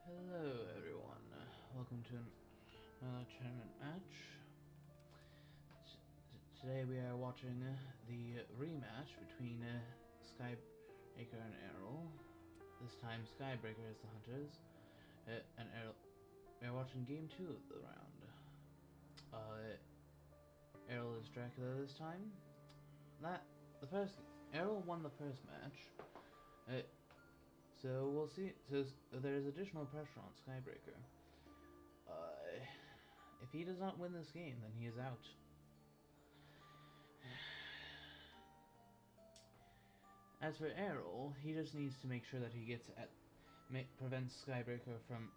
Hello everyone, welcome to another tournament match. Today we are watching the rematch between Skybreaker and Aerol. This time Skybreaker is the hunters, and Aerol. We are watching game 2 of the round. Aerol is Dracula this time. Aerol won the first match. So we'll see. So there is additional pressure on Skybreaker. If he does not win this game, then he is out. As for Aerol, he just needs to make sure that he prevents Skybreaker from.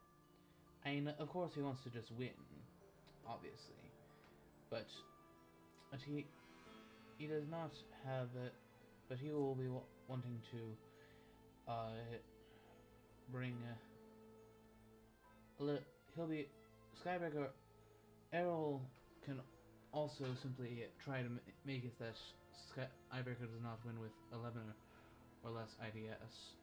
I mean, of course, he wants to just win, obviously, but he does not have it. But he will be wanting to bring he'll be Skybreaker. Aerol can also simply try to make it that Skybreaker does not win with 11 or less IDS.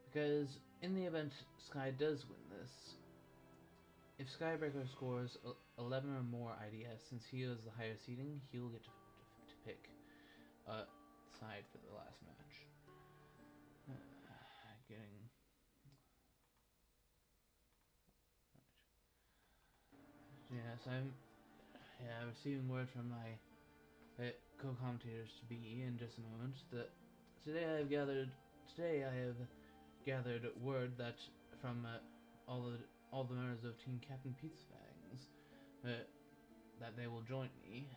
Because in the event Sky does win this, if Skybreaker scores 11 or more IDS, since he is the higher seeding, he will get to pick side for the last match. Getting... Yes, I'm receiving word from my co-commentators to be in just a moment that today I have gathered word that from all the members of Team Captain Pizza Fangs that they will join me,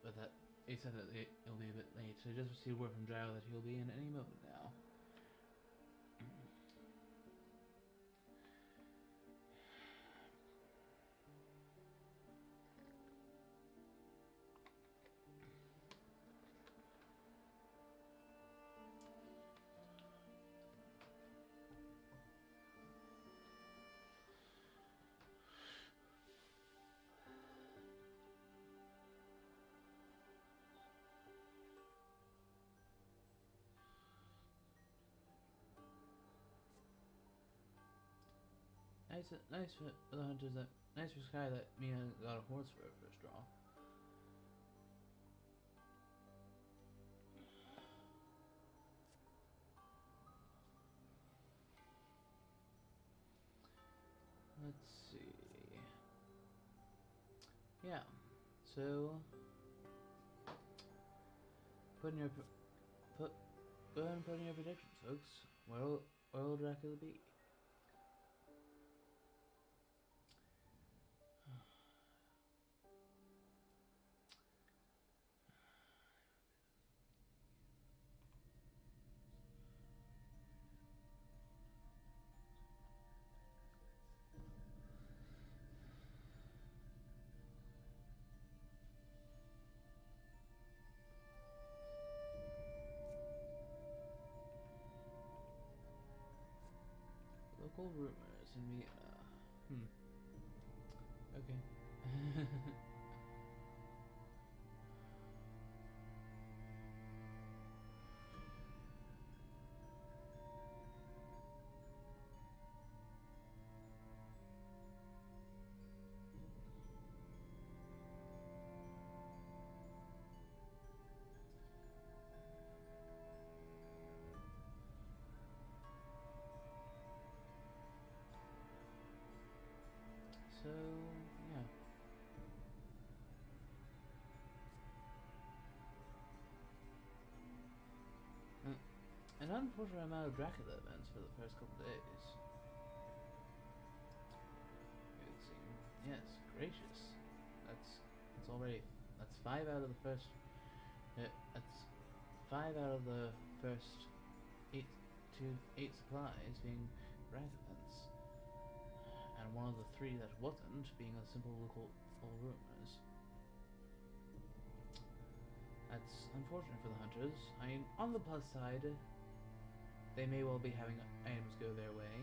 but that they said that it'll be a bit late. So I just received word from Gyro that he'll be in any moment now. Nice for the hunters. Nice for Sky that Mia got a horse for her first draw. Let's see. Yeah. So go ahead and put in your predictions, folks. Where will Dracula be? Local rumors in Vienna. Okay. So, yeah. An unfortunate amount of Dracula events for the first couple days. It would seem. Yes, gracious. That's 5 out of the first. That's 5 out of the first 8 supplies being Drac events. And one of the 3 that wasn't being a simple local rumors. That's unfortunate for the hunters. I mean, on the plus side, they may well be having items go their way.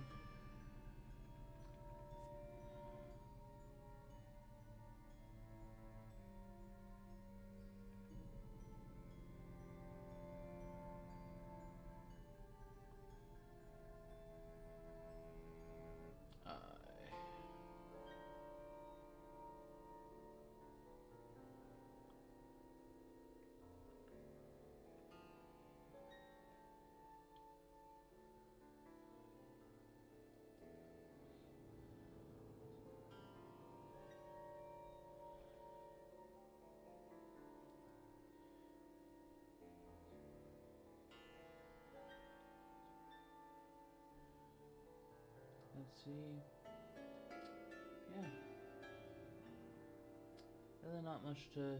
let's see. Yeah. Really not much to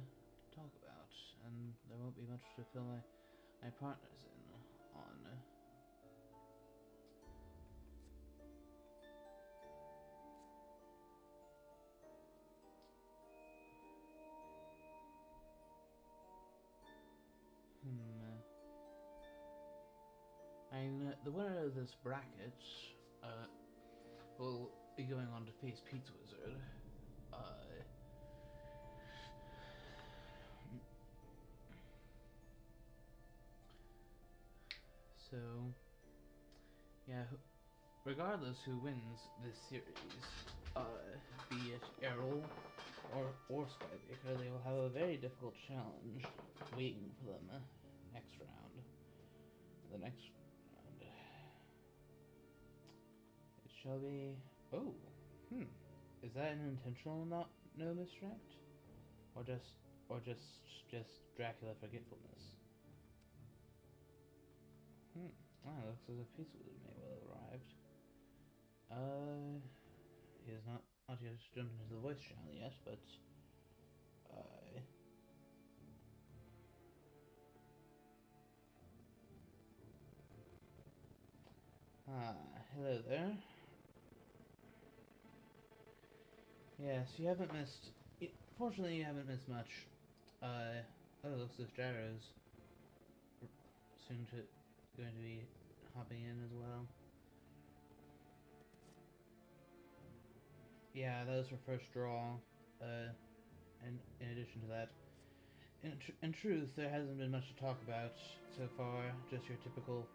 talk about, and there won't be much to fill my partners in on. I mean, the winner of this bracket will be going on to face Pizza Wizard. So, yeah, regardless who wins this series, be it Aerol or Skybreaker, they will have a very difficult challenge waiting for them next round. The next round. It shall be. Oh, is that an intentional no misdirect, or just Dracula forgetfulness? Looks as if Pizza Wizard may well have arrived. He has not yet jumped into the voice channel yet, but hello there. Yes, you haven't missed. Fortunately, you haven't missed much. Oh, looks as if Gyro's going to be hopping in as well. Yeah, that was her first draw. And in addition to that, in truth, there hasn't been much to talk about so far. Just your typical.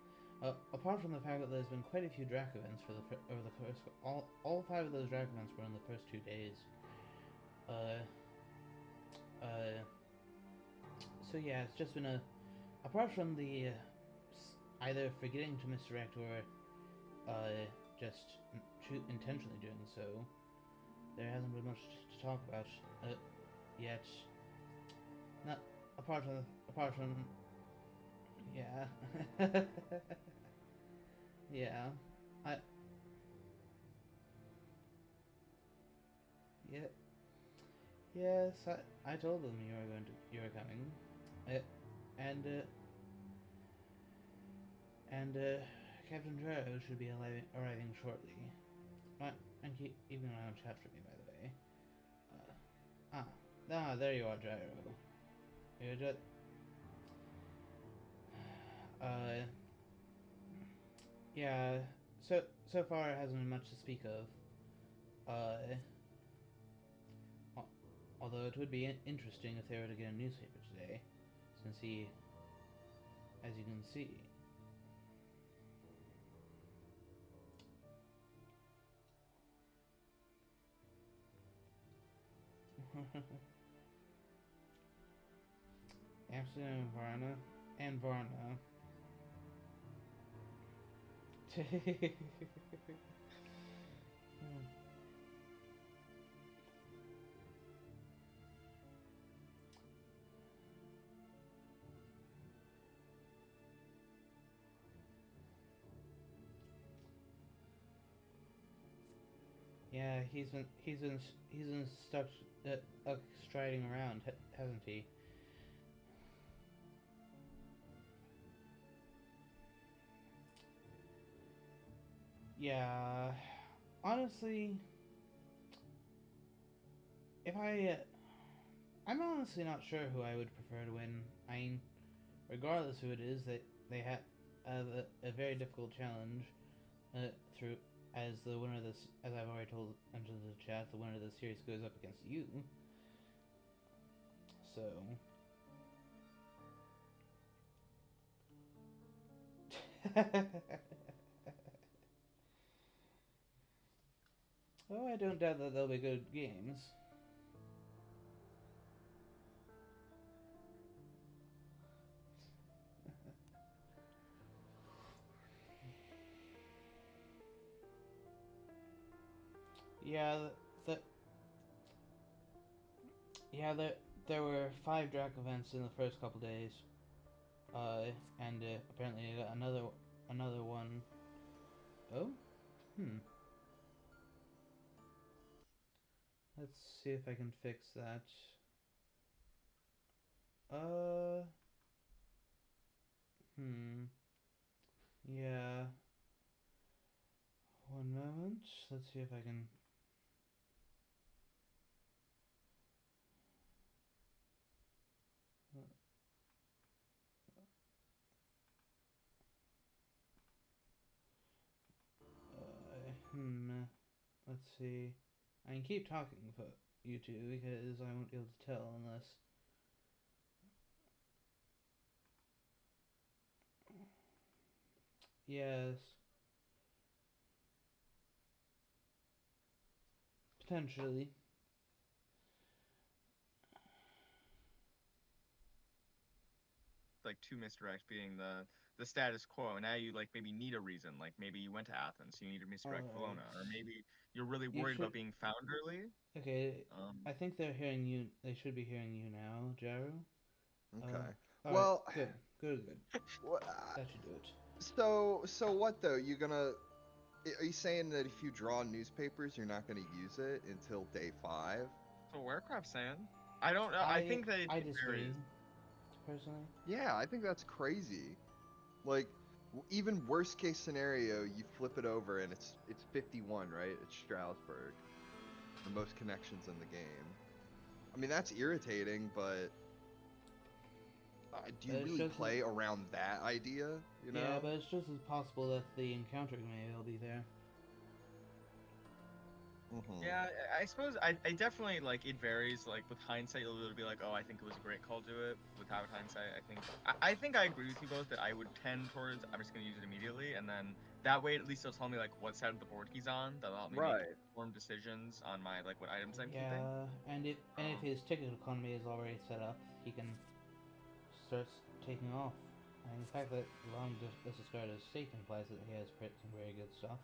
Apart from the fact that there's been quite a few Drac events over the first. All 5 of those Drac events were in the first 2 days. So yeah, it's just been apart from the either forgetting to misdirect or just intentionally doing so, there hasn't been much to talk about yet. Not apart from yeah. Yeah. Yeah. Yes, I told them you were coming. And Captain Gyro should be arriving shortly. And keeping an eye on chat for me, by the way. There you are, Gyro. You're just yeah. So far, it hasn't been much to speak of. Although it would be interesting if they were to get a newspaper today, since he, as you can see. Amsterdam and Varna. Yeah, he's been stuck striding around, hasn't he? Yeah, honestly, I'm honestly not sure who I would prefer to win. I mean, regardless who it is, they have a very difficult challenge through as the winner of this, as I've already mentioned in the chat, the winner of this series goes up against you. So. Oh, I don't doubt that they'll be good games. There were 5 Drac events in the first couple days, and apparently another one. Oh, Let's see if I can fix that. Uh, yeah. One moment. Let's see if I can. Let's see. I can keep talking for you two because I won't be able to tell unless. Yes. Potentially. Like two misdirects being the status quo, and now you like maybe need a reason. Like maybe you went to Athens, so you need to misdirect Alright. Bologna, or maybe you're really You worried should. about being found early. Okay. Um, I think they're hearing you. They should be hearing you now, Jaro. Okay. Alright. Well, Good. Good. Good. what, That should do it. so what though? You gonna are you saying that if you draw newspapers, you're not gonna use it until day 5? so Warcraft saying, I don't know. I I think that it I disagree. varies. Personally. Yeah, I think that's crazy. Like, even worst case scenario, you flip it over and it's 51, right? It's Strasbourg, the most connections in the game. I mean, that's irritating, but do But you it's really just. play around that idea? You Yeah, know? but it's just as possible that the encounter may well be there. Mm-hmm. Yeah, I suppose I definitely like it varies. Like with hindsight, you'll be like, oh, I think it was a great call to it. Without hindsight, I think I agree with you both that I would tend towards I'm just gonna use it immediately, and then that way at least it'll tell me like what side of the board he's on. That'll help me make Right. informed decisions on my like what items I'm keeping. Yeah, and if Um, his ticket economy is already set up, he can start taking off. And the fact that long disregard his stake implies that he has some very good stuff.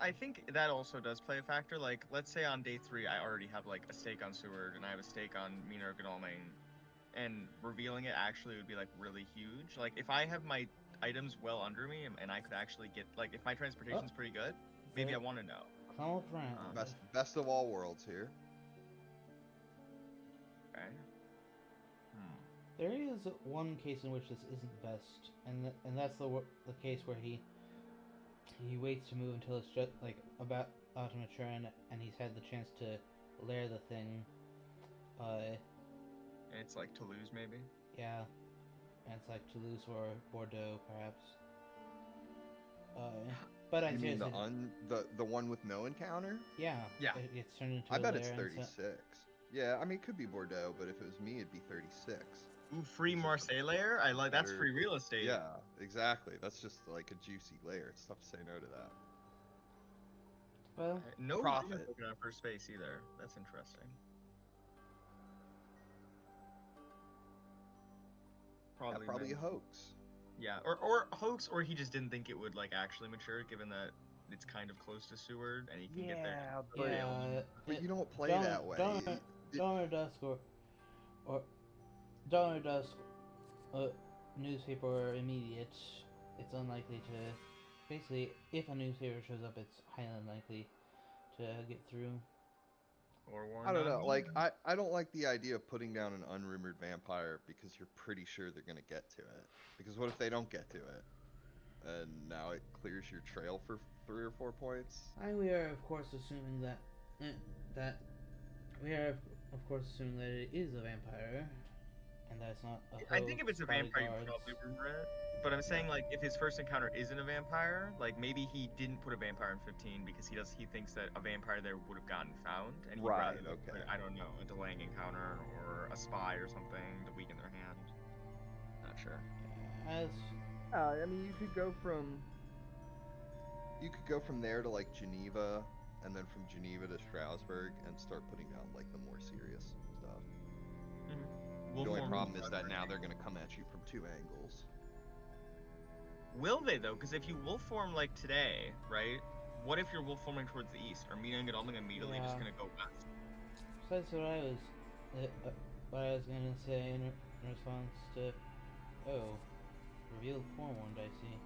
I think that also does play a factor. Like, let's say on day 3, I already have like a stake on Seward and I have a stake on Mina Godalming, and revealing it actually would be like really huge. Like, if I have my items well under me and I could actually get like if my Oh, transportation's pretty good, maybe the I want to know. Cloud Brand. Best of all worlds here. Okay. Hmm. There is one case in which this isn't best, and that's the case where he waits to move until it's just like about to mature, and he's had the chance to lair the thing. Uh, It's like Toulouse maybe. yeah, and it's like Toulouse or Bordeaux, perhaps. But I You mean seriously, the one with no encounter? yeah, Yeah. it gets turned into I a bet it's lair, and so 36. Yeah, I mean it could be Bordeaux, but if it was me, it'd be 36. Ooh, free It's just Marseille layer. I like that's better. free real estate. Yeah, exactly. That's just like a juicy layer. It's tough to say no to that. well, No human Profit. token on first base either. That's interesting. Yeah, probably a hoax. Yeah, or hoax, or he just didn't think it would like actually mature, given that it's kind of close to Seward and he can get there. Yeah, yeah, but you don't play Dawn, that way. Dawn, It- Dawn or Dusk or Dawn or Dusk, newspaper or immediate, it's unlikely to. Basically, if a newspaper shows up, it's highly unlikely to get through. Or I warned don't on know. me. Like I don't like the idea of putting down an unrumored vampire because you're pretty sure they're gonna get to it. Because what if they don't get to it? And now it clears your trail for 3 or 4 points. And we are, of course, assuming that that we are, of course, assuming that it is a vampire, and that's not a I hoax, think if it's a vampire, you bodyguards. probably rumor it. But I'm saying like if his first encounter isn't a vampire, like maybe he didn't put a vampire in 15 because he thinks that a vampire there would have gotten found, and he'd Right. rather like Okay. put, I don't know, a delaying encounter or a spy or something to weaken their hand. Not sure. As I mean, you could go from there to like Geneva, and then from Geneva to Strasbourg, and start putting down like the more serious stuff. Wolf The only form problem is that now they're gonna come at you from 2 angles. Will they though? Because if you wolf form like today, right? What if you're wolf forming towards the east? Are Mina and Godalming immediately just Yeah. gonna go west? so that's what I was gonna say in response to, oh, revealed form one dicey.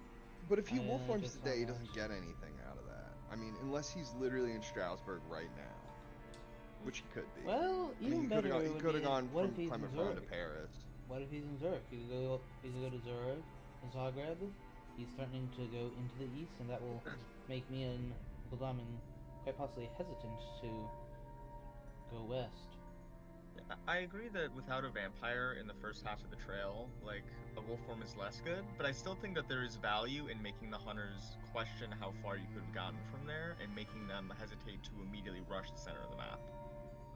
But if he I wolf forms just saw today, he that. doesn't get anything out of that. I mean, unless he's literally in Strasbourg right now. which he could be. Well, I mean, even he better could would have be, gone what from if he's in Plymouth Zurich? to Paris. What if he's in Zurich? He could go to Zurich, Zagreb. He's threatening to go into the east, and that will make me and Guldamin quite possibly hesitant to go west. I agree that without a vampire in the first half of the trail, like, a wolf form is less good, but I still think that there is value in making the hunters question how far you could have gotten from there, and making them hesitate to immediately rush the center of the map.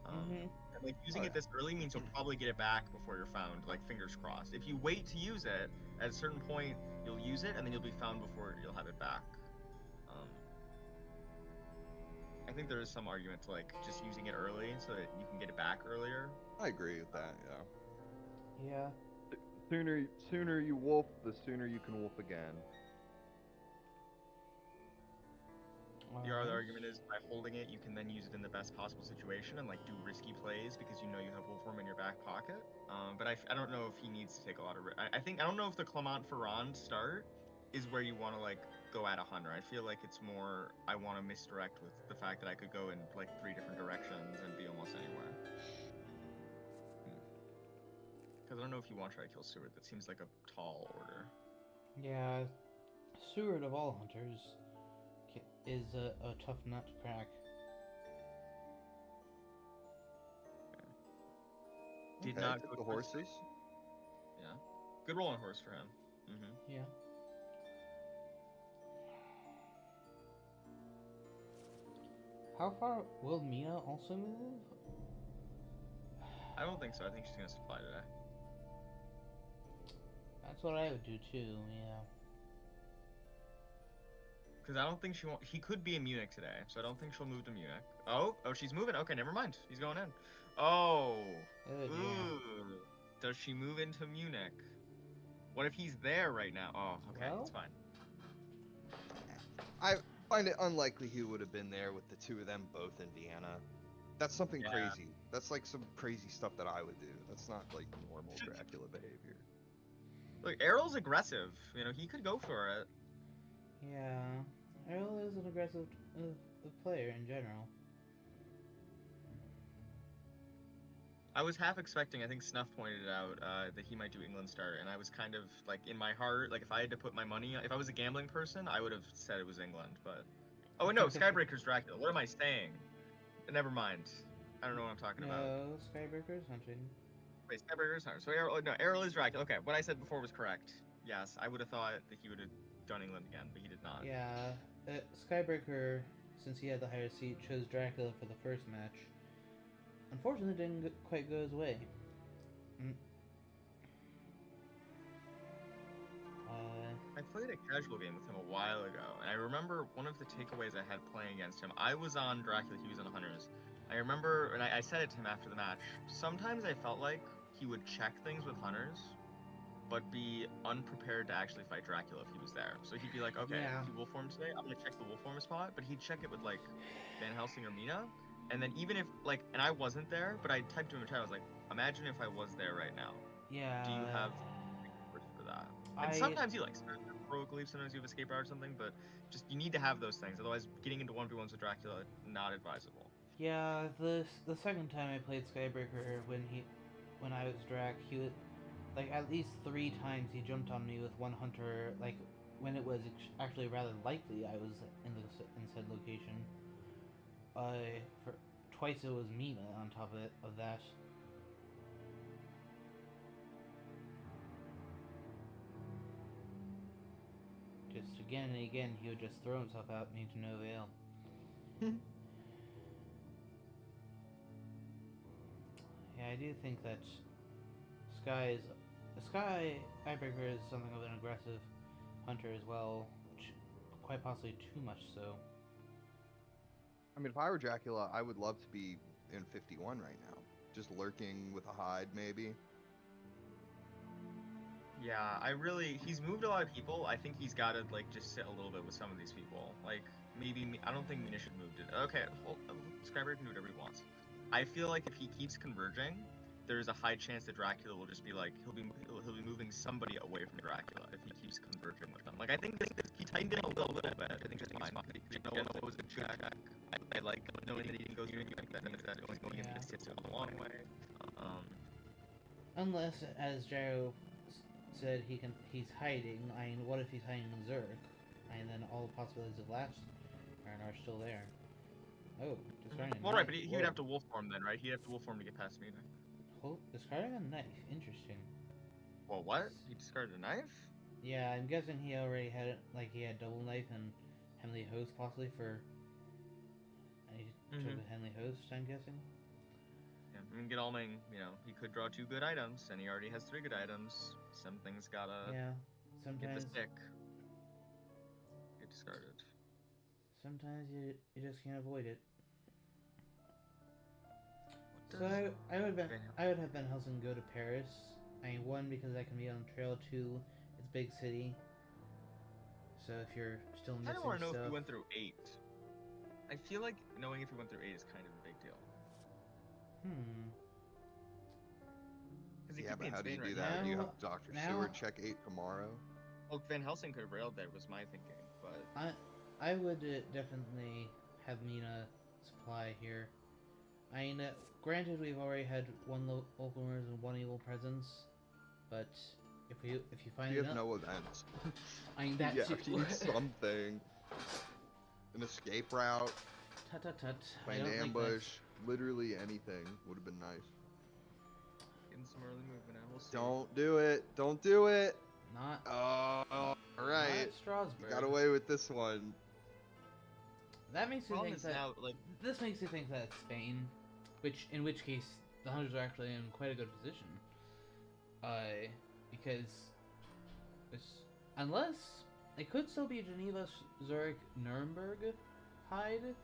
And, like, using it this early means you'll probably get it back before you're found, like, fingers crossed. If you wait to use it, at a certain point, you'll use it, and then you'll be found before you'll have it back. I think there is some argument to, like, just using it early so that you can get it back earlier. I agree with that. Yeah. Yeah. Sooner you wolf, the sooner you can wolf again. The other argument is by holding it, you can then use it in the best possible situation and, like, do risky plays because you know you have wolf form in your back pocket. But I don't know if he needs to take a lot of I don't know if the Clermont-Ferrand start is where you want to, like, go at a hunter. I feel like it's more I want to misdirect with the fact that I could go in, like, 3 different directions and be almost anywhere. Because I don't know if you want to try to kill Seward. That seems like a tall order. Yeah, Seward of all hunters is a tough nut to crack. Did Okay, not took go the horses. Yeah, good rolling horse for him. Yeah. How far will Mina also move? I don't think so. I think she's gonna supply today. That's what I would do too. Yeah. Because I don't think she won't. He could be in Munich today, so I don't think she'll move to Munich. Oh, she's moving. Okay, never mind. He's going in. Oh. Good, Ooh. yeah. Does she move into Munich? What if he's there right now? Oh, okay, Well? it's fine. I find it unlikely he would have been there with the two of them both in Vienna. That's something crazy. That's like some crazy stuff that I would do. That's not like normal Dracula behavior. Look, Aerol's aggressive. You know, he could go for it. Yeah. Aerol is an aggressive player in general. I was half expecting, I think Snuff pointed out, that he might do England start, and I was kind of, like, in my heart, like, if I had to put my money, if I was a gambling person, I would have said it was England, but... Oh, no, Skybreaker's Dracula. What am I saying? Never mind. I don't know what I'm talking about. No, Skybreaker's hunting. Wait, Skybreaker's hunting. So, Aerol is Dracula. Okay, what I said before was correct. Yes, I would have thought that he would have done England again, but he did not. Yeah, Skybreaker, since he had the higher seat, chose Dracula for the first match. Unfortunately, it didn't quite go his way. I played a casual game with him a while ago, and I remember one of the takeaways I had playing against him. I was on Dracula, he was on Hunters. I remember, and I said it to him after the match, sometimes I felt like he would check things with Hunters, but be unprepared to actually fight Dracula if he was there. So he'd be like, okay, Yeah. he wolf form today, I'm gonna check the wolf form spot, but he'd check it with, like, Van Helsing or Mina, and then even if, like, and I wasn't there, but I typed to him in chat, I was like, imagine if I was there right now. Yeah. Do you have words for that? And sometimes you, like, heroic leave, sometimes you have escape route or something, but just, you need to have those things, otherwise getting into 1v1s with Dracula, not advisable. Yeah, the second time I played Skybreaker, when I was Drac, he would, like, at least 3 times he jumped on me with one hunter, like, when it was actually rather likely I was in said location. For twice it was Mina on top of that. Just again and again, he would just throw himself at me to no avail. Yeah, I do think that Skybreaker is something of an aggressive hunter as well, quite possibly too much so. I mean, if I were Dracula, I would love to be in 51 right now. Just lurking with a hide, maybe. Yeah, he's moved a lot of people. I think he's got to, like, just sit a little bit with some of these people. Like, maybe, I don't think Mina should move it. Okay, Skybreaker can do whatever he wants. I feel like if he keeps converging, there's a high chance that Dracula will just be like, he'll be moving somebody away from Dracula if he keeps converging with them. Like, I think he tightened it a little bit, I think just fine. You know, it was a check. I like knowing that he didn't goes through and you think that only going into the sits a long way. Unless, as Jaro said, he's hiding. I mean, what if he's hiding in Zurich? And then all the possibilities of last turn are still there. Oh, discarding a Well, knife. right, but he would have to wolf form then, right? He'd have to wolf form to get past me then. Oh, discarding a knife. Interesting. Well, what? He discarded a knife? Yeah, I'm guessing he already had it, like he had double knife and Heavenly Host possibly for. He took a Heavenly Host, I'm guessing. Yeah, I mean, Godalming, he could draw 2 good items, and he already has 3 good items. Something's gotta get the stick. Get discarded. Sometimes you just can't avoid it. So I would have Van Helsing go to Paris. I mean, 1, because I can be on the trail. 2, it's big city. So if you're still missing stuff... I don't want to know if he went through 8. I feel like knowing if he went through 8 is kind of a big deal. Yeah, but how do you do that? Do you have Dr. Seward check 8 tomorrow? Well, Van Helsing could have railed there, was my thinking, but... I would definitely have Mina supply here. I mean, granted, we've already had 1 local rumors and 1 evil presence, but if you find you have no events. I mean, that's you need something. An escape route. Tut. Find ambush. Literally anything would have been nice. Getting some early movement out. We'll see. Don't do it. Don't do it. Not. Oh, all right. Not Strasbourg. You got away with this one. That makes me think that now, this makes you think that it's Spain, in which case the Hunters are actually in quite a good position. Because unless it could still be Geneva, Zurich, Nuremberg, hide,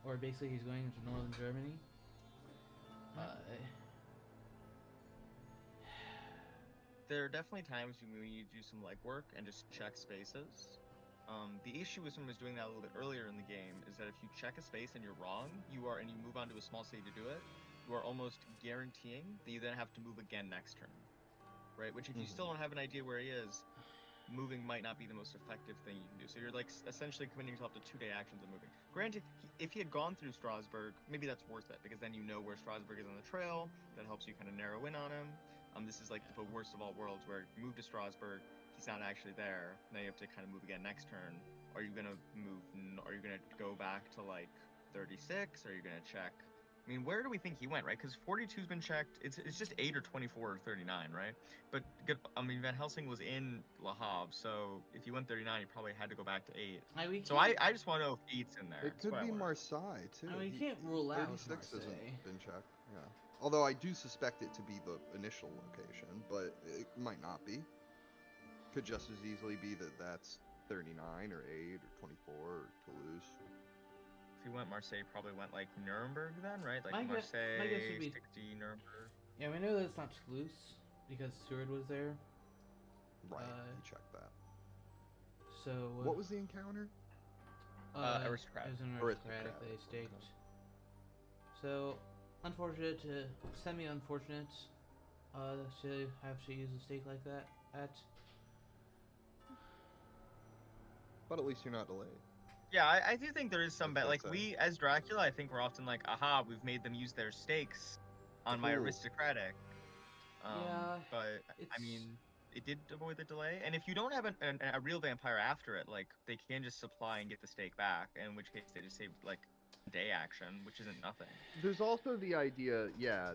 or basically he's going into northern Germany. There are definitely times when we need to do some legwork and just check spaces. The issue with someone who's doing that a little bit earlier in the game is that if you check a space and you're wrong, and you move on to a small city to do it, you are almost guaranteeing that you then have to move again next turn, right? Which if you still don't have an idea where he is, moving might not be the most effective thing you can do. So you're essentially committing yourself to 2-day actions of moving. Granted, if he had gone through Strasbourg, maybe that's worth it, because then you know where Strasbourg is on the trail. That helps you kind of narrow in on him. This is like the worst of all worlds, where you move to Strasbourg, he's not actually there. Now you have to kind of move again next turn. Are you gonna move? Are you gonna go back to 36? Are you gonna check? I mean, where do we think he went, right? Because 42's been checked. It's just 8 or 24 or 39, right? But Van Helsing was in Le Havre, so if you went 39, you probably had to go back to 8. So I just want to know if 8's in there. It could be Marseille too. I mean, you can't rule out 36 Marseille. hasn't been checked. Yeah. Although I do suspect it to be the initial location, but it might not be. Could just as easily be that that's 39 or 8 or 24 or Toulouse. If you went Marseille, probably went Nuremberg then, right? My guess would be 60 Nuremberg. Yeah, we know that it's not Toulouse because Seward was there. Right, you checked that. So what was the encounter? Aristocrat. It was an aristocratic they staked. Okay. So, unfortunate to semi-unfortunate to have to use a stake like that But at least you're not delayed. Yeah, I do think there is some bet. We, as Dracula, I think we're often aha, we've made them use their stakes on my aristocratic. Yeah, but I mean, it did avoid the delay. And if you don't have a real vampire after it, they can just supply and get the stake back. In which case, they just saved day action, which isn't nothing. There's also the idea,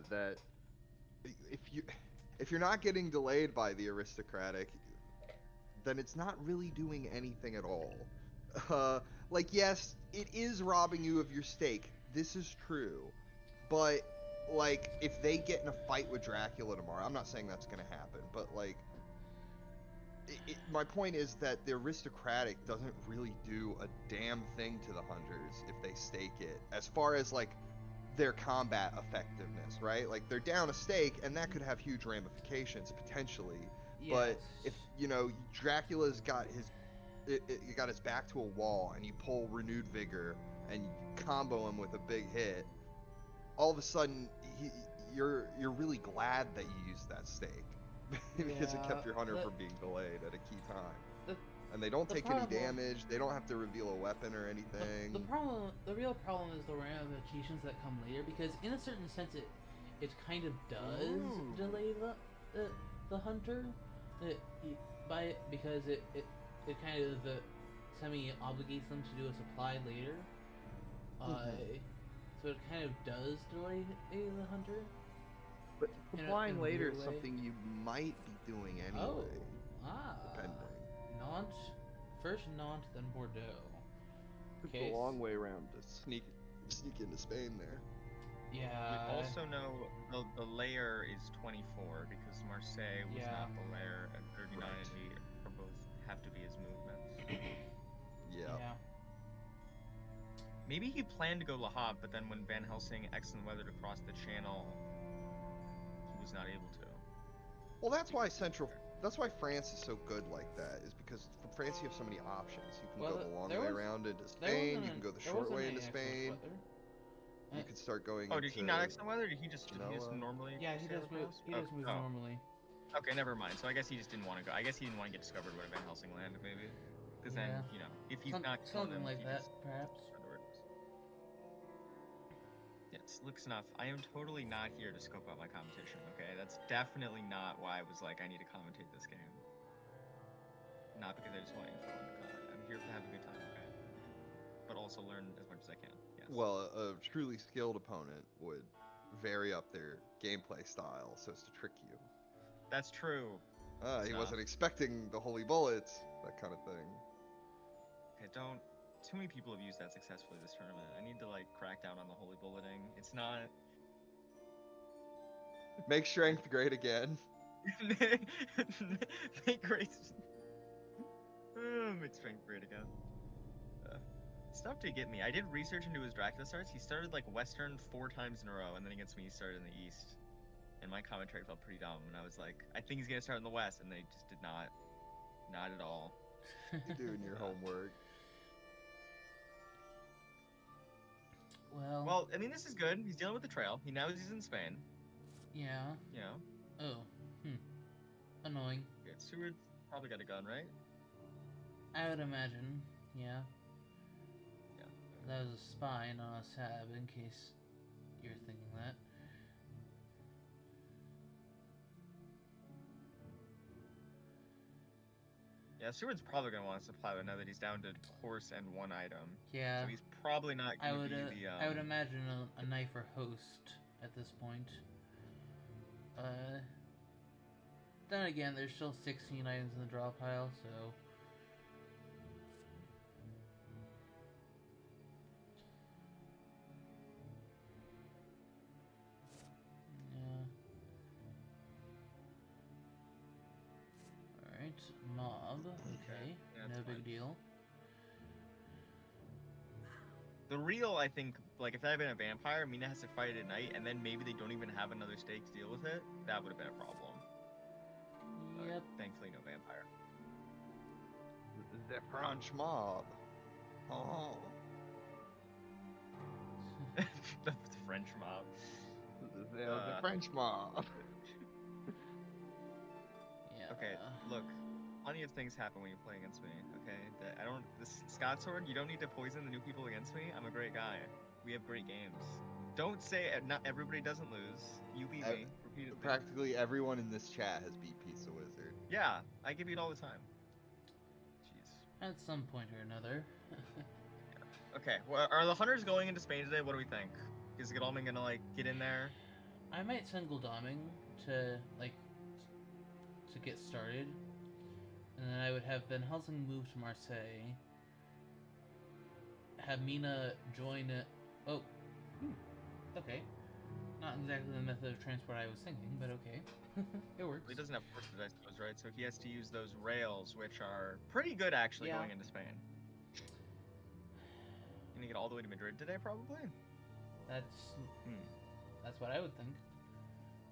that if you're not getting delayed by the aristocratic, then it's not really doing anything at all. Yes, it is robbing you of your stake. This is true. But, if they get in a fight with Dracula tomorrow, I'm not saying that's going to happen, but, my point is that the aristocratic doesn't really do a damn thing to the hunters if they stake it, as far as, their combat effectiveness, right? They're down a stake, and that could have huge ramifications, potentially. Yes. But if, Dracula's got his back to a wall, and you pull Renewed Vigor, and you combo him with a big hit, all of a sudden, you're really glad that you used that stake. Because it kept your hunter from being delayed at a key time. And they don't The take any problem- damage. They don't have to reveal a weapon or anything. The real problem is the ramifications that come later, because in a certain sense, it kind of does Ooh. delay the hunter, because it kind of semi obligates them to do a supply later. So it kind of does delay the hunter. But in a supplying later weird is way. something you might be doing anyway. Depending. Nantes, first Nantes, then Bordeaux. Took Okay. the long way around to sneak into Spain there. Yeah. We also know the layer is 24 because Marseille was Yeah. not the layer, and 39 Right. and 8 are both have to be his movements. Yeah. Maybe he planned to go Le Havre, but then when Van Helsing X and weathered across the channel, he was not able to. Well, that's why France is so good like that, is because from France you have so many options. You can go the long way around into Spain, you can go the short way into Spain. You could start going Oh, into... did he not excellent weather? Or did he just Genoa? normally? Yeah, he sail does move. across? He does move Oh. normally. Okay, never mind. So I guess he just didn't want to go. I guess he didn't want to get discovered where Van Helsing landed, maybe. Because then, if he's not killing something them, like he that, just perhaps. Yes, looks enough. I am totally not here to scope out my competition, okay? That's definitely not why I was like, I need to commentate this game. Not because I just want info in the comment. I'm here to have a good time, okay? But also learn as much as I can, yes. Well, a truly skilled opponent would vary up their gameplay style so as to trick you. That's true. He wasn't expecting the holy bullets, that kind of thing. Okay, don't... Too many people have used that successfully this tournament. I need to, like, crack down on the holy bulleting. It's not... Make strength great again. Make great... Make strength great again. Stuff to get me. I did research into his Dracula starts. He started, like, Western 4 times in a row, and then against me he started in the East. And my commentary felt pretty dumb, and I was like, I think he's gonna start in the West, and they just did not. Not at all. You're doing your homework. Well, I mean, this is good. He's dealing with the trail. He knows he's in Spain. Yeah. You know? Oh. Annoying. Yeah, Seward's probably got a gun, right? I would imagine. Yeah. Yeah. That was a spy, not a sab, in case you're thinking that. Yeah, Seward's probably gonna want to supply though, now that he's down to horse and 1 item. Yeah. So he's probably not gonna be the. I would imagine a knife or host at this point. Then again, there's still 16 items in the draw pile, so. Yeah. Alright, mob. Okay, Yeah, no that's big fine. deal. The real, I think, like if that had been a vampire, Mina has to fight it at night, and then maybe they don't even have another stake to deal with it. That would have been a problem. Yep. Thankfully, no vampire. The French mob. Oh. The French mob. The French mob. Yeah. Okay, look. Plenty of things happen when you play against me, okay? This Scott Sword, you don't need to poison the new people against me. I'm a great guy. We have great games. Don't say not everybody doesn't lose. You beat me repeatedly. Practically everyone in this chat has beat Pizza Wizard. Yeah, I give you it all the time. Jeez. At some point or another. Okay, well, are the hunters going into Spain today? What do we think? Is Godalming gonna, like, get in there? I might send Godalming to get started. And then I would have Van Helsing move to Marseille. Have Mina join it. Oh. Okay. Not exactly the method of transport I was thinking, but okay. It works. Well, he doesn't have horses, I suppose, right? So he has to use those rails, which are pretty good, actually, Yeah. going into Spain. Gonna get all the way to Madrid today, probably? That's what I would think.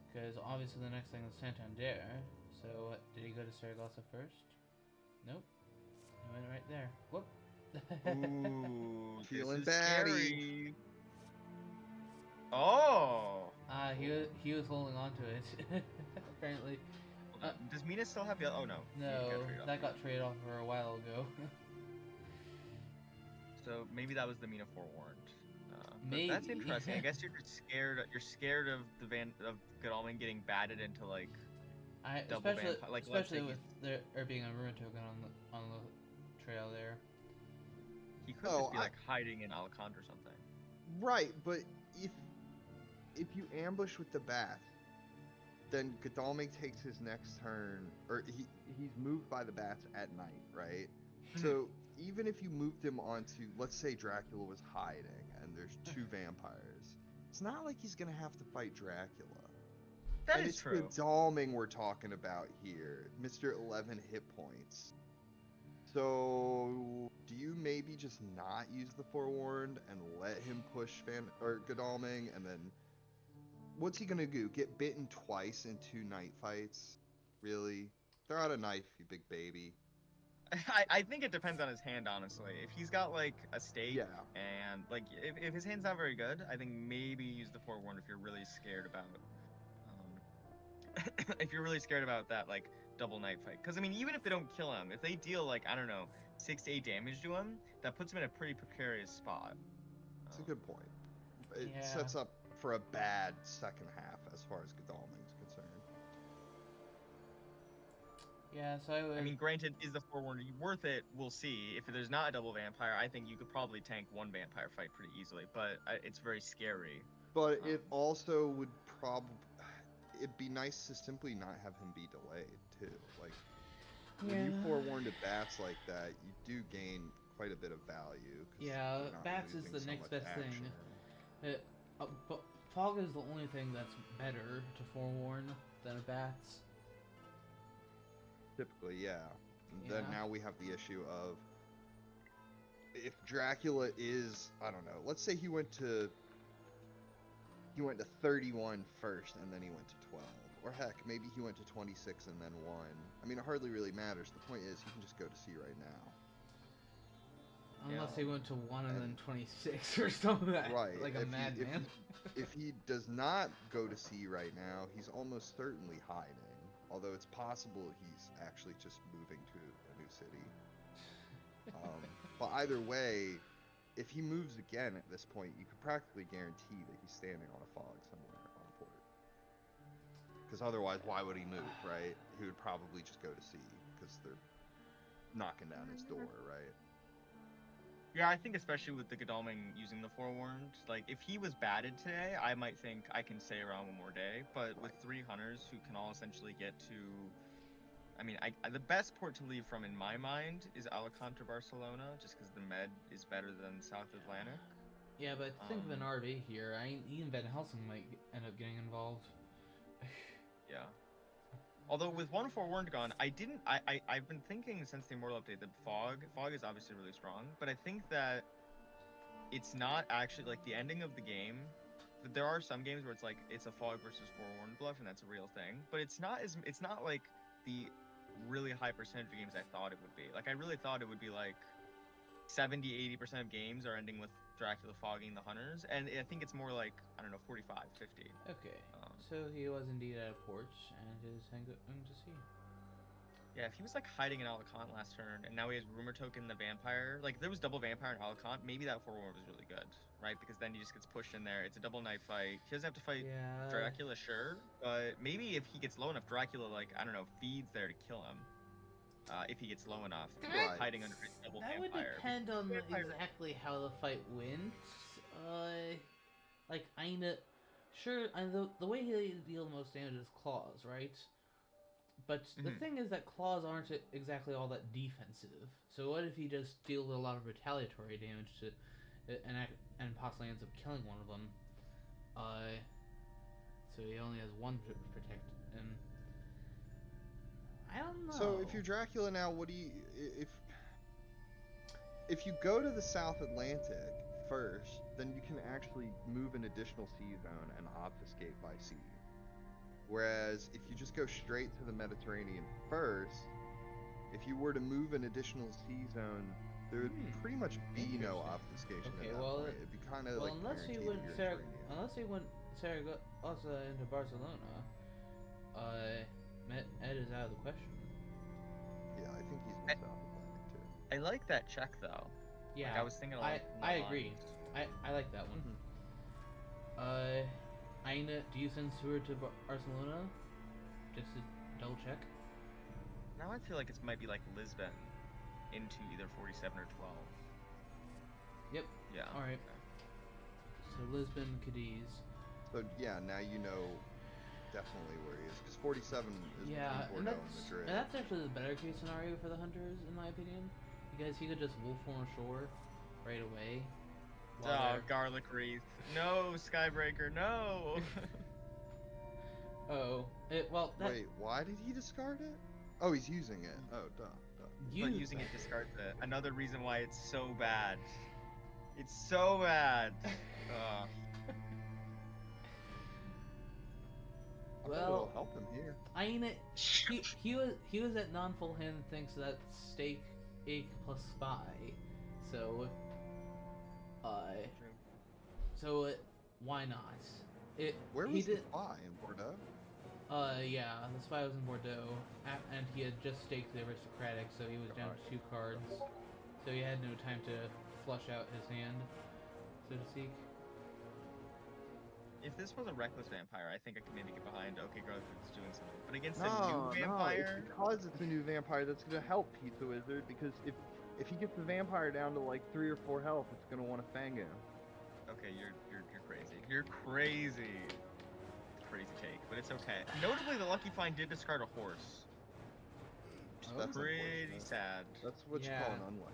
Because obviously the next thing is Santander. So did he go to Saragossa first? Nope. He went right there. Whoop. Ooh, Feeling this is batty. scary. Oh! He was holding on to it. Apparently. Well, Does Mina still have the? Oh no. No, that got traded off for a while ago. So maybe that was the Mina forewarned. Maybe. That's interesting. I guess you're scared. You're scared of of Godalming getting batted into like double vampire. Like especially with there being a ruin token on the trail there. He could just be like hiding in Alicant or something. Right, but if you ambush with the bat, then Godalming takes his next turn, or he's moved by the bats at night, right? So even if you moved him onto, let's say Dracula was hiding and there's 2 vampires, it's not like he's gonna have to fight Dracula. That is true. It's Godalming we're talking about here, Mr. 11 hit points. So do you maybe just not use the forewarned and let him push Godalming, and then what's he gonna do? Get bitten twice in 2 night fights? Really? Throw out a knife, you big baby. I think it depends on his hand, honestly. If he's got like a stake, and like if his hand's not very good, I think maybe use the forewarned if you're really scared about if you're really scared about that like double night fight. Because I mean, even if they don't kill him, if they deal like, I don't know, 6 to 8 damage to him, that puts him in a pretty precarious spot. That's a good point. It sets up for a bad second half as far as Godalming's concerned. Yeah, so I mean, granted, is the forewarned worth it? We'll see. If there's not a double vampire, I think you could probably tank 1 vampire fight pretty easily, but it's very scary. But it also would it'd be nice to simply not have him be delayed, too. Like, when you forewarned at bats like that, you do gain quite a bit of value. Yeah, bats is the next best thing. Fog is the only thing that's better to forewarn than a bats. Typically, yeah. Then now we have the issue of if Dracula is, I don't know, let's say he went to 31 first and then he went to 12. Or heck, maybe he went to 26 and then 1. I mean, it hardly really matters. The point is, he can just go to C right now. Unless he went to 1 and then 26 or something. Right. Like a madman. If he does not go to C right now, he's almost certainly hiding. Although it's possible he's actually just moving to a new city. But either way, if he moves again at this point, you could practically guarantee that he's standing on a fog somewhere on a port. Because otherwise, why would he move, right? He would probably just go to C, because they're knocking down his door, right? Yeah, I think especially with the Godalming using the forewarned, like if he was batted today, I might think I can stay around 1 more day. But with 3 hunters who can all essentially get to, I mean, the best port to leave from in my mind is Alicant or Barcelona, just because the med is better than South Atlantic. Yeah, but think of an RV here. Even Van Helsing might end up getting involved. Yeah. Although with 1 forewarned gone, I've been thinking since the Immortal update that fog is obviously really strong, but I think that it's not actually like the ending of the game. There are some games where it's like it's a fog versus forewarned bluff, and that's a real thing. But it's not like the really high percentage of games I thought it would be. Like I really thought it would be like 70-80% of games are ending with Dracula fogging the hunters, and I think it's more like, I don't know, 45-50. Okay, so he was indeed at a porch and is going to see. Yeah, if he was like hiding in Alicant last turn, and now he has Rumor Token the Vampire, like if there was double Vampire in Alicant, maybe that forewarn was really good, right? Because then he just gets pushed in there. It's a double night fight. He doesn't have to fight Dracula, sure, but maybe if he gets low enough, Dracula, like, I don't know, feeds there to kill him. If he gets low enough, hiding under his double That vampire. would depend on exactly how the fight went. Like, sure, the way he deals the most damage is claws, right? But the thing is that claws aren't exactly all that defensive. So what if he just deals a lot of retaliatory damage to, and possibly ends up killing one of them? So he only has 1 to protect him. I don't know. So if you're Dracula now, what do you if you go to the South Atlantic first, then you can actually move an additional C zone and obfuscate by sea. Whereas if you just go straight to the Mediterranean first, if you were to move an additional C zone, there would pretty much be no obfuscation at that point. It'd be kind of like unless he went Zaragoza into Barcelona, Ed is out of the question. Yeah, I think he's been south Atlantic too. I like that check though. Yeah, Like, I was thinking along I that agree. line. I like that one. Aina, do you send Stewart to Barcelona? Just to double check. Now I feel like it might be like Lisbon into either 47 or 12. Yep. Yeah. All right. So Lisbon, Cadiz. So yeah, now you know definitely where he is, because 47 is Yeah, between and Bordeaux and Madrid. that's actually the better case scenario for the hunters, in my opinion, because he could just wolf on shore right away. Oh, garlic wreath. No, Skybreaker, no! Oh, Wait, why did he discard it? Oh, he's using it. Oh, duh. But using it discards it. Another reason why it's so bad. It's so bad. Ugh. I bet it'll help him here. Aina, he was at non-full hand and thinks that's stake ache plus spy, so why not? Where was the spy? In Bordeaux? Yeah, the spy was in Bordeaux, and he had just staked the aristocratic, so he was down to 2 cards, so he had no time to flush out his hand, so to speak. If this was a reckless vampire, I think I could maybe get behind. Okay, Garlic is doing something, but against a new vampire, it's because it's a new vampire that's gonna help Pizza Wizard. Because if he gets the vampire down to like 3 or 4 health, it's gonna want to fang him. okay, you're crazy. You're crazy. Crazy take, but it's okay. Notably, the Lucky Find did discard a horse. Which is That's pretty unfortunate. sad. That's what you call an unlucky.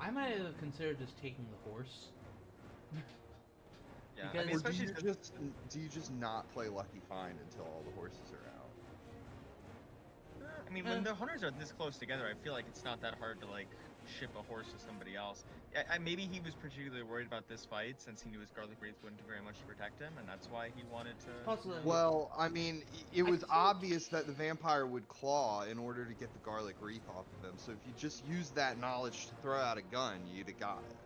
I might have considered just taking the horse. Yeah, Because- I mean, Or especially do you just not play Lucky Find until all the horses are out? I mean, when the hunters are this close together, I feel like it's not that hard to like ship a horse to somebody else. Maybe he was particularly worried about this fight since he knew his Garlic Wraith wouldn't do very much to protect him, and that's why he wanted to. Also, Well, I mean, it was obvious that the vampire would claw in order to get the Garlic Wreath off of him. So if you just used that knowledge to throw out a gun, you'd have got it.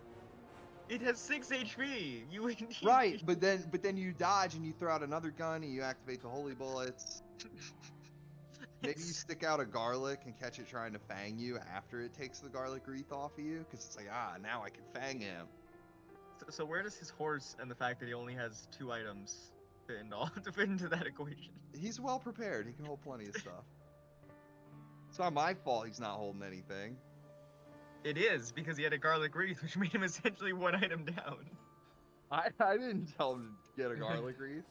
It has 6 HP. You Right, but then you dodge and you throw out another gun and you activate the holy bullets. Maybe you stick out a garlic and catch it trying to fang you after it takes the Garlic Wreath off of you, because it's like, now I can fang him. So where does his horse and the fact that he only has 2 items fit into that equation? He's well prepared. He can hold plenty of stuff. It's not my fault he's not holding anything. It is because he had a Garlic Wreath, which made him essentially 1 item down. I didn't tell him to get a Garlic Wreath.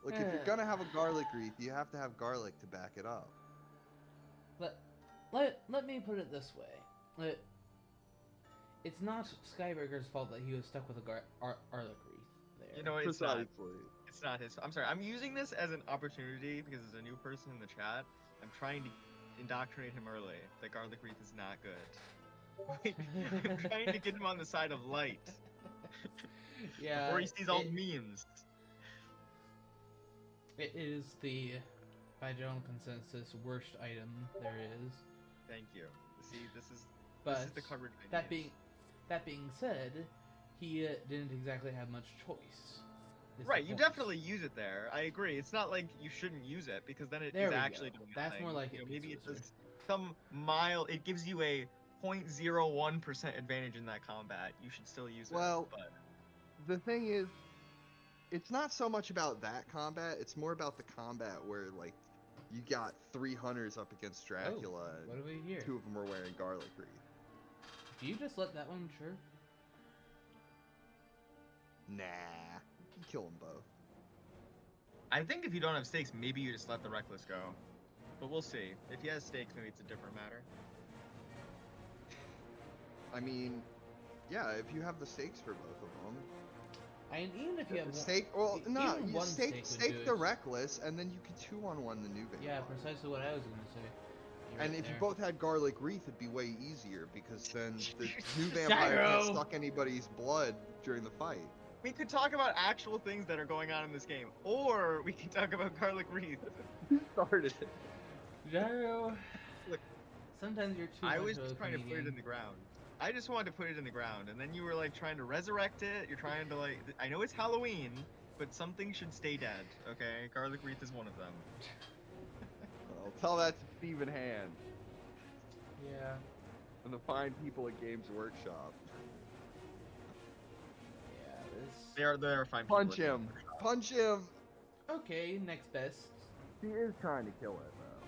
Look, if you're gonna have a Garlic Wreath, you have to have garlic to back it up. let me put it this way. It's not Skybreaker's fault that he was stuck with a garlic wreath there. You know, it's not. Precisely. It's not his. I'm sorry. I'm using this as an opportunity because there's a new person in the chat. I'm trying to indoctrinate him early. The Garlic Wreath is not good. I'm trying to get him on the side of light. Yeah. Before he sees all the memes. It is the, by general consensus, worst item there is. Thank you. See, this is the coverage. That being said, he didn't exactly have much choice. Right, you definitely use it there. I agree. It's not like you shouldn't use it because then it is actually doing That's nothing. more like You know, it. maybe it's just some mild. It gives you a 0.01% advantage in that combat. You should still use it. Well, but the thing is, it's not so much about that combat. It's more about the combat where, like, you got 3 hunters up against Dracula, Oh, what do we hear? and 2 of them are wearing Garlic Wreath. Do you just let that one mature? Nah, you can kill them both. I think if you don't have stakes, maybe you just let the Reckless go. But we'll see. If he has stakes, maybe it's a different matter. I mean, yeah, if you have the stakes for both of them. And even if you have Stake, well, no, even you one stake would do the it. Reckless, and then you could 2-on-1 the new vampire. Yeah, precisely what I was gonna say. You're And right if you there. both had Garlic Wreath, it'd be way easier, because then the new vampire can't Gyro! suck anybody's blood during the fight. We could talk about actual things that are going on in this game, or we can talk about Garlic Wreath. Who started it? Gyro. Look, Sometimes you're too. I much was of a just trying to put it comedian. in the ground. I just wanted to put it in the ground, and then you were like trying to resurrect it. You're trying to like. I know it's Halloween, but something should stay dead. Okay, garlic wreath is one of them. Well, Tell that to Stephen Hand Yeah. and the fine people at Games Workshop. Yeah, this... They are fine people. Punch with him. Punch him! Okay, next best. He is trying to kill it, though.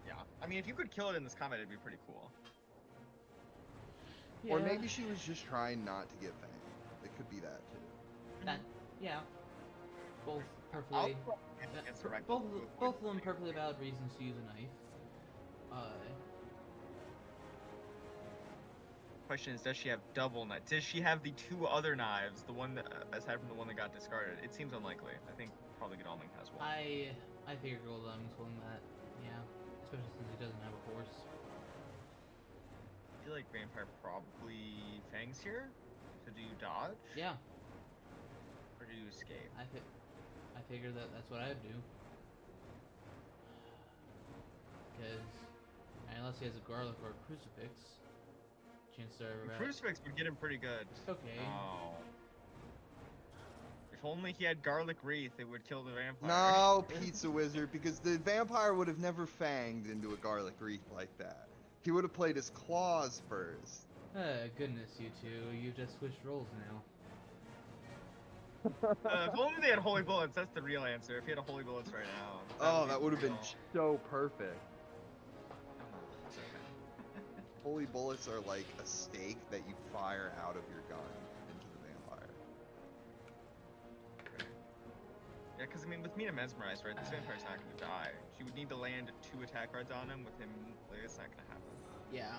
Yeah, I mean, if you could kill it in this combat, it'd be pretty cool. Yeah. Or maybe she was just trying not to get fanged. It could be that too. That, yeah. Both I'll perfectly... against the right both of them perfectly valid reasons to use a knife. Question is, does she have double knives? Does she have the two other knives? The one that, aside from the one that got discarded, it seems unlikely. I think probably Godalming has one. I figure Goldung's won that. Yeah, especially since he doesn't have a horse. I feel like Vampire probably fangs here. So do you dodge? Yeah, Or do you escape? I figure that's what I'd do. Because unless he has a garlic or a crucifix, chances are The crucifix would get him pretty good. okay. Oh. If only he had garlic wreath, it would kill the vampire. No, Pizza Wizard, because the vampire would have never fanged into a garlic wreath like that. He would have played his claws first. Goodness, you two, you just switched roles now. If only they had holy bullets, that's the real answer. If he had a holy bullets right now. Oh, that would have been. So perfect. It's okay. Holy bullets are like a stake that you fire out of your gun into the vampire. Yeah, because I mean, with Mina mesmerized, right? This vampire's not going to die. She would need to land 2 attack cards on him. With him, like, it's not going to happen. Yeah.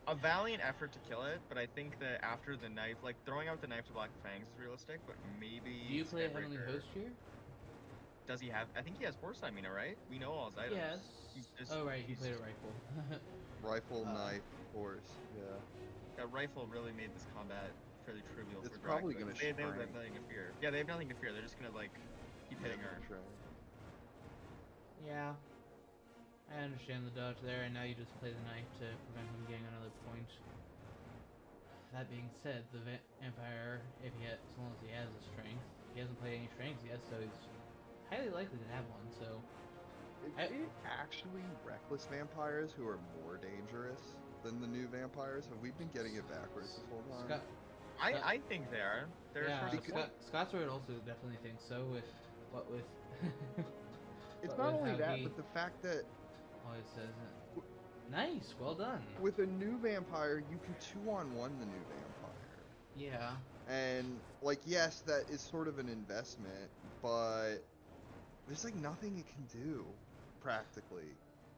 A valiant effort to kill it, but I think that after the knife, like throwing out the knife to block the fangs is realistic, but maybe. Do you play a Heavenly Skybreaker- Host here? Does he have? I think he has horse on Mina, right? We know all his items. Yes. He's just, Oh right, you he's played a just- rifle. Rifle, knife, horse. Yeah. That rifle really made this combat fairly trivial It's for probably Dracula. gonna They have shrink. nothing to fear. Yeah, they have nothing to fear. They're just gonna like keep hitting her. That's right. Yeah. I understand the dodge there, and now you just play the knife to prevent him getting another point. That being said, the vampire, as long as he has a strength, he hasn't played any strengths yet, so he's highly likely to have one. So Is it actually reckless vampires who are more dangerous than the new vampires? Have we been getting it backwards this whole time? Scott, I think they are. They're yeah, a source of Scott, Scott's Road also definitely thinks so. With what with It's but not with only how that, he but the fact that always says it. Nice, well done. with a new vampire, you can 2-on-1 the new vampire. Yeah. And, like, yes, that is sort of an investment, but there's, like, nothing it can do, practically,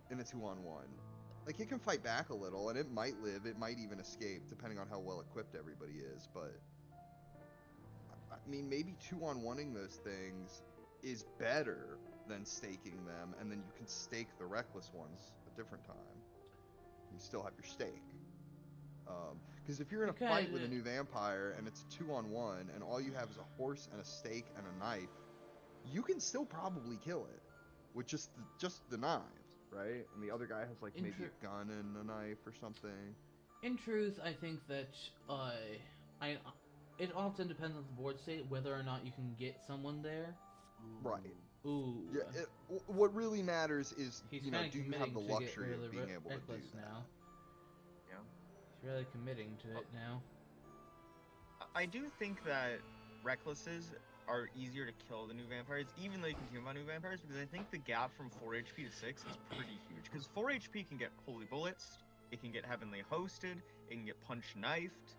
in a 2-on-1. Like, it can fight back a little, and it might live, it might even escape, depending on how well equipped everybody is, but... I mean, maybe 2-on-1ing those things is better than staking them, and then you can stake the reckless ones a different time. You still have your stake. Because if you're in a Okay, fight with a new vampire and it's 2-on-1 and all you have is a horse and a stake and a knife, you can still probably kill it with just the knives, right? And the other guy has like maybe a gun and a knife or something. In truth, I think that it often depends on the board state whether or not you can get someone there. Right. Ooh. Yeah. What really matters is He's do you have committing the to get luxury really of being able to do reckless that? now. Yeah. He's really committing to it now. I do think that recklesses are easier to kill than new vampires, even though you can team on new vampires, because I think the gap from 4 HP to 6 is pretty huge. Because 4 HP can get holy bullets, it can get heavenly hosted, it can get punch knifed.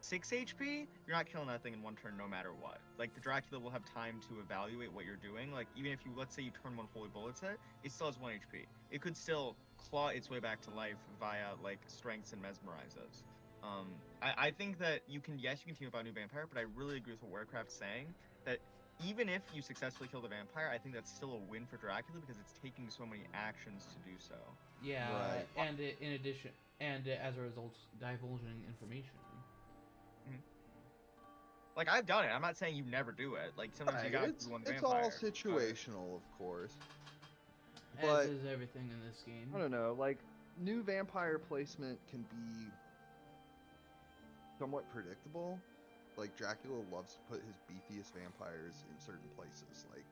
6 HP, you're not killing that thing in one turn no matter what. Like, the Dracula will have time to evaluate what you're doing. Like, even if you, let's say you turn 1 holy bullets at, it still has 1 HP. It could still claw its way back to life via, like, strengths and mesmerizes. I think that you can team up on a new vampire, but I really agree with what Warcraft's saying, that even if you successfully kill the vampire, I think that's still a win for Dracula because it's taking so many actions to do so. Yeah, Right. and in addition, as a result, divulging information. Like, I've done it. I'm not saying you never do it. Like, sometimes you got It's one all vampire. situational, of course. As But- is everything in this game. I don't know, like, New vampire placement can be somewhat predictable, like Dracula loves to put his beefiest vampires in certain places, like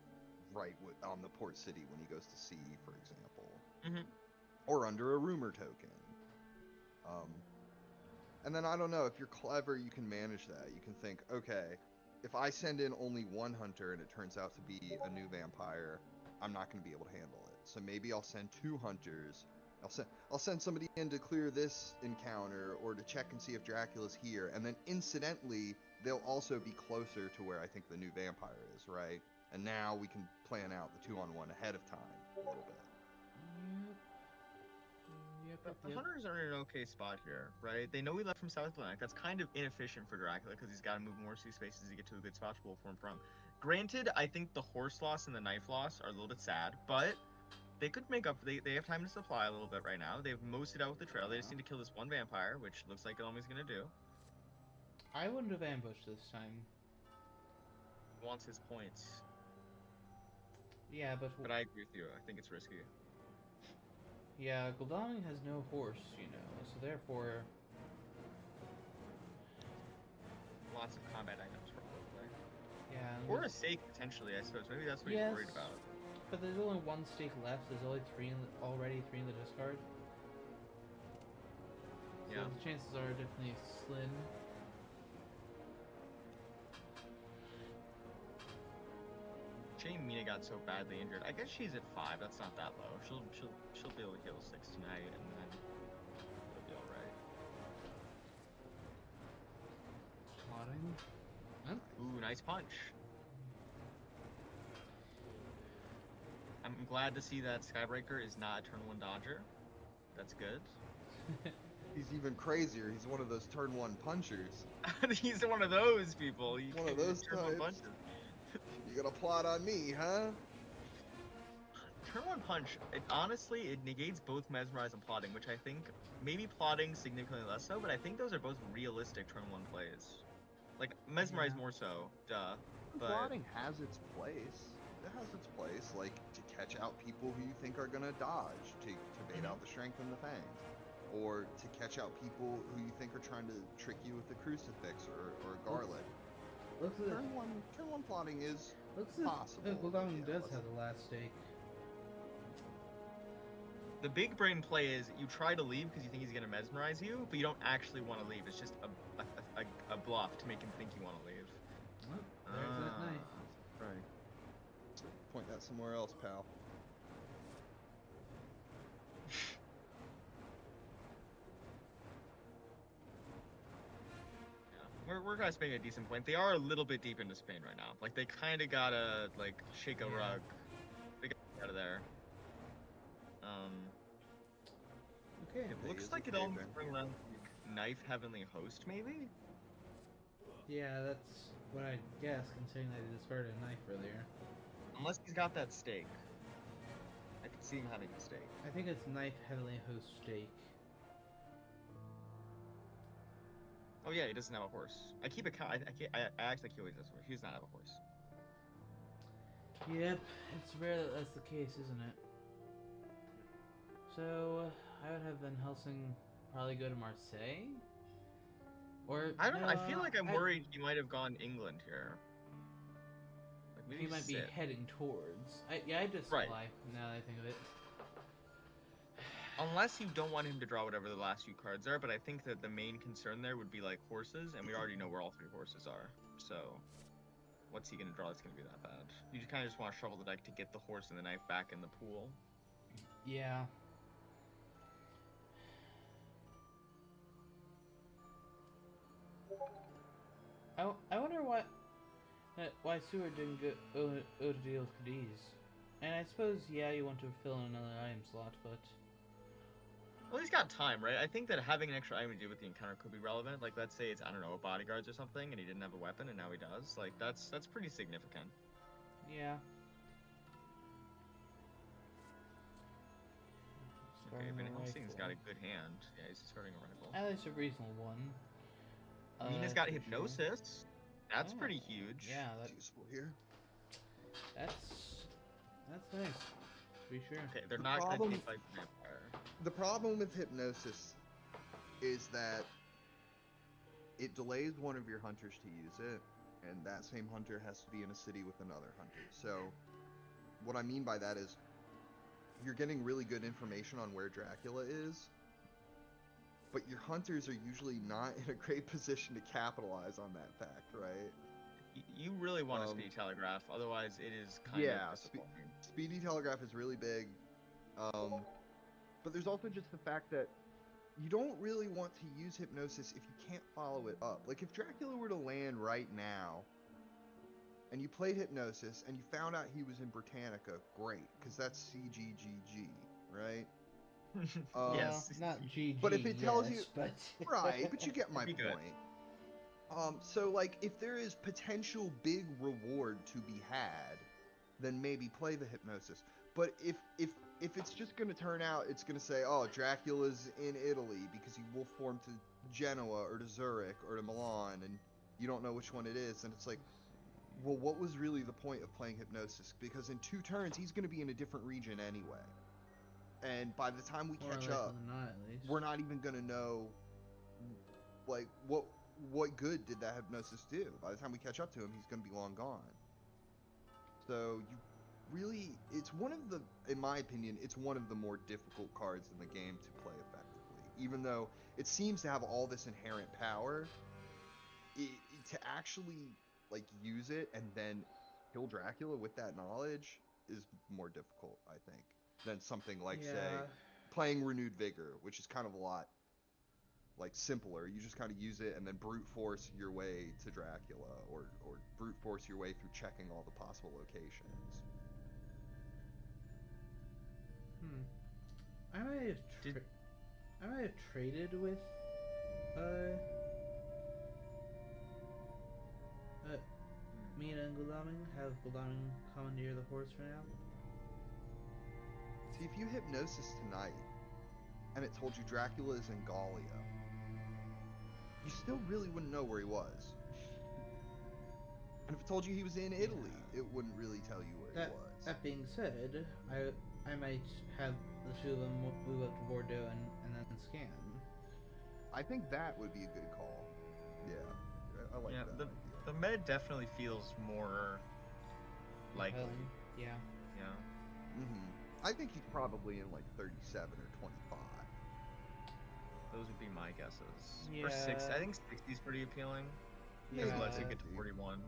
on the port city when he goes to sea, for example, Mhm. or under a rumor token. And then I don't know, if you're clever, you can manage that. You can think, okay, if I send in only one hunter and it turns out to be a new vampire, I'm not going to be able to handle it. So maybe I'll send two hunters. I'll send somebody in to clear this encounter or to check and see if Dracula's here, and then incidentally, they'll also be closer to where I think the new vampire is, right? And now we can plan out the 2-on-1 ahead of time a little bit. The hunters are in an okay spot here, right? They know he left from South Atlantic. That's kind of inefficient for Dracula because he's got to move more sea spaces to get to a good spot to pull form from. Granted, I think the horse loss and the knife loss are a little bit sad, but they could make up. They have time to supply a little bit right now. They've moseyed out with the trail. They just need to kill this one vampire, which looks like Elmi's gonna do. I wouldn't have ambushed this time. He wants his points. Yeah, but I agree with you. I think it's risky. yeah, Goldami has no horse, you know, so therefore. Lots of combat items probably. Yeah. Or a stake potentially, I suppose. Maybe that's what he's worried about. But there's only one stake left. There's only already three in the discard. So Yeah. the chances are definitely slim. Jane Mina got so badly injured. I guess she's at 5. That's not that low. She'll be able to heal 6 tonight, and then it'll be all right. Plotting. Huh? Ooh, nice punch. I'm glad to see that Skybreaker is not a turn 1 dodger. That's good. He's even crazier. He's one of those turn 1 punchers. He's one of those people. He One of can those turn 1 types. punches. You gonna plot on me, huh? Turn 1 punch, honestly, it negates both Mesmerize and Plotting, which I think, maybe Plotting significantly less so, but I think those are both realistic turn 1 plays. Like, Mesmerize more so, duh. But Plotting has its place. It has its place, like to catch out people who you think are gonna dodge, to bait out the strength and the fangs, or to catch out people who you think are trying to trick you with a crucifix or a garlic. Turn one plotting is possible. Goldami yeah, does have the last stake. the big brain play is you try to leave because you think he's going to mesmerize you, but you don't actually want to leave. It's just a bluff to make him think you want to leave. Oh, there's that knife. Right. Point that somewhere else, pal. We're guys making a decent point. They are a little bit deep into Spain right now. Like, they kind of gotta, like, shake a rug. They got out of there. Okay. It looks like it all bring around like, Knife Heavenly Host, maybe? Yeah, that's what I guess, considering that he discarded a knife earlier. Unless he's got that stake. I could see him having a stake. I think it's knife heavily host stake. Oh yeah, he doesn't have a horse. I keep a count. I actually he always has a horse. He does not have a horse. Yep, it's rare that that's the case, isn't it? So, I would have Van Helsing probably go to Marseille? Or, I don't know. no, I feel like I'm worried he might have gone England here. Like maybe he might be sit. heading towards. I just Right. lie now that I think of it. Unless you don't want him to draw whatever the last few cards are, but I think that the main concern there would be like horses, and we already know where all 3 horses are. So, what's he gonna draw that's gonna be that bad? You just kind of just want to shuffle the deck to get the horse and the knife back in the pool. Yeah. I wonder why Seward didn't go to deal with Cadiz. And I suppose, yeah, you want to fill in another item slot, but... Well, he's got time, right? I think that having an extra item to do with the encounter could be relevant. Like, let's say it's, I don't know, bodyguards or something, and he didn't have a weapon, and now he does. Like, that's pretty significant. Yeah. Okay, Van Starting a Helsing's got a rifle. good hand. Yeah, he's starting a rifle. At least a reasonable one. Mina's got for sure. hypnosis. That's Oh, pretty huge. Yeah, It's useful here. that's nice. To be sure. Okay, they're The not gonna problem- take like vampire. The problem with hypnosis is that it delays one of your hunters to use it, and that same hunter has to be in a city with another hunter. So what I mean by that is you're getting really good information on where Dracula is, but your hunters are usually not in a great position to capitalize on that fact, right? You really want a speedy telegraph, otherwise it is kind Yeah, of disappointing. speedy telegraph is really big. But there's also just the fact that you don't really want to use hypnosis if you can't follow it up. Like, if Dracula were to land right now, and you played hypnosis, and you found out he was in Britannica, great, because that's CGGG, right? Yes. Well, not GG. But if it tells you, but right, but you get my It'd be good. point. So like, if there is potential big reward to be had, then maybe play the hypnosis. But if it's just gonna turn out, it's gonna say, oh, Dracula's in Italy because he wolf formed to Genoa or to Zurich or to Milan, and you don't know which one it is, and it's like, well, what was really the point of playing hypnosis? Because in 2 turns, he's gonna be in a different region anyway. And by the time we More catch likely up, than not, at least. we're not even gonna know, like, what good did that hypnosis do? By the time we catch up to him, he's gonna be long gone. So you really, it's one of the, in my opinion, it's one of the more difficult cards in the game to play effectively. Even though it seems to have all this inherent power, to actually like use it and then kill Dracula with that knowledge is more difficult, I think, than something like, say, playing Renewed Vigor, which is kind of a lot like simpler. You just kind of use it and then brute force your way to Dracula, or brute force your way through checking all the possible locations. I might have traded with Mina and Gul'damin. Have Gul'damin commandeer the horse for now. See, if you hypnosis tonight and it told you Dracula is in Gallia, you still really wouldn't know where he was. And if it told you he was in Italy, it wouldn't really tell you where he was. That being said, I might have the 2 of them move up to Bordeaux and then scan. I think that would be a good call. Yeah, I like that idea. The med definitely feels more likely. Yeah. Yeah. I think he's probably in like 37 or 25. Those would be my guesses. Yeah. Or 60. I think 60 is pretty appealing. Yeah. Because it lets you get to 41.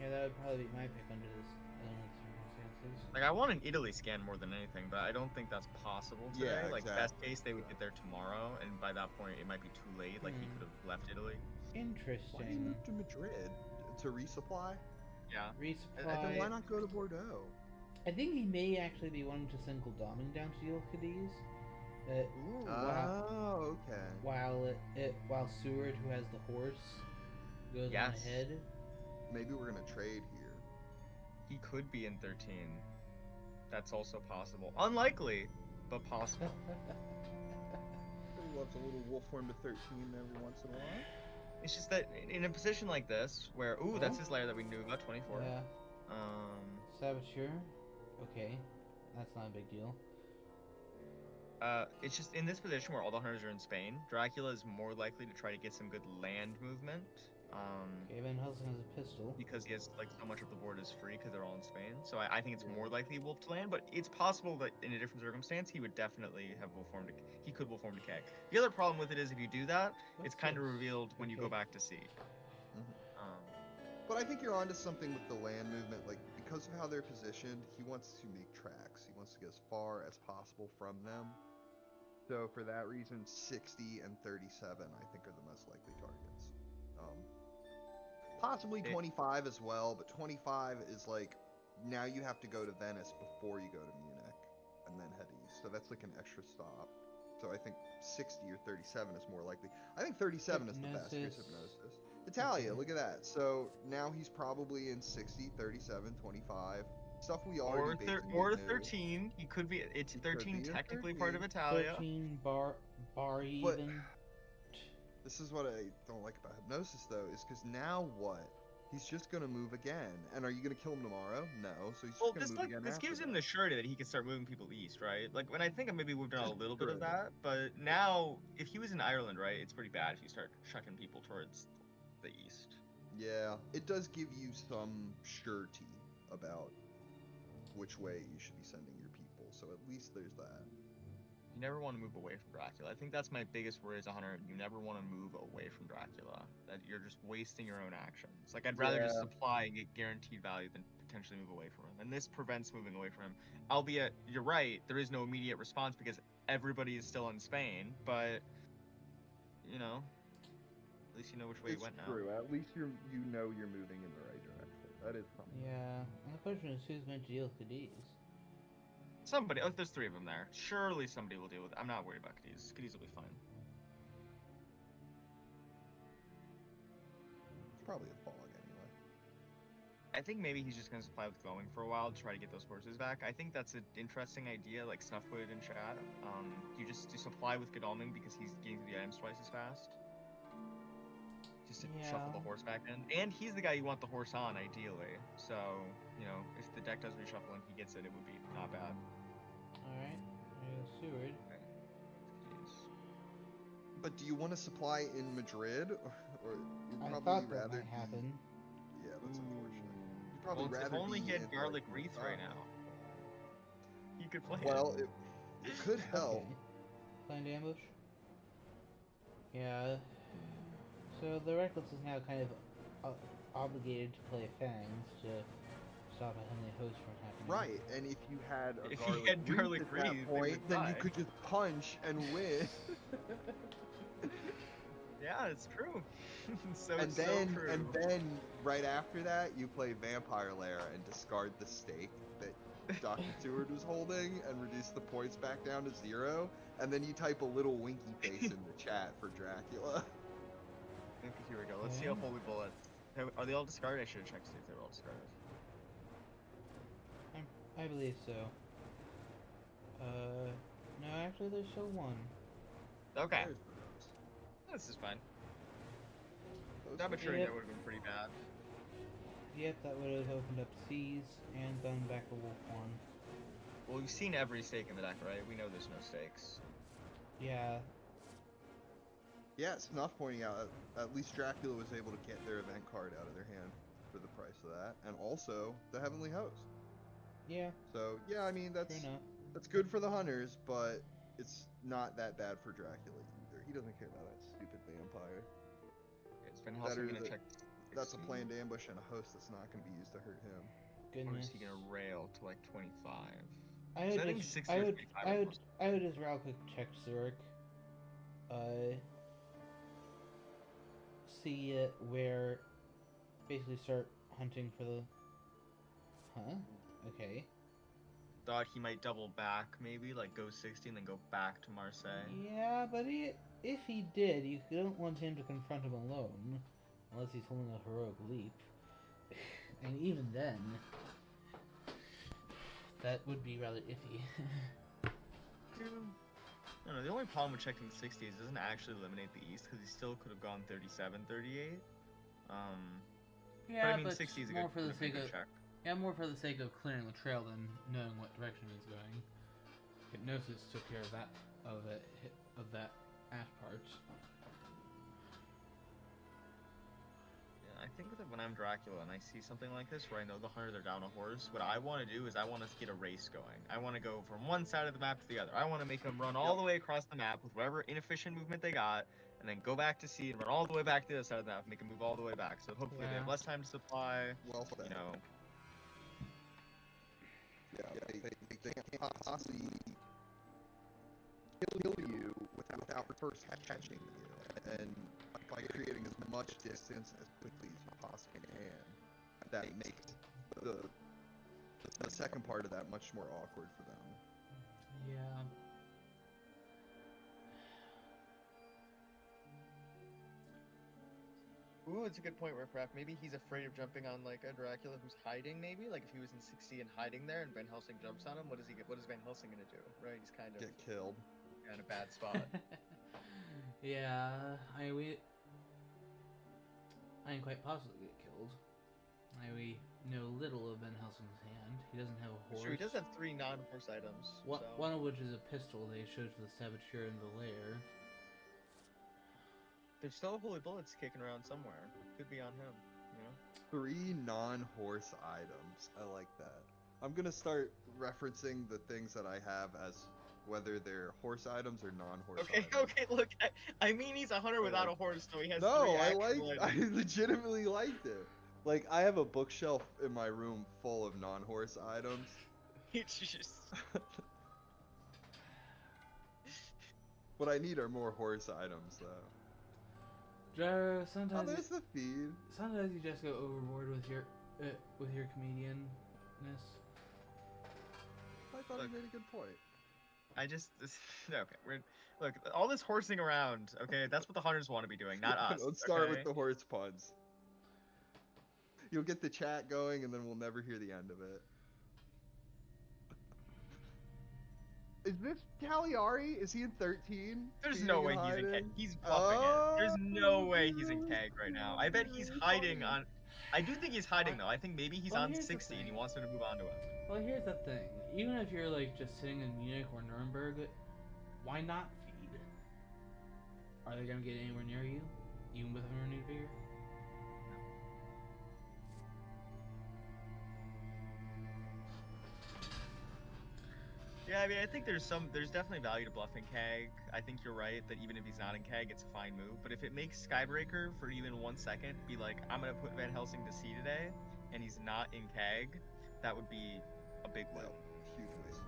Yeah, that would probably be my pick under this circumstances. Like, I want an Italy scan more than anything, but I don't think that's possible today. Yeah, Like, exactly. best case, they would get there tomorrow, and by that point, it might be too late. Like, he could have left Italy. Why did he Interesting. move to Madrid? To resupply? Yeah. Resupply. Then why not go to Bordeaux? I think he may actually be wanting to send Gul'damin down to deal with Cadiz. Oh, okay. While Seward, who has the horse, goes on ahead. Maybe we're gonna trade here. He could be in 13. That's also possible. Unlikely, but possible. He loves a little wolf form to 13 every once in a while. It's just that in a position like this, where that's his lair that we knew about, 24. Yeah. Saboteur. Okay, that's not a big deal. It's just in this position where all the hunters are in Spain, Dracula is more likely to try to get some good land movement. Okay, Van Helsing has a pistol. Because he has, like, so much of the board is free because they're all in Spain. So I think it's more likely Wolf to land, but it's possible that in a different circumstance, he would definitely have Wolf form to... He could Wolf form to Keg. The other problem with it is if you do that, it's kind of revealed when you go back to sea. But I think you're onto something with the land movement. Like, because of how they're positioned, he wants to make tracks. He wants to get as far as possible from them. So for that reason, 60 and 37, I think, are the most likely targets. Possibly 25 as well, but 25 is like, now you have to go to Venice before you go to Munich, and then head east. So that's like an extra stop. So I think 60 or 37 is more likely. I think 37 is the best case hypnosis. Italia, look at that. So now he's probably in 60, 37, 25. Stuff we already or 13. He could be. It's 13 technically part of Italia. 13 bar even. But this is what I don't like about hypnosis, though, is because now what? He's just gonna move again. And are you gonna kill him tomorrow? No. So he's just Well, gonna move again this after gives him that. the surety that he can start moving people east, right? Like, when I think maybe we've done a little bit of True. that, but now, if he was in Ireland, right, it's pretty bad if you start chucking people towards the east. Yeah, it does give you some surety about which way you should be sending your people. So at least there's that. You never want to move away from Dracula. I think that's my biggest worry as a hunter. You never want to move away from Dracula. That you're just wasting your own actions. Like, I'd rather just Yeah. supply and get guaranteed value than potentially move away from him. And this prevents moving away from him. Albeit, you're right, there is no immediate response because everybody is still in Spain, but, you know, at least you know which way It's you went now. true. At least you know you're moving in the right direction. That is something. Yeah, and the question is who's going to deal with Cadiz? Somebody, oh, there's 3 of them there. Surely somebody will deal with it. I'm not worried about Cadiz. Cadiz will be fine. It's probably a fog anyway. I think maybe he's just gonna supply with going for a while to try to get those horses back. I think that's an interesting idea, like Snuff put it in chat. You just supply with Godalming because he's getting through the items twice as fast. Just to shuffle the horse back in. And he's the guy you want the horse on, ideally. So, you know, if the deck does reshuffle and he gets it, it would be not bad. Alright, Seward. Okay. Jeez. But do you want to supply in Madrid, or you'd I probably thought that rather might happen. Yeah, that's unfortunate. You'd Well, probably if rather only be he had in, garlic like, wreath right now. He could play Well, it. it could help. Okay. Planned ambush? Yeah. So the Reckless is now kind of obligated to play Fangs to stop a Henley host from happening. Right, and if you had a If garlic he had garlic wreath at wreath, that they point, would then you die. could just punch and win. Yeah, it's true. So and it's then, so true. and then right after that, you play Vampire Lair and discard the stake that Dr. Seward was holding and reduce the points back down to 0. And then you type a little winky face in the chat for Dracula. Okay, here we go. Let's see how Holy Bullet. Are they all discarded? I should have checked to see if they were all discarded. I believe so. No, actually, there's still one. Okay, There's those. this is fine. Those That were- maturity Yep. would have been pretty bad. Yep, that would have opened up seas and done back a wolf one. Well, we've seen every stake in the deck, right? We know there's no stakes. Yeah, Yeah, Snuff pointing out at least Dracula was able to get their event card out of their hand for the price of that, and also the Heavenly Host. yeah, So yeah, I mean true that's enough. good for the hunters, but it's not that bad for Dracula either. He doesn't care about that stupid vampire. It's Van Better Helsing gonna that- check. That's a 16. planned ambush and a host that's not going to be used to hurt him. Or Goodness. is he gonna rail to like 25? I So would I think just, 60 I or would, 25 I is would, most- I would just real quick check Zurich. See it where, basically start hunting for the. Huh? Okay. Thought he might double back, maybe like go 60 and then go back to Marseille. Yeah, but if he did, you don't want him to confront him alone, unless he's holding a heroic leap. And even then, that would be rather iffy. Dude, I don't know. The only problem with checking the 60 is it doesn't actually eliminate the East because he still could have gone 37, 38. Yeah, but I mean, 60 is a more good, for the would have been a sake good of check. more for the sake of clearing the trail than knowing what direction he's going. Hypnosis took care of that that ass part. Yeah, I think that when I'm Dracula and I see something like this where I know the hunters are down a horse, what I want to do is I want to get a race going. I want to go from one side of the map to the other. I want to make them run all the way across the map with whatever inefficient movement they got, and then go back to sea and run all the way back to the other side of the map, make them move all the way back. So hopefully they have Yeah. less time to supply. Well said. You know, Yeah, they can't possibly kill you without first catching you, and by creating as much distance as quickly as you possibly can, that makes the second part of that much more awkward for them. Yeah. ooh, it's a good point, Riffraff. Maybe he's afraid of jumping on like a Dracula who's hiding. Maybe like if he was in 60 and hiding there, and Van Helsing jumps on him, what is Van Helsing gonna do? Right, he's kind of Get killed. in a bad spot. Yeah, I mean, quite possibly get killed. we know little of Van Helsing's hand. He doesn't have a horse. Sure, he does have 3 non-horse items. One, so. one of which is a pistol they showed to the saboteur in the lair. There's still holy bullets kicking around somewhere. Could be on him, you know? 3 non-horse items. I like that. I'm gonna start referencing the things that I have as whether they're horse items or non-horse Okay, items. okay, look, I mean he's a hunter without a horse, so he has 3 No, I actual I items. legitimately liked it. Like, I have a bookshelf in my room full of non-horse items. It's just... What I need are more horse items, though. Joe, Oh, sometimes there's the feed. sometimes you just go overboard with your comedianness. I thought Look. he made a good point. I just... Okay, look, all this horsing around, okay, that's what the hunters want to be doing, not us, Let's start okay? with the horse puns. You'll get the chat going, and then we'll never hear the end of it. Is this Cagliari? Is he in 13? There's no way he's in keg. He's buffing it. There's no way he's in keg right now. I bet he's hiding on... I do think he's hiding, though. I think maybe he's Well, on here's the 60 and he thing. wants him to move on to him. Well, here's the thing. Even if you're like just sitting in Munich or Nuremberg, why not feed? Are they gonna get anywhere near you, even with a renewed vigor? Yeah, I mean, I think there's definitely value to bluffing keg. I think you're right that even if he's not in keg, it's a fine move. But if it makes Skybreaker for even 1 second be like, I'm gonna put Van Helsing to C today, and he's not in keg, that would be a big win. No, huge waste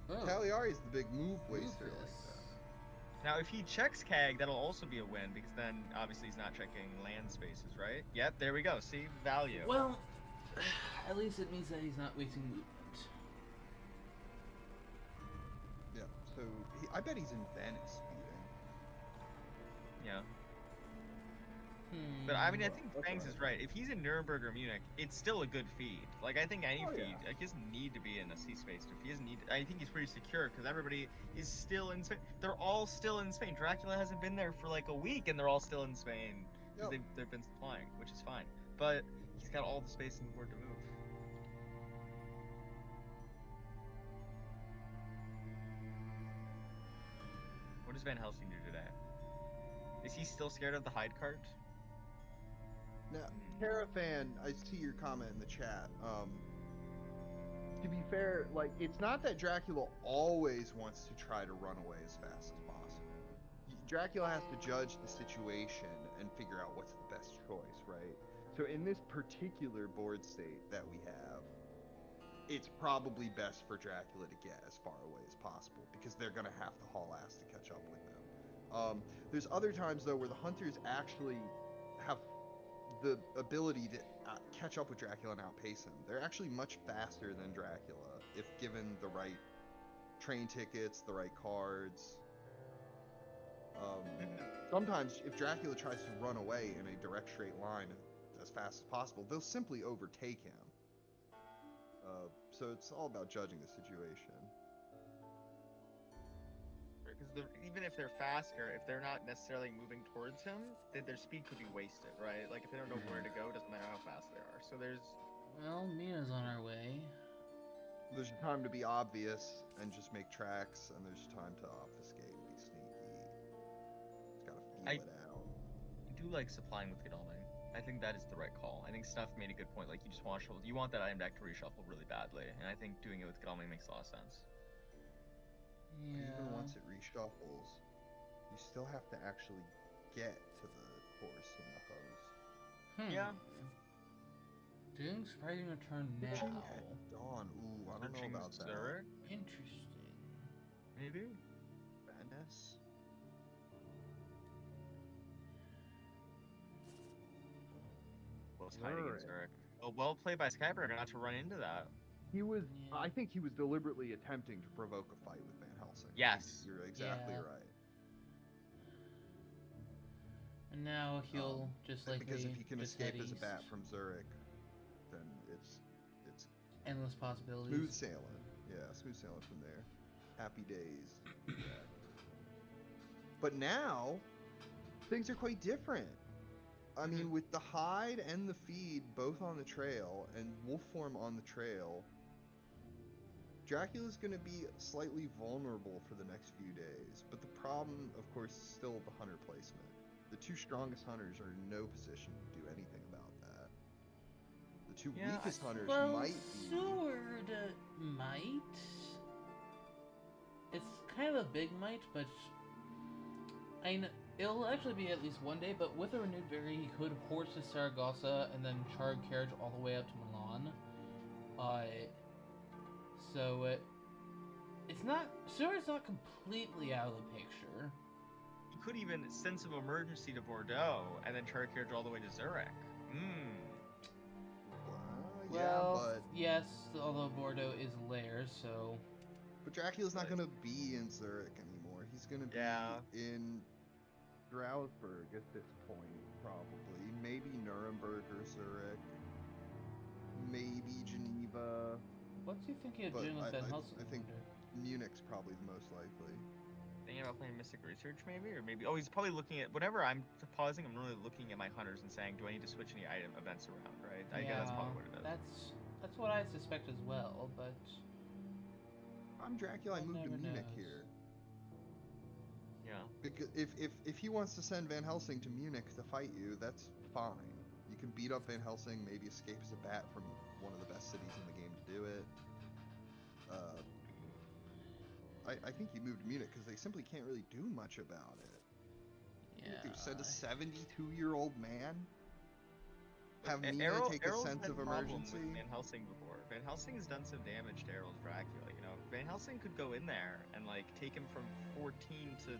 of a Oh, move. Cagliari's the big move waster like Lucas. that. Now, if he checks keg, that'll also be a win because then obviously he's not checking land spaces, right? Yep, there we go. See, value. Well, at least it means that he's not wasting movement. Yeah, so I bet he's in Venice speeding. Yeah. But I mean, I think That's Fangs right. is right. If he's in Nuremberg or Munich, it's still a good feed. Like I think any Oh, feed, yeah. like he doesn't need to be in a C space. If he doesn't need, I think he's pretty secure because everybody is still in Spain. They're all still in Spain. Dracula hasn't been there for like a week, and they're all still in Spain because Yep. they've been supplying, which is fine. But he's got all the space in the board to move. What does Van Helsing do today? Is he still scared of the hide cart? Now, Terrafan, I see your comment in the chat. To be fair, like, It's not that Dracula always wants to try to run away as fast as possible. Dracula has to judge the situation and figure out what's the best choice, right? So in this particular board state that we have, it's probably best for Dracula to get as far away as possible because they're gonna have to haul ass to catch up with them. There's other times though where the hunters actually have the ability to catch up with Dracula and outpace him. They're actually much faster than Dracula if given the right train tickets, the right cards. Sometimes if Dracula tries to run away in a direct straight line as fast as possible, they'll simply overtake him. So it's all about judging the situation. Because even if they're faster, if they're not necessarily moving towards him, then their speed could be wasted, right? Like if they don't know where to go, it doesn't matter how fast they are. So there's... Well, Mina's on our way. There's time to be obvious and just make tracks, and there's time to obfuscate and be sneaky. Just gotta feel it out. I do like supplying with Godalming. I think that is the right call. I think Snuff made a good point. Like, you just want to shuffle. You want that item deck to reshuffle really badly, and I think doing it with Godalming makes a lot of sense. Yeah. Even once it reshuffles, you still have to actually get to the horse and the hose. Yeah. Doing surprising return Fishing now. at dawn. Ooh, I don't know Searching about that. Zurich, Interesting. maybe? Venice. Well, hiding in Zurich. Zurich. Oh, well played by Skybreaker not to run into that. he was, Yeah. I think he was deliberately attempting Attempting to provoke a fight with Van Helsing. Yes. You're exactly Yeah. right. And now he'll just like Because if he can just escape head as a bat east. from Zurich, then it's Endless possibilities. smooth sailing. Yeah, smooth sailing from there. Happy days. Yeah. But now, things are quite different. I mean, with the hide and the feed both on the trail, and wolf form on the trail, Dracula's going to be slightly vulnerable for the next few days. But the problem, of course, is still the hunter placement. The two strongest hunters are in no position to do anything about that. The two weakest hunters might be. Sword might. It's kind of a big might, but it'll actually be at least one day. But with a renewed vigor, he could horse to Saragossa and then charge carriage all the way up to Milan. So it's not. Sword's not completely out of the picture. You could even sense of emergency to Bordeaux and then charge carriage all the way to Zurich. Well, yes, although Bordeaux is lair, so. But Dracula's not going to be in Zurich anymore. He's going to be in Strasbourg at this point, probably. Maybe Nuremberg or Zurich. Maybe Geneva. What do you think you're doing with Van Helsing? I think Munich's probably the most likely. Thinking about playing Mystic Research, maybe? Or maybe... Oh, he's probably looking at... Whenever I'm pausing, I'm really looking at my hunters and saying, do I need to switch any events around, right? I guess that's probably what it is. That's what I suspect as well, but... I'm Dracula, I moved to Munich here. Yeah. Because if he wants to send Van Helsing to Munich to fight you, that's fine. You can beat up Van Helsing, maybe escape as a bat from one of the best cities in the game to do it. I think he moved to Munich because they simply can't really do much about it. Yeah. You send a 72-year-old man? Have Nina Aerol, take a sense of emergency? With Van Helsing before. Van Helsing has done some damage to Aerol's Dracula, you know. Van Helsing could go in there and, like, take him from 14 to,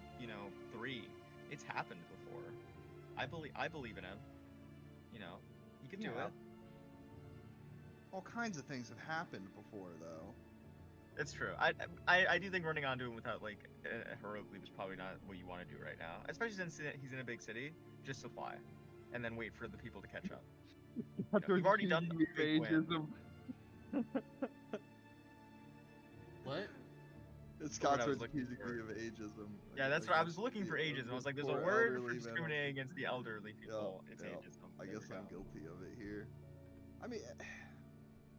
3. It's happened before. I believe in him. You know, he could do it. All kinds of things have happened before, though. It's true. I do think running onto him without, like, a heroic leap is probably not what you want to do right now. Especially since he's in a big city. Just supply. And then wait for the people to catch up. You've already done the big win. What? It's Scott's accusing me of ageism. Yeah, that's what I was looking for ageism. I was like, there's a word for discriminating against the elderly people. It's ageism. I guess I'm guilty of it here. I mean,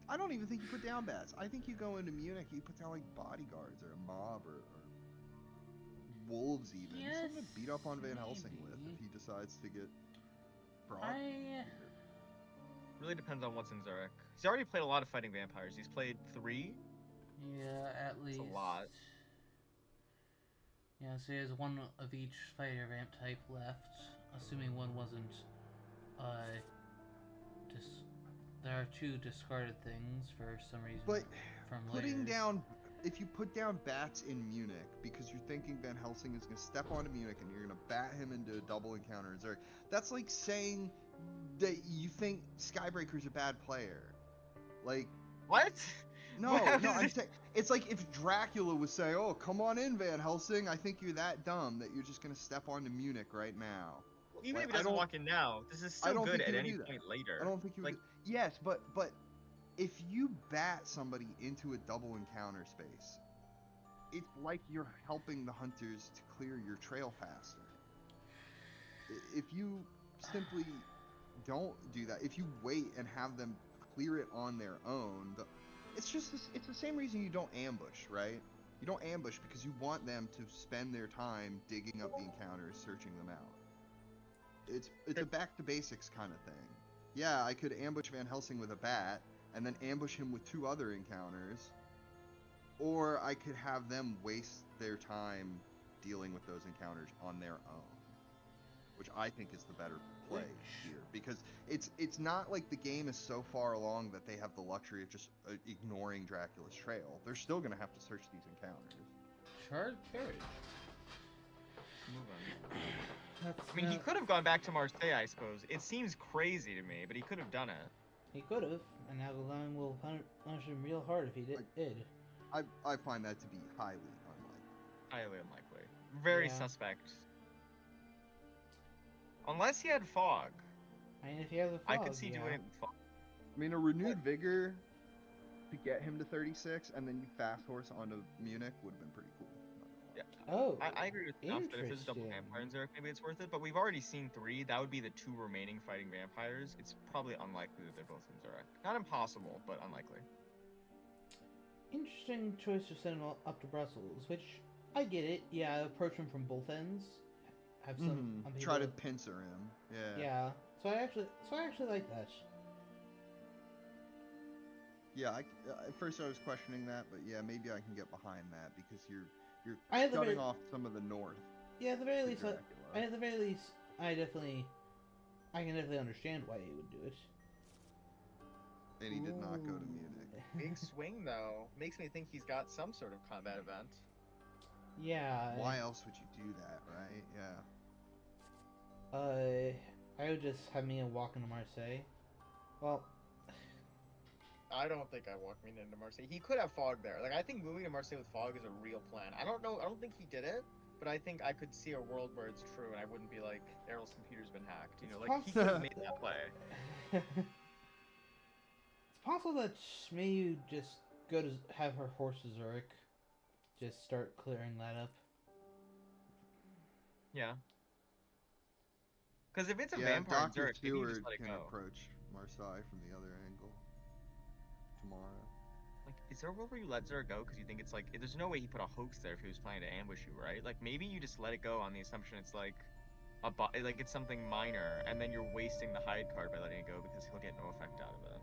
I don't even think you put down bats. I think you go into Munich, you put down like bodyguards or a mob or wolves even. Yes, something to beat up on Van Helsing with if he decides to get brought. Really depends on what's in Zurich. He's already played a lot of fighting vampires. He's played 3. Yeah, at least. That's a lot. Yeah, so he has one of each fighter vamp type left, assuming one wasn't, there are 2 discarded things for some reason. But from putting down, if you put down bats in Munich because you're thinking Van Helsing is going to step onto Munich and you're going to bat him into a double encounter in Zurich, that's like saying that you think Skybreaker's a bad player. Like, what? No, I'm saying it's like if Dracula was saying, "Oh, come on in, Van Helsing. I think you're that dumb that you're just gonna step onto Munich right now." Even if he doesn't walk in now, this is still good at any point later. I don't think you would. Yes, but if you bat somebody into a double encounter space, it's like you're helping the hunters to clear your trail faster. If you simply don't do that, if you wait and have them clear it on their own, it's the same reason you don't ambush, right? You don't ambush because you want them to spend their time digging up the encounters, searching them out. It's a back to basics kind of thing. Yeah, I could ambush Van Helsing with a bat and then ambush him with 2 other encounters, or I could have them waste their time dealing with those encounters on their own, which I think is the better play here, because it's not like the game is so far along that they have the luxury of just ignoring Dracula's trail. They're still gonna have to search these encounters. Charge carriage. Move on. I mean, he could have gone back to Marseille, I suppose. It seems crazy to me, but he could have done it. He could have, and now the line will punish him real hard if he did. I find that to be highly unlikely. Highly unlikely. Very suspect. Unless he had fog. I mean, if he has a fog, I could see doing it with fog. I mean, a renewed vigor to get him to 36, and then you fast horse onto Munich would have been pretty cool. Yeah, Oh, I agree with enough that if there's a double interesting. vampire in Zurich, maybe it's worth it. But we've already seen 3. That would be the 2 remaining fighting vampires. It's probably unlikely that they're both in Zurich. Not impossible, but unlikely. Interesting choice to send him up to Brussels, which I get it. Yeah, approach him from both ends. Have some Try people. to pincer him. Yeah. Yeah. So I actually like that. Yeah, at first I was questioning that, but yeah, maybe I can get behind that because you're I at the shutting very off some of the north yeah at the very to least Dracula. at the very least I can definitely understand why he would do it. And he did not go to Ooh. Munich. Big swing though makes me think he's got some sort of combat event. Yeah. Why else would you do that, right? Yeah. I would just have me walk into Marseille. Well, I don't think I walk me into Marseille. He could have fog there. Like I think moving to Marseille with fog is a real plan. I don't know. I don't think he did it, but I think I could see a world where it's true, and I wouldn't be like Aerol's computer's been hacked. You know, like he could have made that play. it's possible that maybe you just go to have her horse to Zurich, just start clearing that up. Yeah. Because if it's a Yeah, vampire in Dr. Zurich, maybe you just Stewart let it can go. approach Marseille from the other angle tomorrow. Like, is there a world where you let Zurich go because you think it's like there's no way he put a hoax there if he was planning to ambush you, right? Like maybe you just let it go on the assumption it's like like it's something minor, and then you're wasting the hide card by letting it go because he'll get no effect out of it.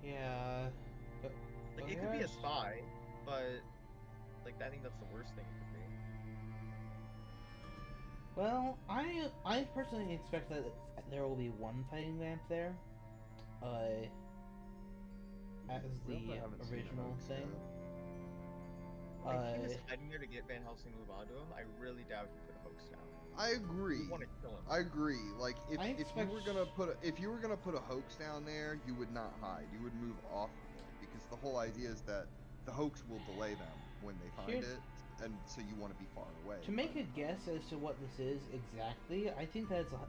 Yeah. But Like it could be a spy, but like I think that's the worst thing it could be. Well, I personally expect that there will be one fighting vamp there. As We the also haven't seen a original hoax thing. Like, if he was hiding there to get Van Helsing to move on to him, I really doubt he put a hoax down. I agree. You want to kill him. I agree. Like if I you expect- were gonna put a hoax down there, you would not hide. You would move off of it because the whole idea is that the hoax will delay them when they find Here's- it, and so you want to be far away. To make a guess as to what this is exactly, I think that's a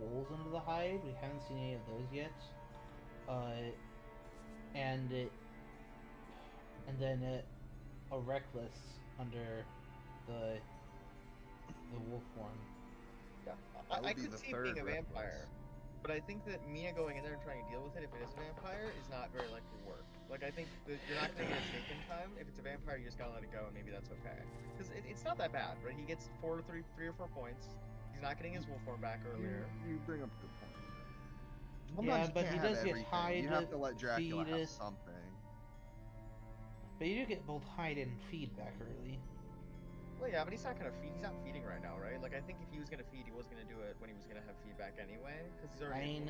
wolves under the hide. We haven't seen any of those yet. And then a reckless under the wolf one. Yeah. That would I be could the see third being a reckless. vampire, but I think that Mia going in there and trying to deal with it if it is a vampire is not very likely to work. Like I think that you're not gonna get a stake in time. If it's a vampire, you just gotta let it go, and maybe that's okay. Because it's not that bad, right? He gets 3 or 4 points. He's not getting his wolf form back earlier. You bring up good points. Yeah, Sometimes you but can't he have does get everything. hide, You have to let Dracula feed, have something. But you do get both hide and feed back early. Well, yeah, but he's not gonna feed. He's not feeding right now, right? Like I think if he was gonna feed, he was gonna do it when he was gonna have feedback anyway, because he's I already. mean,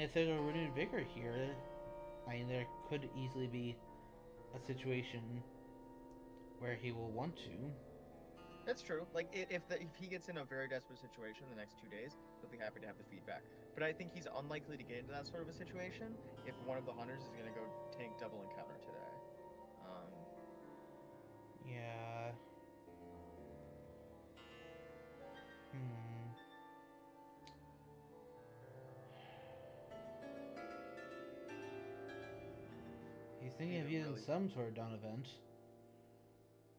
if there's a renewed vigor here, there could easily be a situation where he will want to. That's true. Like if he gets in a very desperate situation the next 2 days, he'll be happy to have the feedback. But I think he's unlikely to get into that sort of a situation if one of the hunters is gonna go tank double encounter today. Yeah. He's thinking of using some sort of dawn event.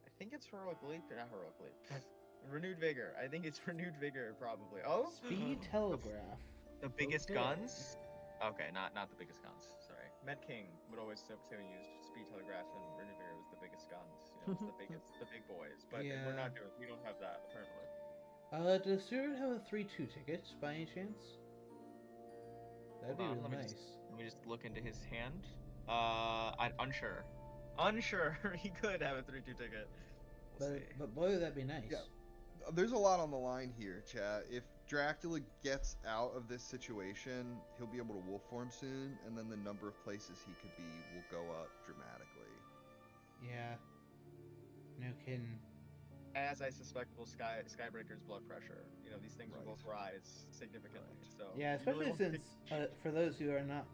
I think it's heroic leap, not heroic leap. Renewed vigor. I think it's renewed vigor probably. Oh, Speed telegraph. the biggest Okay. guns. Okay, not the biggest guns. Sorry, Met King would always say we used speed telegraph and renewed vigor was the biggest guns. You know, it's the big boys. But Yeah. we don't have that apparently. Does Stewart have a 3-2 ticket by any chance? That'd be Hold on, really let me nice. Let me just look into his hand. I'm unsure. Unsure. He could have a 3-2 ticket. We'll see. But boy, that'd be nice. Yeah. There's a lot on the line here, chat. If Dracula gets out of this situation, he'll be able to wolf form soon, and then the number of places he could be will go up dramatically. Yeah. No kidding. As I suspect will Skybreaker's blood pressure. You know, these things will Right. both rise significantly. Right. So Yeah, you especially really won't since for those who are not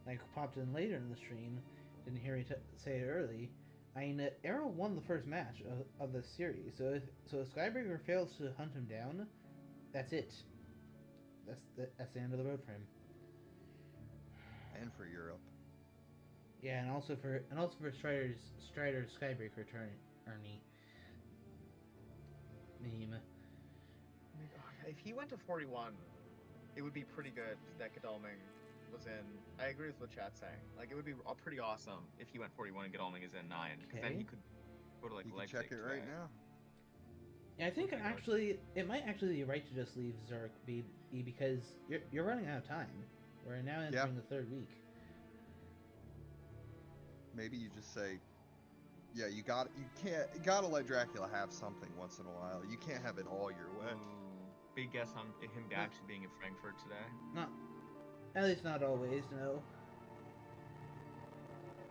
like popped in later in the stream, didn't hear me say it early. I mean, Aerol won the first match of the series, so if Skybreaker fails to hunt him down, that's it. That's the end of the road for him. And for Europe. Yeah, and also for Strider's Skybreaker tourney meme. If he went to 41, it would be pretty good that Godalming was in. I agree with what chat's saying. Like, it would be pretty awesome if he went 41 and Godalming is in 9, because then Okay. he could go to like You can Leipzig check it right today. now. Yeah, I think Would be good. actually it might actually be right to just leave Zurich be because you're running out of time. We're now entering the third week. Maybe you just say, yeah, you gotta let Dracula have something once in a while. You can't have it all your way. Ooh, big guess on him actually being in Frankfurt today. Not, at least not always, no.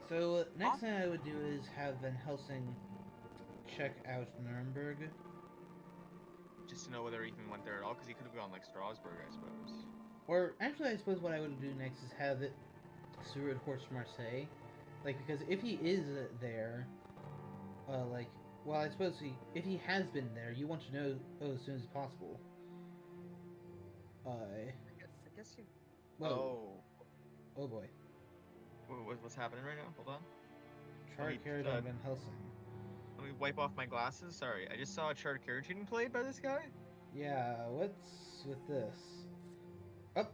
So next thing I would do is have Van Helsing check out Nuremberg. Just to know whether he even went there at all, because he could have gone like Strasbourg, I suppose. Or actually, I suppose what I would do next is have it Seward Horse Marseille, like because if he is there, well, I suppose if he has been there, you want to know as soon as possible. I guess you. Whoa. Oh boy. What's happening right now? Hold on. Charter carriage on Van Helsing. Let me wipe off my glasses. Sorry, I just saw a charter carriage getting played by this guy. Yeah, what's with this? Oh,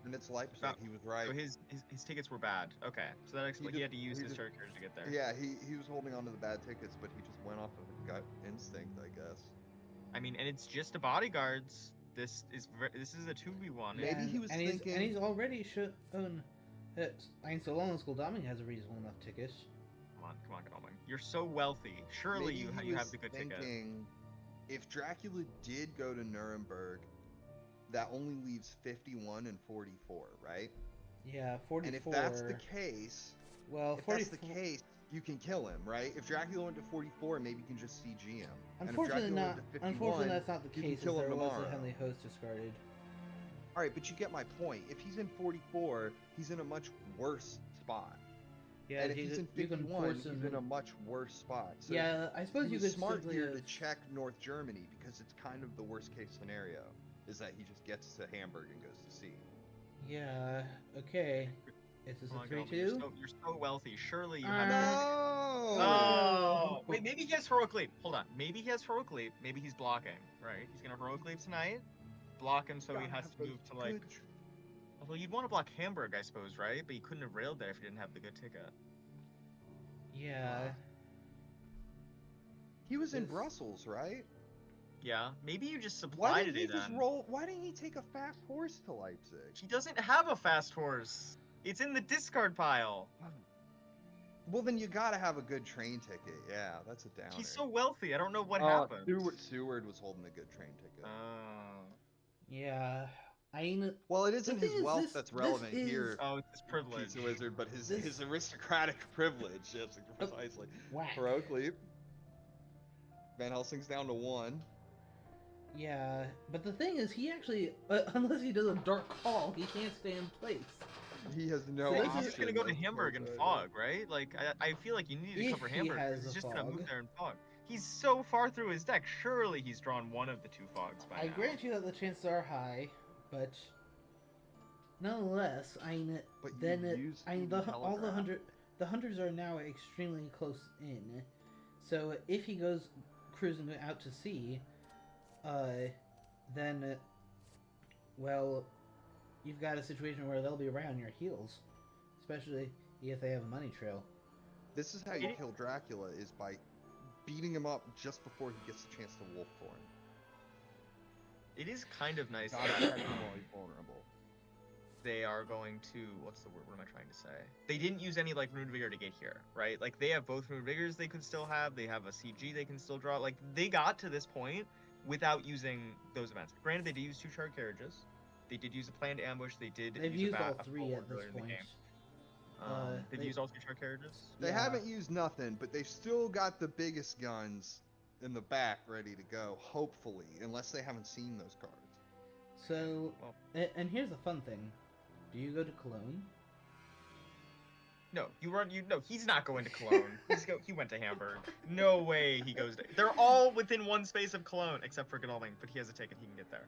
And it's Leipzig. About- He was right. So his tickets were bad. Okay, so that explains he had to use his charter carriage to get there. Yeah, he was holding on to the bad tickets, but he just went off of gut instinct, I guess. I mean, and it's just the bodyguards. This is a 2v1. Maybe yeah, he was and thinking- he's already shown that so long as Goldaming has a reasonable enough ticket. Come on, Godalming. You're so wealthy. Surely Maybe you have the good ticket. thinking, if Dracula did go to Nuremberg, that only leaves 51 and 44, right? Yeah, 44. And if that's the case, well, if 44, that's the case, you can kill him, right? If Dracula went to 44, maybe you can just CG him. Unfortunately, and if Dracula not. went to 51, Unfortunately, that's not the you can case. kill As him there was tomorrow. a Henley host discarded. All right, but you get my point. If he's in 44, he's in a much worse spot. Yeah, and if he's in you can 51, force he's him. in a much worse spot. So Yeah, I suppose he you was could smart simply here have- to check North Germany because it's kind of the worst case scenario, is that he just gets to Hamburg and goes to sea. Yeah. Okay. Is this Come a on, 3-2? Godalming, you're so wealthy. Surely you have. No! Oh, wait, maybe he has heroic leap. Hold on, maybe he has heroic leap. Maybe he's blocking. Right, he's gonna heroic leap tonight. Block him so he Gotta has have to move to like. good tr- Well, you'd want to block Hamburg, I suppose, right? But you couldn't have railed there if you didn't have the good ticket. Yeah. He was in This- Brussels, right? Yeah, maybe you just Why supplied didn't it he in. just roll? Why didn't he take a fast horse to Leipzig? He doesn't have a fast horse. It's in the discard pile. Well, then you gotta have a good train ticket. Yeah, that's a downer. He's so wealthy. I don't know what Oh, happened. Seward was holding a good train ticket. Yeah. I mean, Well, it isn't the his thing is, wealth this- that's this relevant is- here, Oh, it's his privilege. Pizza Wizard, but his This- his aristocratic privilege. Yes, precisely. whack. Heroic leap. Van Helsing's down to 1. Yeah, but the thing is, he actually, unless he does a dark call, he can't stay in place. He has no So He's option. just gonna go to that's Hamburg and right. fog, right? Like, I feel like you need to If cover he Hamburg. has He's a just gonna move fog. there and fog. He's so far through his deck. Surely he's drawn one of the two fogs by I now. grant you that the chances are high, but nonetheless, I mean, But you then used I mean, the all the telegraph. hunters are now extremely close in. So if he goes cruising out to sea, then, well, you've got a situation where they'll be around your heels, especially if they have a money trail. This is how you kill Dracula, is by beating him up just before he gets a chance to wolf form. It is kind of nice Gotta that protect him while he's vulnerable. they are going to, what's the word? What am I trying to say? They didn't use any like Rune Vigor to get here, right? Like they have both Rune Vigors they could still have. They have a CG they can still draw. Like they got to this point without using those events. Granted, they did use 2 chart carriages. They did use a planned ambush. They did. They've use used a all a 3 forward at this earlier in the point. game. They've they- used all 2 chart carriages. They Yeah. haven't used nothing, but they've still got the biggest guns in the back ready to go, hopefully, unless they haven't seen those cards. So, Well- and here's the fun thing: do you go to Cologne? No, no, he's not going to Cologne. He went to Hamburg. No way he goes to. They're all within one space of Cologne, except for Godalming, but he has a ticket. He can get there.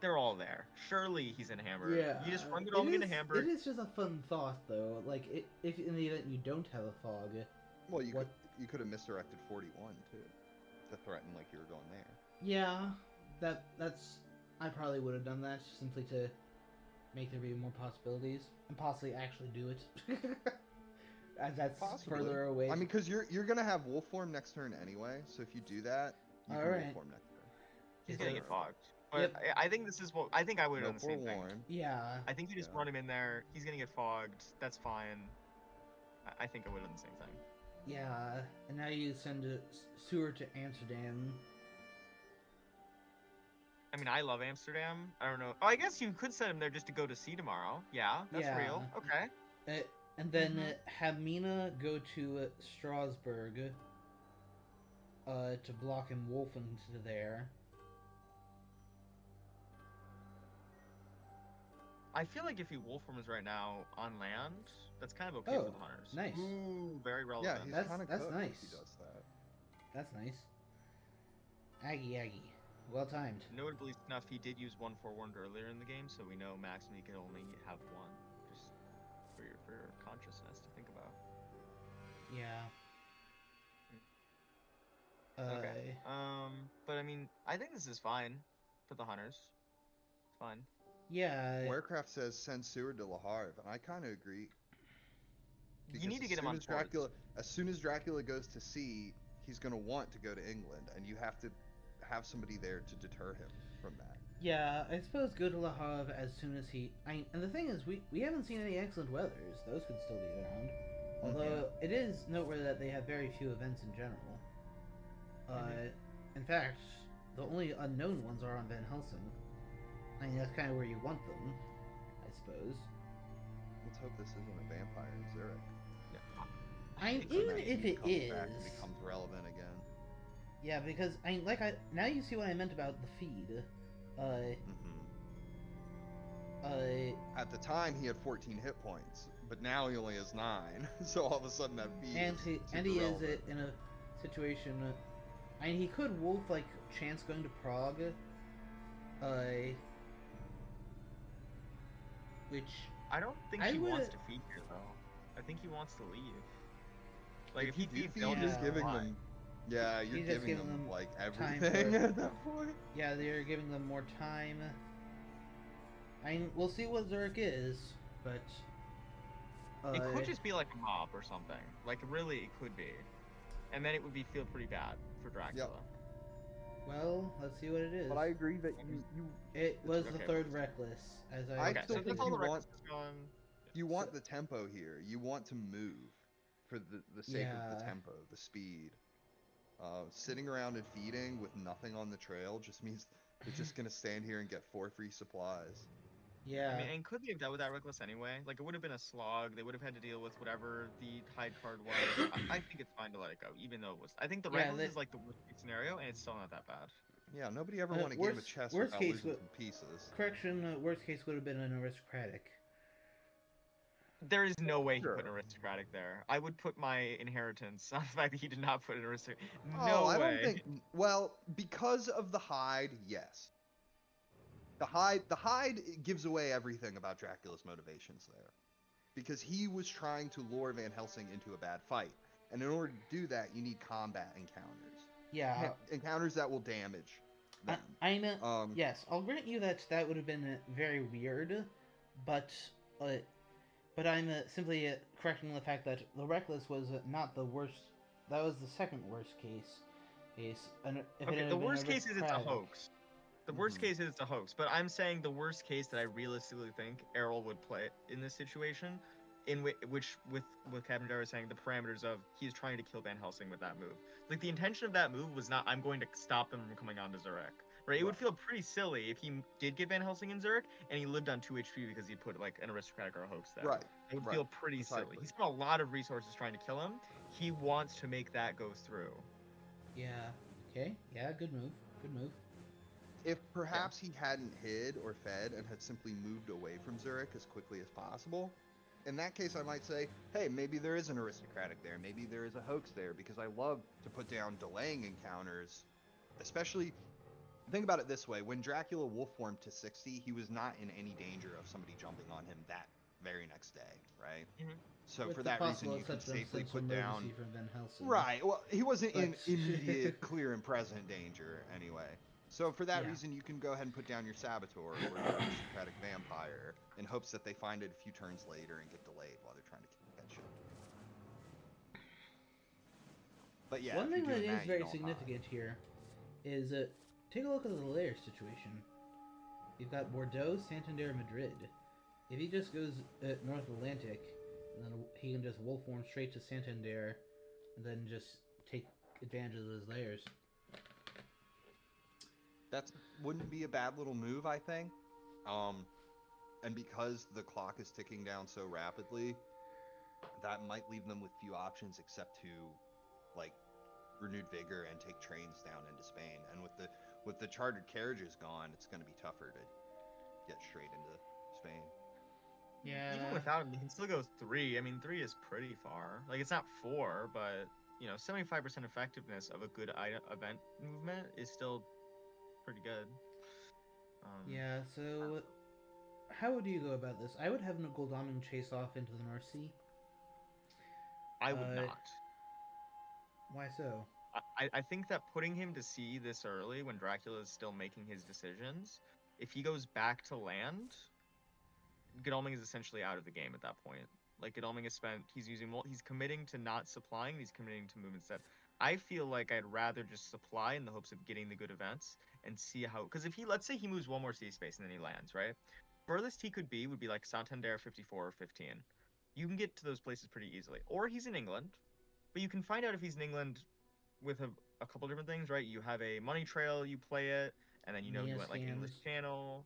they're all there. Surely he's in Hamburg. Yeah, You just run it all into Hamburg. It is just a fun thought, though. Like, if in the event you don't have a fog, Well, you what- you could have misdirected 41 too, to threaten like you were going there. yeah, that's I probably would have done that simply to make there be more possibilities and possibly actually do it. As that's Possibly. further away. I mean, because you're gonna have wolf form next turn anyway, so if you do that, you can Alright. wolf form next turn. He's Is gonna there- get fogged. But Yep. I think this is what I think I would have No done the same thing. forewarn. Yeah. I think you just Yeah. run him in there. He's gonna get fogged. That's fine. I think I would have done the same thing. Yeah, and now you send a sewer to Amsterdam. I mean, I love Amsterdam. I don't know. Oh, I guess you could send him there just to go to sea tomorrow. Yeah, that's Yeah. real. Okay. And then Mhm. have Mina go to Strasbourg to block him wolf into there. I feel like if he wolf forms right now on land, that's kind of okay Oh, for the hunters. nice. Ooh, very Yeah, relevant. he's That's- kind of that's cooked nice. if he does that. That's nice. Aggie. Well timed. Notably enough, he did use one forewarned earlier in the game, so we know maximum he can only have one. Just for your consciousness to think about. Yeah. Okay. But I mean, I think this is fine for the hunters. It's fine. Yeah. Warcraft says send Seward to Le Havre, and I kind of agree. You need to as get him soon on as board. Dracula. As soon as Dracula goes to sea, he's gonna want to go to England, and you have to have somebody there to deter him from that. Yeah, I suppose go to Le Havre as soon as he. And the thing is, we haven't seen any excellent weathers. Those could still be around. Although it is noteworthy that they have very few events in general. In fact, the only unknown ones are on Van Helsing. I mean, that's kind of where you want them, I suppose. Let's hope this isn't a vampire in Zurich. It could Even be. if He it comes back and is, becomes relevant again. yeah, because now you see what I meant about the feed. At the time, he had 14 hit points, but now he only has 9. So all of a sudden, that feed And is he super is relevant. in a situation. I mean, he could wolf like chance going to Prague. Which I don't think I he wants would- to feed here though. I think he wants to leave. Like if you he do feeds, feed, they'll you're just giving fly. them. Yeah, you're You're just giving giving them them like time everything for- at that point. yeah, they're giving them more time. I mean, we'll see what Zurich is, but It could just be like a mob or something. Like really, it could be, and then it would feel pretty bad for Dracula. well, let's see what it is. But I agree that you It was the okay, third please. reckless, as I. I Okay, still so think that's all you the want- reckless is gone. You want the tempo here. You want to move for the sake of the Yeah. tempo, the speed. Sitting around and feeding with nothing on the trail just means they're just gonna stand here and get 4 free supplies. Yeah. I mean, and could they have dealt with that reckless anyway? Like it would have been a slog. They would have had to deal with whatever the hide card was. I think it's fine to let it go, even though it was. I think the Yeah, reckless they- is like the worst case scenario, and it's still not that bad. Yeah, nobody ever Uh, won a game of worst- chess worst without case losing would- some pieces. Correction. Worst case would have been an aristocratic. There is no way he put an Sure. aristocratic there. I would put my inheritance on the fact that he did not put an aristocratic. No Oh, I way. don't think. Well, because of the hide, yes. The hide gives away everything about Dracula's motivations there, because he was trying to lure Van Helsing into a bad fight, and in order to do that, you need combat encounters, Yeah. encounters that will damage them. I know. Um, Yes, I'll grant you that that would have been very weird, but I'm simply correcting the fact that the reckless was not the worst. That was the second worst case. And if it Okay, had the been worst case is it's a aristocratic- hoax. The worst Mhm. case is it's a hoax, but I'm saying the worst case that I realistically think Aerol would play in this situation, in which with Captain Dara saying the parameters of he's trying to kill Van Helsing with that move. Like the intention of that move was not I'm going to stop them from coming on to Zurich. Right? It would Right. feel pretty silly if he did get Van Helsing in Zurich and he lived on 2 HP because he put like an aristocratic or a hoax there. Right. It would right, feel pretty silly. precisely. He spent a lot of resources trying to kill him. He wants to make that go through. Yeah. Okay. Yeah. Good move. Good move. If perhaps he hadn't hid or fed and had simply moved away from Zurich as quickly as possible, in that case I might say, hey, maybe there is an aristocratic there, maybe there is a hoax there, because I love to put down delaying encounters, especially think about it this way: when Dracula wolf formed to 60, he was not in any danger of somebody jumping on him that very next day, right? Mhm. So With for the that reason, possible you can exception of safely potential put down. emergency from Van Helsing. Right. Well, he wasn't in But- immediate, clear, and present danger anyway. So for that Yeah. reason, you can go ahead and put down your saboteur or your aristocratic vampire in hopes that they find it a few turns later and get delayed while they're trying to catch you. But yeah, One if thing you're that doing is you very don't hide. significant here is take a look at the layer situation. You've got Bordeaux, Santander, Madrid. If he just goes North Atlantic, then he can just wolf form straight to Santander, and then just take advantage of those layers. That wouldn't be a bad little move, I think. And because the clock is ticking down so rapidly, that might leave them with few options except to, like, renewed vigor and take trains down into Spain. And with the chartered carriages gone, it's going to be tougher to get straight into Spain. Yeah. Even without him, he can still go 3. I mean, 3 is pretty far. Like, it's not 4, but, 75% effectiveness of a good event movement is still pretty good. Yeah, so how would you go about this? I would have Godalming chase off into the North Sea. I would not. Why so? I think that putting him to sea this early when Dracula is still making his decisions, if he goes back to land, Godalming is essentially out of the game at that point. Like, Godalming has spent, he's committing to not supplying, he's committing to move instead. I feel like I'd rather just supply in the hopes of getting the good events and see how, because if let's say he moves one more sea space and then he lands, right? Furthest he could be would be like Santander 54 or 15. You can get to those places pretty easily. Or he's in England, but you can find out if he's in England with a couple different things, right? You have a money trail, you play it, and then you went like English Channel,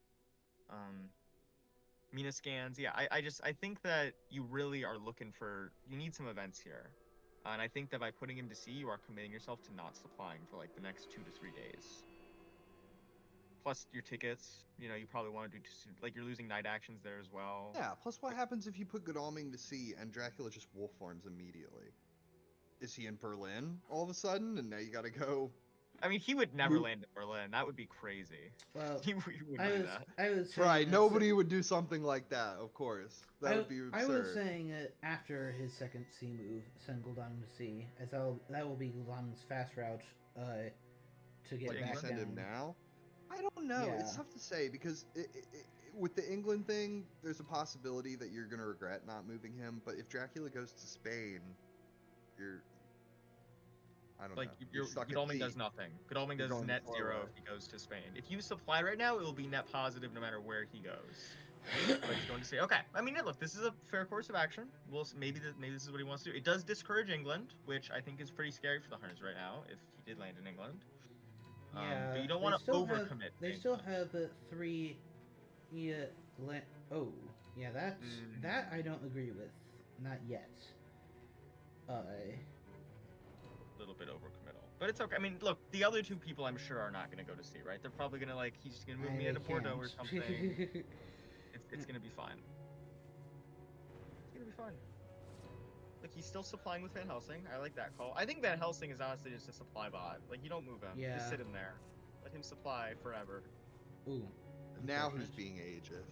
Mina scans. Yeah, I think that you really are you need some events here. And I think that by putting him to sea, you are committing yourself to not supplying for like the next 2 to 3 days. Plus your tickets, you probably want to do, like, you're losing night actions there as well. Yeah, plus what happens if you put Godalming to sea and Dracula just wolf forms immediately? Is he in Berlin all of a sudden, and now you gotta go? I mean, he would never land in Berlin. That would be crazy. Well, He wouldn't do that. I was saying Right, nobody would do something like that, of course. That would be absurd. I was saying after his second sea move, send Godalming to sea, as that will be Godalming's fast route to get like, back you send down. him now? I don't know. Yeah. It's tough to say because with the England thing, there's a possibility that you're gonna regret not moving him. But if Dracula goes to Spain, I don't know. You're stuck Godalming at sea. does nothing. Godalming You're does going net far 0 away. if he goes to Spain. If you supply right now, it will be net positive no matter where he goes. But he's going to say, okay. I mean, look, this is a fair course of action. Maybe this is what he wants to do. It does discourage England, which I think is pretty scary for the Hunters right now. If he did land in England. Yeah, but you don't want to overcommit. They still have 3. Oh, yeah, that I don't agree with. Not yet. A little bit overcommittal, but it's okay. I mean, look, the other 2 people I'm sure are not going to go to sea, right? They're probably going to he's just going to move me into Bordeaux or something. It's going to be fine. It's going to be fine. Like, he's still supplying with Van Helsing. I like that call. I think Van Helsing is honestly just a supply bot. Like, you don't move him. Yeah. Just sit him there. Let him supply forever. Ooh. Now who's being ageist?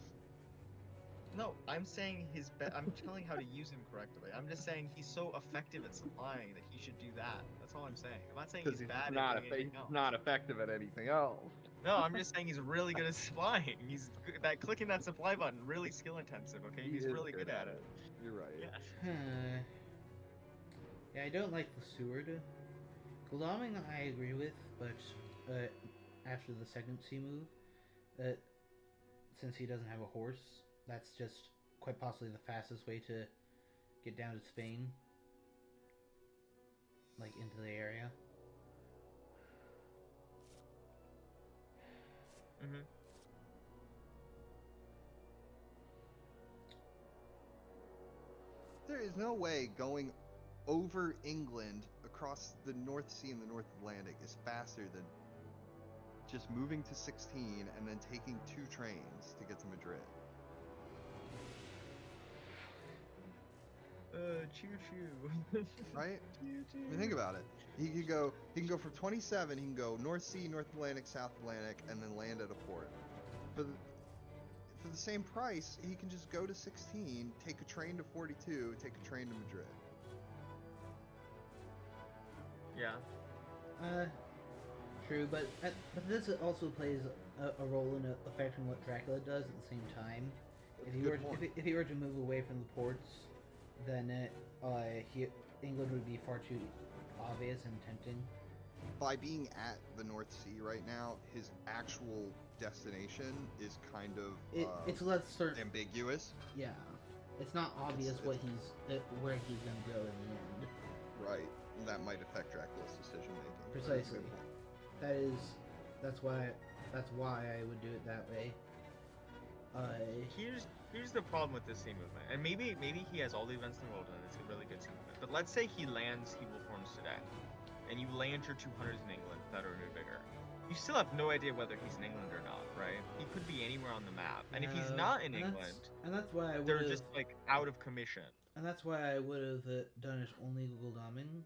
No, I'm saying I'm telling how to use him correctly. I'm just saying he's so effective at supplying that he should do that. That's all I'm saying. I'm not saying he's bad at doing anything else. not effective at anything else. No, I'm just saying he's really good at supplying. He's clicking that supply button, really skill intensive. Okay, he's really good at it. You're right. Yeah. Yeah, I don't like the Seward. Godalming I agree with, but after the second sea move, since he doesn't have a horse, that's just quite possibly the fastest way to get down to Spain, like into the area. Mm-hmm. There is no way going over England across the North Sea and the North Atlantic is faster than just moving to 16 and then taking 2 trains to get to Madrid. choo choo. right? Choo choo. I mean, think about it. He can go from 27. He can go North Sea, North Atlantic, South Atlantic, and then land at a port. For the same price, he can just go to 16, take a train to 42, take a train to Madrid. Yeah. True, but this also plays a role in affecting what Dracula does at the same time. If he were to move away from the ports, then England would be far too obvious and tempting. By being at the North Sea right now, his actual destination is kind of It's less certain. ambiguous. Yeah, it's not obvious where he's gonna go in the end. Right. That might affect Dracula's decision making. Precisely. That's why I would do it that way. Here's the problem with this scene movement, and maybe he has all the events in the world and it's a really good scene movement. But let's say he lands Evil Forms today, and you land your 200s in England, better or new bigger. You still have no idea whether he's in England or not, right? He could be anywhere on the map, and if he's not in England, that's why they're just like out of commission. And that's why I would have done it only Google Doming,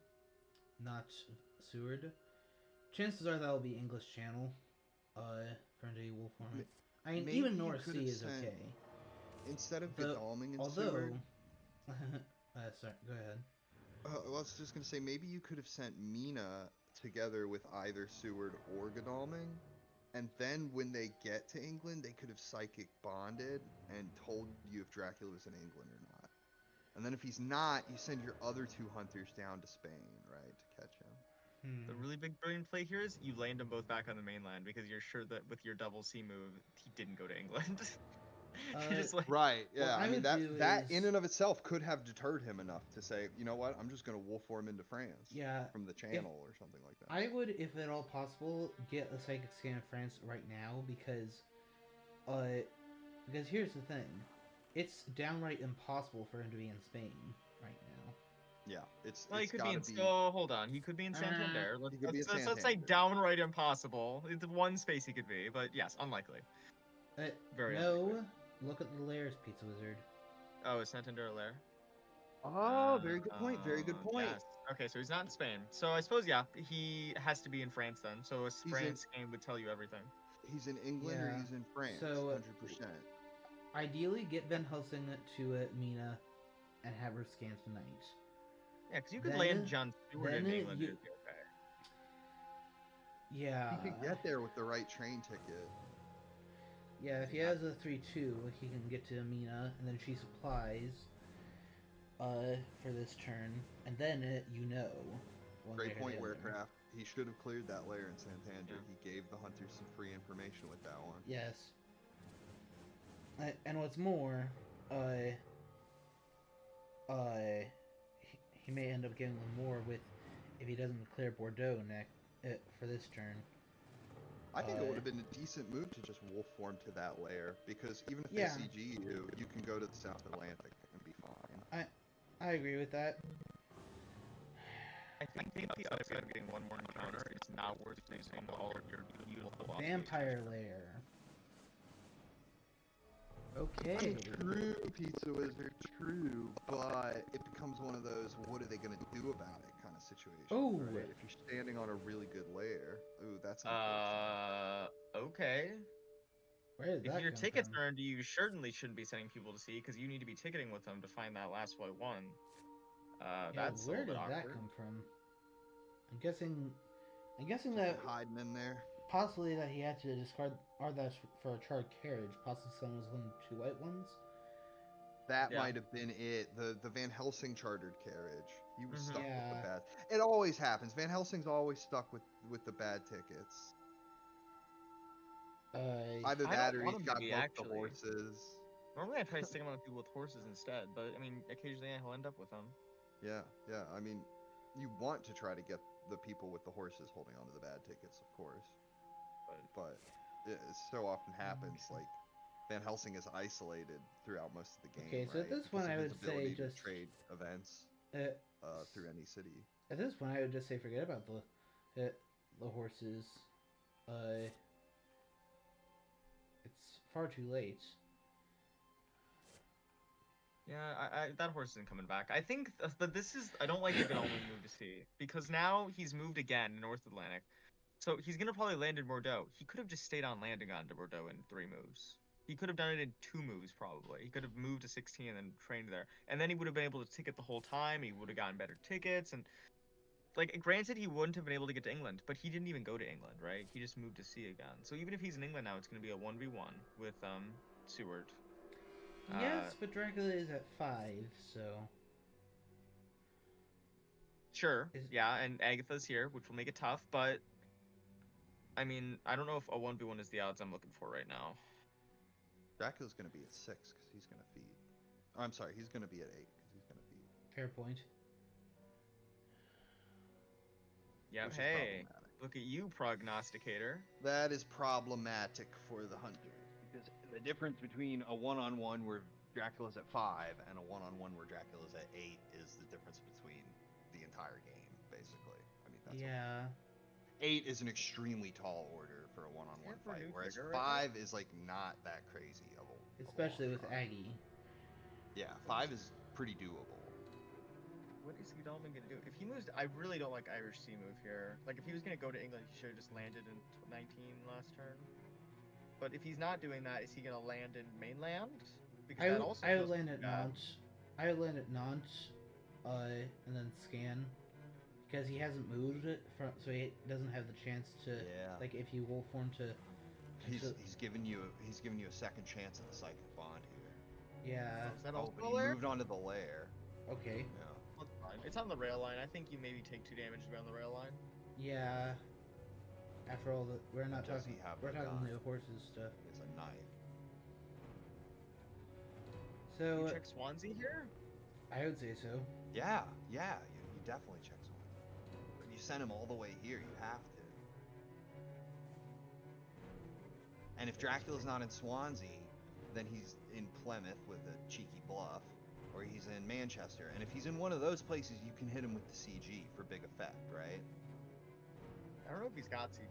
not Seward. Chances are that'll be English Channel, for a wolf format. I mean, even North Sea is okay. Instead of Godalming and although, Seward. sorry, go ahead. I was just gonna say maybe you could have sent Mina together with either Seward or Godalming, and then when they get to England, they could have psychic bonded and told you if Dracula was in England or not. And then if he's not, you send your other two hunters down to Spain, right, to catch him. The really big brilliant play here is you land them both back on the mainland because you're sure that with your double C move, he didn't go to England. Just like, right, yeah. I mean, that is... in and of itself could have deterred him enough to say, you know what, I'm just going to wolf form into France. Yeah. From the Channel or something like that. I would, if at all possible, get a psychic scan of France right now because here's the thing. It's downright impossible for him to be in Spain right now. Yeah, it's well, he it's could be in. be... Oh, hold on. He could be in Santander. Let's say Santander. downright impossible. It's one space he could be, but yes, unlikely. Very unlikely. Look at the layers, Pizza Wizard. Oh, is Santander a lair? Oh, very good point. Very good point. Yes. Okay, so he's not in Spain. So I suppose he has to be in France then. So a France game would tell you everything. He's in England or he's in France. So 100%. Ideally, get Van Helsing to Mina and have her scanned tonight. Yeah, because you could land John Stewart in England. Okay. Yeah. He could get there with the right train ticket. Yeah, if he has a 3-2, he can get to Mina, and then she supplies for this turn, and then Great point, Warecraft. He should have cleared that layer in Santander. Yeah. He gave the hunters some free information with that one. Yes. And what's more, he may end up getting more if he doesn't clear Bordeaux for this turn. I think it would have been a decent move to just wolf form to that layer, because even if they CG you can go to the South Atlantic and be fine. I agree with that. I think outside of getting one more encounter, it's not worth losing all of your beautiful Vampire lair. Okay. True, Pizza Wizard, true. But it becomes one of those, what are they going to do about it kind of situation. Oh. Right? If you're standing on a really good layer. Ooh, that's okay. Where did that if your come ticket's from? earned, you certainly shouldn't be sending people to see, because you need to be ticketing with them to find that last white one. That's where did awkward. that come from? I'm guessing that hiding in there. Possibly that he had to discard that for a charred carriage. Possibly someone was holding 2 white ones. That might have been it. The Van Helsing chartered carriage. He was stuck with the bad. It always happens. Van Helsing's always stuck with the bad tickets. Either that or he's got both the horses. Normally I try to stick him on people with horses instead, but I mean, occasionally he'll end up with them. Yeah. I mean, you want to try to get the people with the horses holding onto the bad tickets, of course. But it so often happens, like, Van Helsing is isolated throughout most of the game. Okay, so at this point I would say just trade events through any city. At this point I would just say forget about the horses. It's far too late. Yeah, that horse isn't coming back. I think that this is. I don't like the Godalming move to sea because now he's moved again in North Atlantic, so he's gonna probably land in Bordeaux. He could have just stayed on landing on to Bordeaux in 3 moves. He could have done it in 2 moves probably. He could have moved to 16 and then trained there, and then he would have been able to ticket the whole time. He would have gotten better tickets, and like granted, he wouldn't have been able to get to England, but he didn't even go to England, right? He just moved to sea again. So even if he's in England now, it's gonna be a 1v1 with Seward. Yes, but Dracula is at 5, so. Sure. Is- Yeah, and Agatha's here, which will make it tough, but I mean, I don't know if a 1v1 is the odds I'm looking for right now. Dracula's gonna be at 6 because he's gonna feed. Oh, I'm sorry, he's gonna be at 8 because he's gonna feed. Fair point. Yeah, Which is hey, problematic. look at you, prognosticator. That is problematic for the hunter. Because the difference between a one-on-one where Dracula's at 5 and a one-on-one where Dracula's at 8 is the difference between the entire game, basically. I mean, that's Yeah. 8 is an extremely tall order for a one-on-one Yeah, for a fight, new whereas trigger right 5 is like not that crazy of a Especially long with shot. Aggie. Yeah, 5 is pretty doable. What is Godalming gonna do? If he moves, I really don't like Irish Sea move here. Like if he was gonna go to England, he should have just landed in 19 last turn. But if he's not doing that, is he gonna land in mainland? Because that also I would feels land at bad. Nantes. I would land at Nantes, and then scan, because he hasn't moved it from, so he doesn't have the chance to, Yeah. like, if you wolf form to. He's giving you a second chance at the psychic bond here. Yeah. Oh, is that Oh, also but a he lair? moved onto the lair. Okay. Yeah. Well, it's fine. It's on the rail line. I think you maybe take 2 damage to be on the rail line. Yeah. After all, we're not Does talking. he have We're the talking gun? the horses stuff. It's a knife. You So check Swansea here? I would say so. Yeah, you definitely check Swansea. You send him all the way here, you have to. And if Dracula's not in Swansea, then he's in Plymouth with a cheeky bluff, or he's in Manchester. And if he's in one of those places, you can hit him with the CG for big effect, right? I don't know if he's got CJ.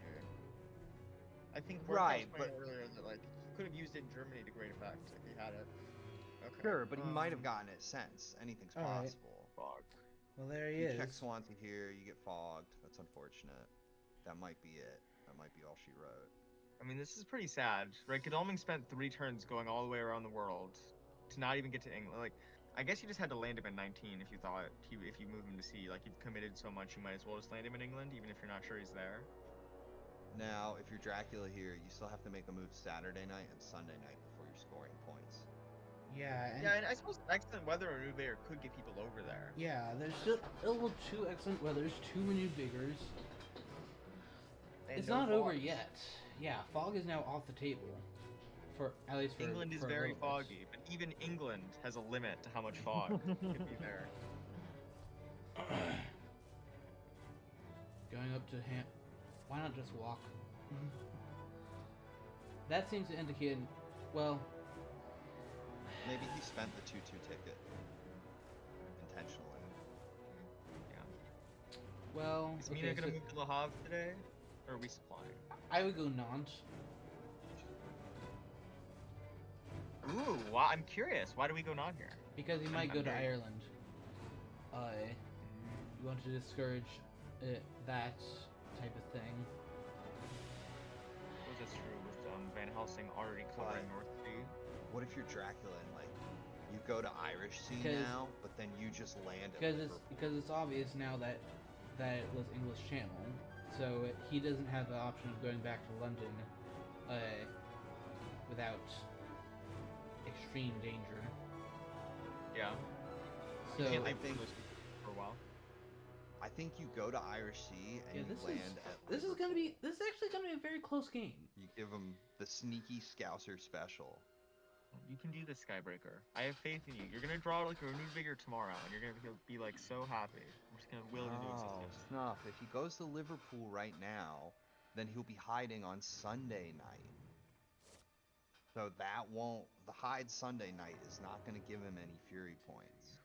I think Right, was pointing out earlier that like he could have used it in Germany to great effect if he had it. Okay. Sure, but he might have gotten it since. Anything's all right. possible. Fog. Well, there he You is. check Swansea here, you get fogged. That's unfortunate. That might be it. That might be all she wrote. I mean, this is pretty sad, right? Godalming spent 3 turns going all the way around the world to not even get to England. Like, I guess you just had to land him in 19 if you thought if you move him to sea. Like, you've committed so much, you might as well just land him in England, even if you're not sure he's there. Now, if you're Dracula here, you still have to make a move Saturday night and Sunday night before you're scoring points. Yeah. And Yeah, and I suppose excellent weather or new layer could get people over there. yeah, there's still 2 excellent weathers, 2 renewed vigors. And It's no not over fogs. yet. Yeah, fog is now off the table. For at least for England is for a very little bit. foggy, but even England has a limit to how much fog can be there. Going up to Ham. Why not just walk? That seems to indicate. Well, Maybe he spent the 2-2 ticket intentionally. well. Is Mina gonna move to Le Havre today? Or are we supplying? I would go Nantes. Ooh, wow, I'm curious. Why do we go not here? Because he might I'm go to very- Ireland. You want to discourage that type of thing. I suppose that's true with Van Helsing already covering Why? North Sea. What if you're Dracula and like you go to Irish Sea Because- now, but then you just land at Because it's obvious now that it was English Channel, so he doesn't have the option of going back to London without extreme danger. Yeah. So you can't I leave think- English for a while. I think you go to Irish Sea and yeah, you land at this is actually gonna be a very close game. You give him the sneaky Scouser special. You can do this, Skybreaker. I have faith in you. You're gonna draw like a renewed vigor tomorrow, and you're gonna be like so happy. I'm just gonna will it into Oh, existence. Snuff. If he goes to Liverpool right now, then he'll be hiding on Sunday night. So that won't. The hide Sunday night is not going to give him any fury points.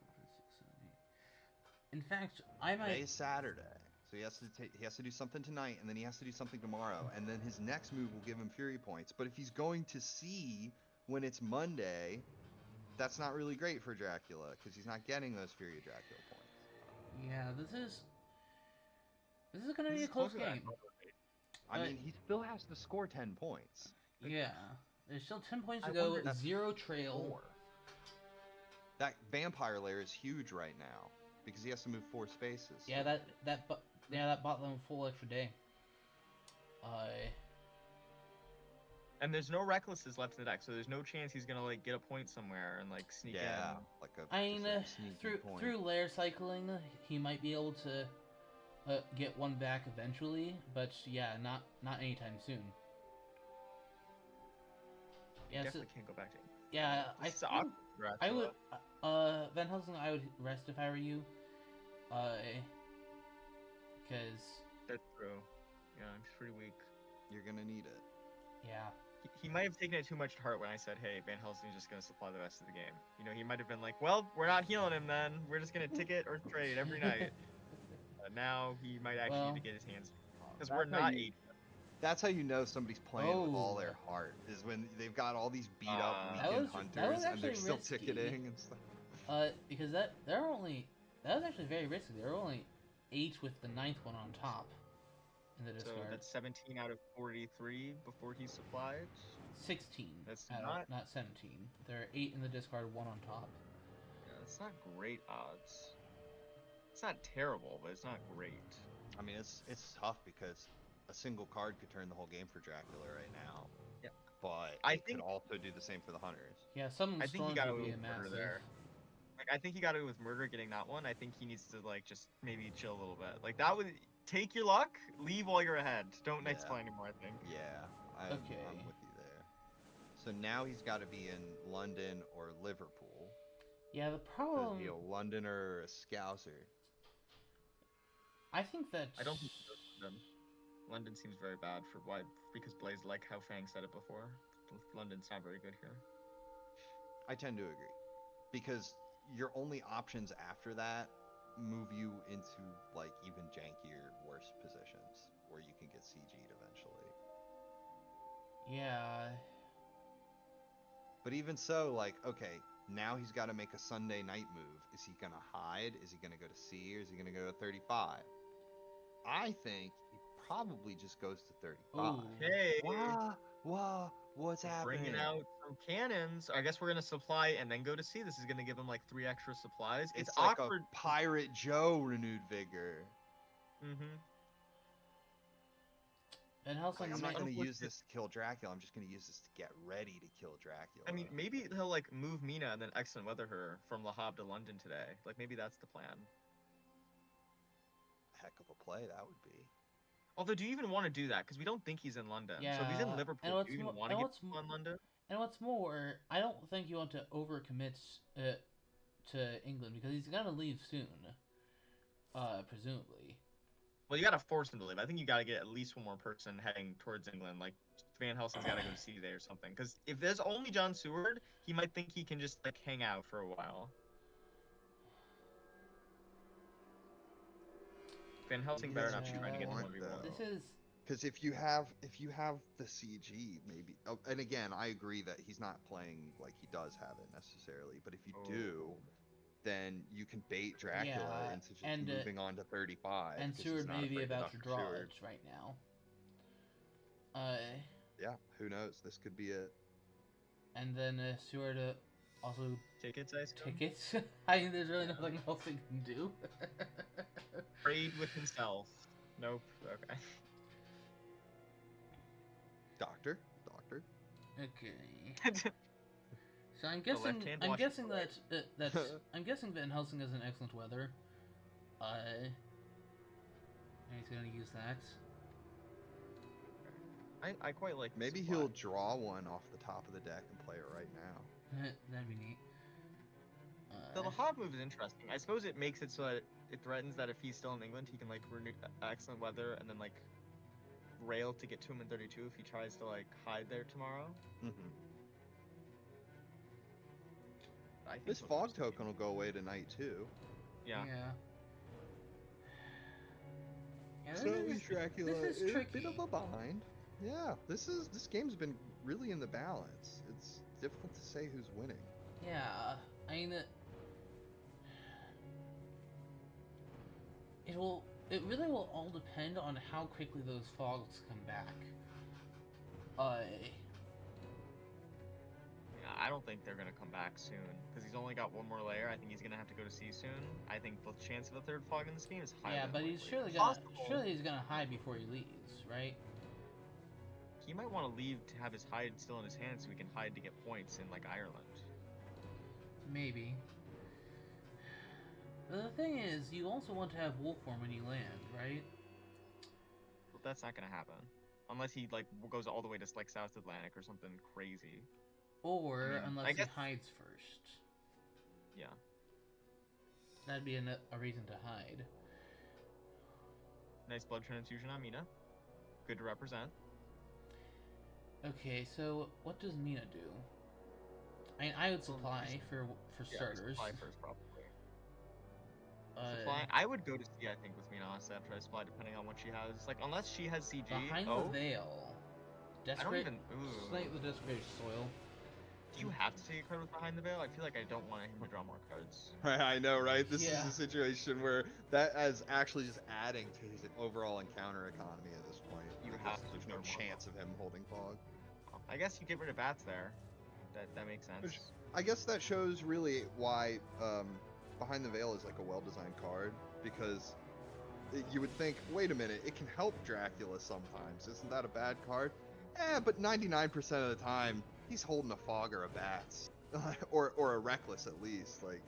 In fact, I might. Today's Saturday, so he has to do something tonight, and then he has to do something tomorrow, and then his next move will give him fury points. But if he's going to sea when it's Monday, that's not really great for Dracula because he's not getting those Fury of Dracula points. Yeah, this is gonna be a close closer than I game. thought it would be. I But- mean, he still has to score 10 points. Yeah, there's still 10 points to I go. wondered if 0 trail. Four. That vampire lair is huge right now because he has to move 4 spaces. Yeah, that bought them a full extra day. And there's no recklesses left in the deck, so there's no chance he's gonna like get a point somewhere and like sneak Yeah, in. like I mean, just a sneaky through point. through layer cycling, he might be able to get one back eventually, but yeah, not anytime soon. You Yeah, so, definitely can't go back to him. yeah, This is I awkward, I would Dracula. Van Helsing, I would rest if I were you, because That's true. Yeah, he's pretty weak. You're gonna need it. yeah. He might have taken it too much to heart when I said, hey, Van Helsing's just going to supply the rest of the game. You know, he might have been like, well, we're not healing him then. We're just going to ticket or trade every night. Now he might actually Well, need to get his hands. Because That's we're how not you- 8. That's how you know somebody's playing with all Oh. their heart, is when they've got all these beat up That weekend was hunters and they're actually still risky. ticketing and stuff. Because that was actually very risky. There were only 8 with the 9th one on top in the So discard. that's 17 out of 43 before he's supplied. 16. That's not 17. There are 8 in the discard, 1 on top. Yeah, that's not great odds. It's not terrible, but it's not great. I mean, it's tough because a single card could turn the whole game for Dracula right now. Yeah. But I it think- could also do the same for the hunters. Yeah, some I think he storms got would away be a with murder massive. there. Like, I think he got away with murder getting that one. I think he needs to like just maybe chill a little bit. Like that would take your luck, leave while you're ahead. Don't next Yeah. play anymore. I think. Yeah, Okay. I'm with you there. So now he's got to be in London or Liverpool. Yeah, the So, problem. you know, London or a Scouser. I think that. I don't think he goes to London. London seems very bad for why because Blaze, like how Fang said it before, London's not very good here. I tend to agree. Because your only options after that move you into, like, even jankier, worse positions where you can get CG'd eventually. Yeah. But even so, like, okay, now he's got to make a Sunday night move. Is he going to hide? Is he going to go to C? Or is he going to go to 35? I think he probably just goes to 35. Ooh. Hey, What's happening? bringing out some cannons. I guess we're gonna supply and then go to C. This is gonna give him like 3 extra supplies. It's like awkward. a Pirate Joe renewed vigor. Mm-hmm. Van Helsing. Like, I'm not might- going to use this to kill Dracula. I'm just going to use this to get ready to kill Dracula. I mean, maybe he'll like move Mina and then excellent weather her from Le Havre to London today. Like maybe that's the plan. Heck of a play that would be. Although, do you even want to do that? Because we don't think he's in London. So if he's Yeah, in Liverpool, and do what's you even mo- want to and get what's him mo- on London? And what's more, I don't think you want to overcommit to England because he's gonna leave soon. Presumably. Well, you gotta force him to leave. I think you gotta get at least one more person heading towards England. Like Van Helsing's gotta go to sea there or something. Because if there's only John Seward, he might think he can just like hang out for a while. Van Helsing Maybe better that's not be what trying to you get him want, 1v1. though. This is. Because if you have the CG, maybe. Oh, and again, I agree that he's not playing like he does have it necessarily. But if you do, Oh. then you can bait Dracula Yeah, into just and, moving on to 35. And 'cause he's Seward not may be afraid to about to Dr. draw Seward. it right now. Yeah, who knows? This could be it. And then Seward also Tickets, I assume? tickets. I mean, there's really nothing else he can do. Trade with himself. Nope. Okay. Doctor. Okay. So I'm guessing. left-hand I'm watches guessing the that that's. I'm guessing Van Helsing has an excellent weather. And he's gonna use that. I quite like. the Maybe supply. he'll draw one off the top of the deck and play it right now. That'd be neat. The Le Havre move is interesting. I suppose it makes it so that it threatens that if he's still in England, he can like renew excellent weather and then like rail to get to him in 32 if he tries to like hide there tomorrow. Mm-hmm. I think This he'll fog just- token will go away tonight too. Yeah. Yeah, So this is- Dracula this is is a tricky. bit of a bind. Yeah, this game's been really in the balance. It's difficult to say who's winning. Yeah, I mean, it really will all depend on how quickly those fogs come back. Yeah, I don't think they're gonna come back soon because he's only got one more layer. I think he's gonna have to go to sea soon. I think the chance of a third fog in this game is highly Yeah, but he's unlikely. surely he's gonna hide before he leaves, right? He might want to leave to have his hide still in his hand so he can hide to get points in like Ireland. Maybe. But the thing is, you also want to have wolf form when you land, right? But that's not gonna happen unless he like goes all the way to like South Atlantic or something crazy. Or I mean, unless I he guess- hides first. Yeah. That'd be a reason to hide. Nice blood transfusion on Mina. Good to represent. Okay, so what does Mina do? I mean, I would supply for Yeah, starters. supply first probably. Uh, Supply. I would go to sea, I think, with Mina honestly after I supply, depending on what she has. Like, unless she has CG. behind oh, the veil. I don't Desperate. even. Ooh. Snipe the desperate soil. Do you have to take a card with behind the veil? I feel like I don't want him to draw more cards. I know, right? This Yeah. is a situation where that is actually just adding to his overall encounter economy at this point. You because have to there's no throw more chance of him holding fog. I guess you get rid of bats there. That makes sense. Which- I guess that shows really why Behind the Veil is like a well-designed card, because you would think, wait a minute, it can help Dracula sometimes. Isn't that a bad card? But 99% of the time, he's holding a fog or a bats, or a reckless at least. Like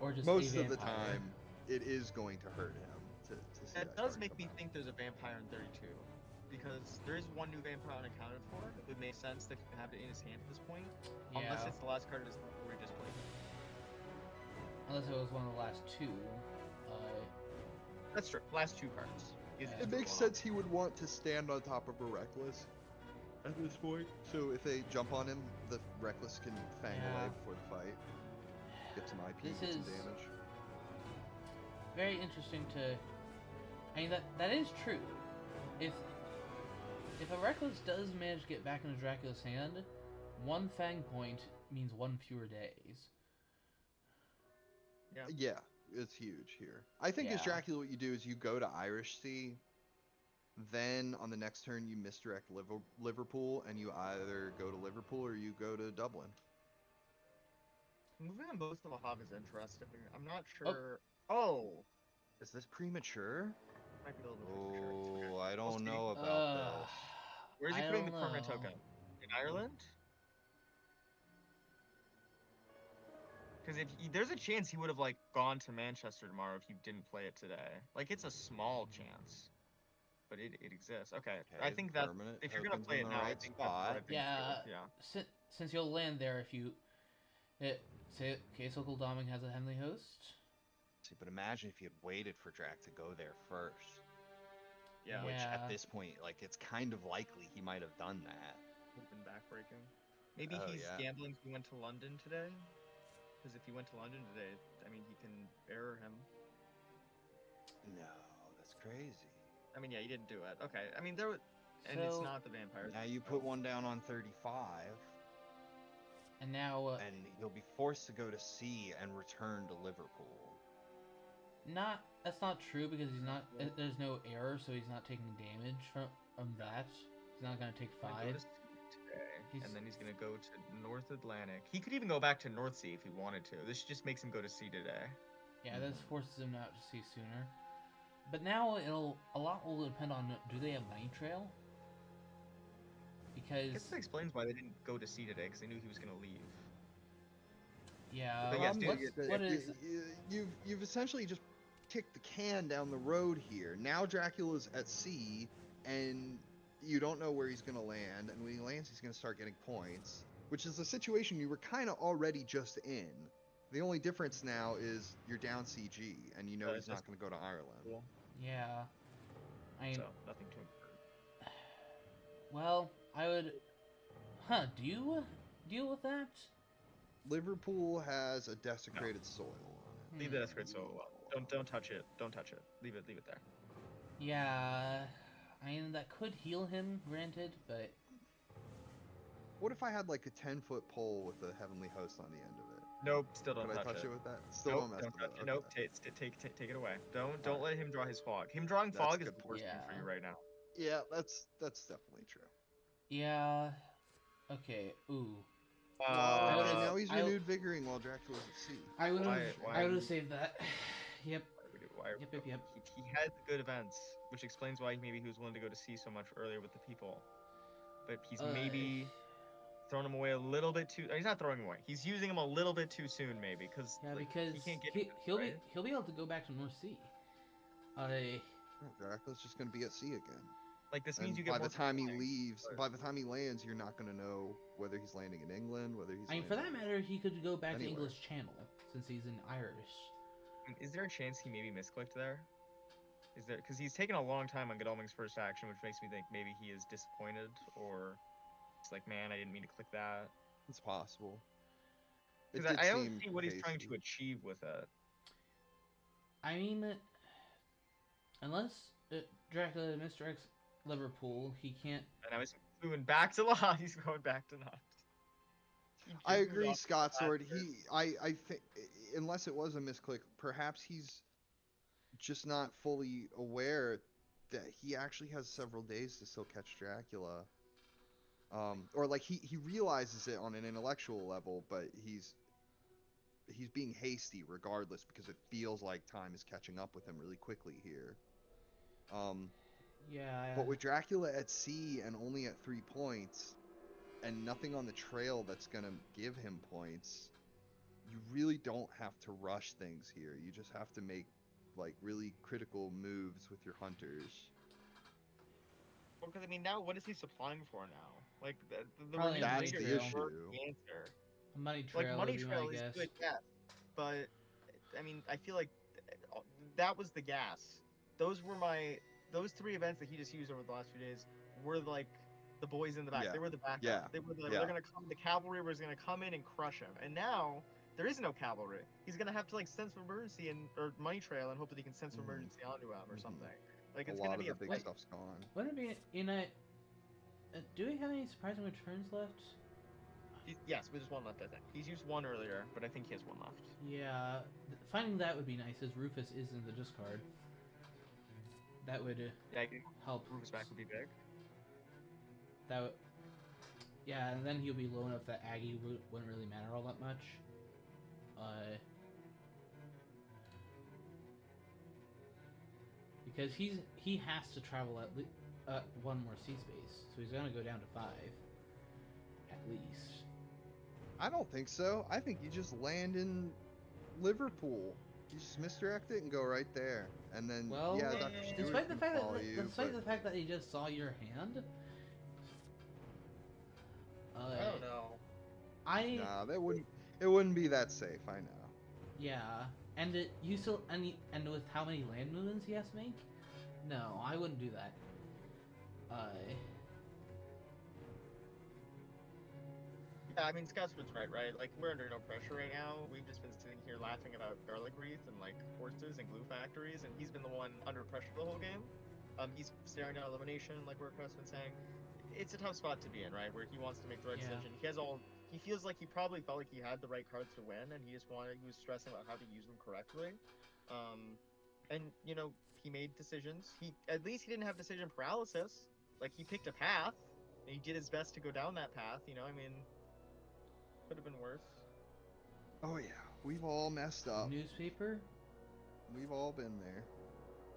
Or just most a of the vampire. time, it is going to hurt him to see That that does card make come me out. think there's a vampire in 32. Because there is one new vampire unaccounted for. It would make sense to have it in his hand at this point. Yeah. Unless it's the last card of his we just played. Unless it was one of the last two. That's true. Last two cards. It makes sense he would want to stand on top of a reckless at this point. So if they jump on him, the reckless can fang Yeah. away before the fight. Get some IP, This get some is- damage. Very interesting to. I mean that is true. If a reckless does manage to get back into Dracula's hand, one fang point means one fewer days. Yeah. Yeah, it's huge here. I think as Yeah. Dracula, what you do is you go to Irish Sea, then on the next turn you misdirect Liverpool, and you either go to Liverpool or you go to Dublin. Moving on both of the Hob is interesting. I'm not sure. Oh! Is this premature? Might be a little bit premature. Oh, I We'll don't see. know about this. Where's he I putting the don't permanent know. token? In Ireland? Because there's a chance he would have like gone to Manchester tomorrow if you didn't play it today. Like it's a small chance, but it exists. Okay, I Okay, think that permanent if you're gonna token's play in it the now, I right think that's what I spot. think. Yeah. Yeah. Since you'll land there if you. Say, case local doming has a Henley host. See, but imagine if you had waited for Drac to go there first. Yeah. Which Yeah. at this point, like, it's kind of likely he might have done that. Would have been backbreaking. Maybe Oh, he's yeah. gambling he went to London today. Because if he went to London today, I mean, he can error him. No, that's crazy. I mean, yeah, he didn't do it. Okay, I mean, there was, and it's So- not the vampires. Now you put one down on 35, And now, and he'll be forced to go to sea and return to Liverpool. that's not true because he's not. There's no error, so he's not taking damage from that. He's not gonna take He's gonna go 5. to sea today, He's- and then he's gonna go to North Atlantic. He could even go back to North Sea if he wanted to. This just makes him go to sea today. Yeah, this forces him out to sea sooner. But now a lot will depend on, do they have Money Trail? I Because guess that explains why they didn't go to sea today, because they knew he was gonna leave. yeah, But yes, dude, what is You've essentially just kicked the can down the road here. Now Dracula's at sea, and you don't know where he's gonna land. And when he lands, he's gonna start getting points, which is a situation you were kind of already just in. The only difference now is you're down CG, and you know he's not gonna go to Ireland. Cool. yeah? I mean, So nothing too important. well, I would, do you deal with that? Liverpool has a desecrated soil on it. Leave that script so well. Don't touch it. Don't touch it. Leave it there. Yeah, I mean that could heal him, granted, but What if I had like a 10-foot pole with a heavenly host on the end of it? Nope, still don't Could I touch touch it. it with that? Still Nope, don't mess don't with touch it. it. Nope, Okay. take it away. Don't Alright. let him draw his fog. Him drawing That's fog a is good the point. worst thing for you right now. Yeah, that's definitely true. Yeah. Okay. Ooh. Wow, okay, Uh, now he's I- renewed vigoring while Dracula's at sea. I would have. Why I would would- have saved that. Yep. why- Yep. He had the good events, which explains why maybe he was willing to go to sea so much earlier with the people. But he's maybe throwing him away a little bit too. He's not throwing him away. He's using him a little bit too soon, maybe, because Yeah, like, because he can't get. he'll right? be able to go back to North Sea. Oh, Dracula's just gonna be at sea again. Like this means And you get by more the time he flying. leaves, but- by the time he lands, you're not gonna know whether he's landing in England, whether he's. I mean, for that landing- matter, he could go back to Anywhere. English Channel since he's in Irish. Is there a chance he maybe misclicked there? Is there, because he's taken a long time on Godalming's first action, which makes me think maybe he is disappointed, or it's like, man, I didn't mean to click that. It's possible. It Because did I don't seem see what he's trying to hasty. achieve with it. I mean, unless Dracula misdirects Liverpool, he can't. And I was moving back to law. He's going back to not. I agree, Scott Sword. I think, unless it was a misclick, perhaps he's just not fully aware that he actually has several days to still catch Dracula. Or like he realizes it on an intellectual level, but he's being hasty regardless because it feels like time is catching up with him really quickly here. Yeah. But with Dracula at sea and only at 3 points, and nothing on the trail that's gonna give him points, you really don't have to rush things here. You just have to make like really critical moves with your hunters. Well, because I mean, now what is he supplying for now? Like the Probably renewed That's leader the is issue. the answer. a money trail Like Money would be Trail my is guess. good, yes, but I mean, I feel like that was the gas. Those 3 events that he just used over the last few days were like the boys in the back. Yeah. They were the backup. Yeah. They were Yeah. they're gonna come. The cavalry was gonna come in and crush him. And now there is no cavalry. He's gonna have to like sense of emergency or Money Trail and hope that he can sense of Mhm. emergency onto him or Mhm. something. Like A it's lot gonna of be the a big fight. stuff's gone. Wouldn't it be in a? Do we have any surprising returns left? Yes, we just one left. I think he's used 1 earlier, but I think he has 1 left. Yeah, finding that would be nice, as Rufus is in the discard. That would Yeah, I think help. Rufus back would be big. That would, yeah, and then he'll be low enough that Aggie wouldn't really matter all that much. Because he has to travel at least 1 more sea space, so he's gonna go down to 5, at least. I don't think so. I think you just land in Liverpool. You just misdirect it and go right there, and then Well, yeah, Dr. Stewart despite the can fact follow that you. despite but the fact that he just saw your hand, I don't know. nah, it wouldn't be that safe. I know. Yeah, and you still and with how many land movements he has to make, no, I wouldn't do that. Yeah, I mean, Scotswood's right? Like, we're under no pressure right now. We've just been sitting here laughing about garlic wreath and, like, horses and glue factories, and he's been the one under pressure the whole game. He's staring down elimination, like Warcraft's been saying. It's a tough spot to be in, right? Where he wants to make the right Yeah. decision. He feels like he probably felt like he had the right cards to win, and he was stressing about how to use them correctly. And, you know, he made decisions. At least he didn't have decision paralysis. Like, he picked a path, and he did his best to go down that path, you know? I mean, could have been worse. Oh yeah, we've all messed up. Newspaper. We've all been there.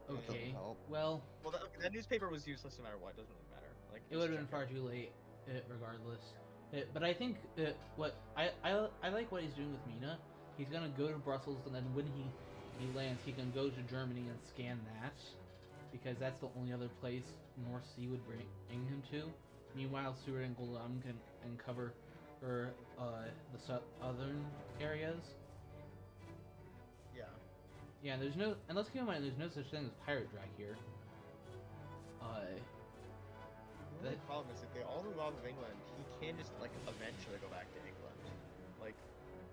That doesn't Okay. help. Well, Well, that newspaper was useless no matter what. It doesn't really matter. Like, it would have been far too late, regardless. But I think what I like what he's doing with Mina. He's gonna go to Brussels, and then when he lands, he can go to Germany and scan that, because that's the only other place North Sea would bring him to. Meanwhile, Stuart and Goldam can cover the southern areas. Yeah. Yeah, and let's keep in mind, there's no such thing as pirate drag here. The only problem is that all the law of England, he can just like eventually go back to England. Like,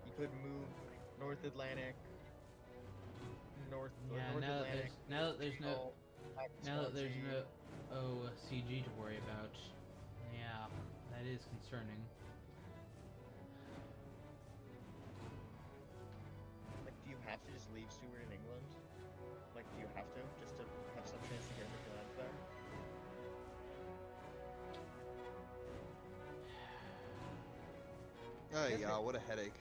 he could move North Atlantic, North Atlantic. Now that there's no Swansea. CG to worry about. Yeah, that is concerning. have to just leave Seward in England? Like, do you have to just to have some chance to get the lands there? Oh Yes, yeah, what a headache.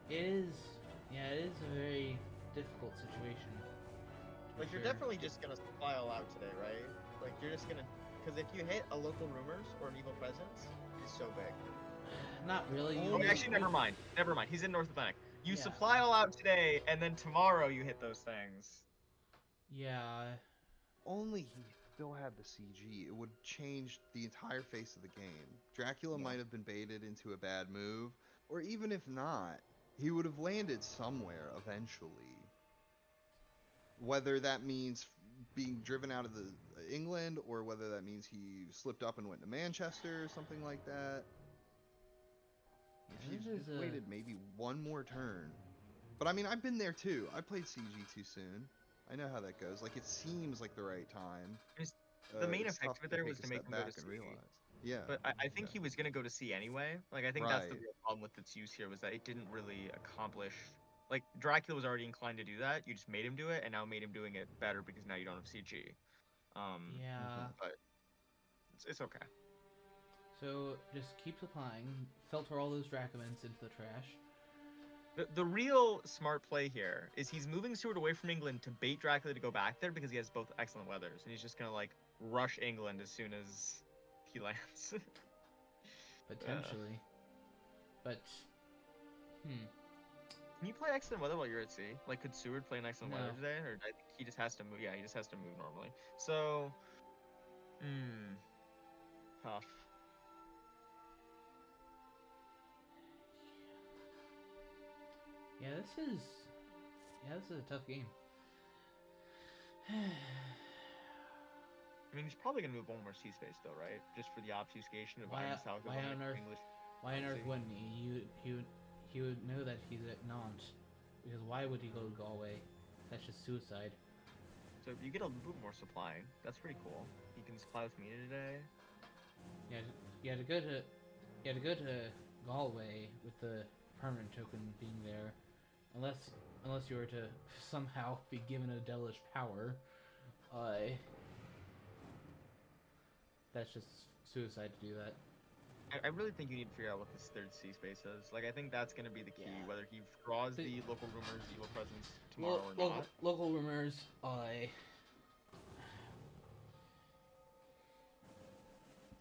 It is. Yeah, it is a very difficult situation. for Like, you're sure. definitely just gonna supply all out today, right? Like, you're just gonna, because if you hit a local rumors or an evil presence, it's so big. Not really. Oh, actually, never mind. Never mind. He's in North Atlantic. You Yeah. supply all out today, and then tomorrow you hit those things. Yeah. Only he still had the CG. It would change the entire face of the game. Dracula Yeah. might have been baited into a bad move, or even if not, he would have landed somewhere eventually. Whether that means being driven out of the England, or whether that means he slipped up and went to Manchester or something like that. If Yeah, he this is just waited maybe one more turn. But I mean, I've been there too. I played CG too soon. I know how that goes. Like, it seems like the right time. The main It's effect tough of it to there take was a to make step him go to back and sea. realize. Yeah. But I think Yeah. he was gonna go to sea anyway. Like, I think that's the Right. real problem with its use here, was that it didn't really accomplish. Like, Dracula was already inclined to do that. You just made him do it, and now made him doing it better because now you don't have CG. Yeah. But it's okay. So just keep supplying. Filter all those Dracomans into the trash. The real smart play here is he's moving Seward away from England to bait Dracula to go back there because he has both excellent weathers, and he's just gonna like rush England as soon as he lands. Potentially. But Can you play excellent weather while you're at sea? Like, could Seward play an excellent weather No. today, or I think he just has to move? Yeah, he just has to move normally. So, tough. yeah, this is a tough game. I mean, he's probably gonna move one more sea space though, right? Just for the obfuscation of Why South on earth? English. Why on earth See? wouldn't he? He would know that he's at Nantes, because why would he go to Galway? That's just suicide. So you get a little bit more supplying. That's pretty cool. You can supply with me today. Yeah, you had to go to Galway with the permanent token being there, unless you were to somehow be given a devilish power. That's just suicide to do that. I really think you need to figure out what this third sea space is. Like, I think that's going to be the key, Yeah. whether he draws The- the local rumors, evil presence tomorrow or not. Local rumors.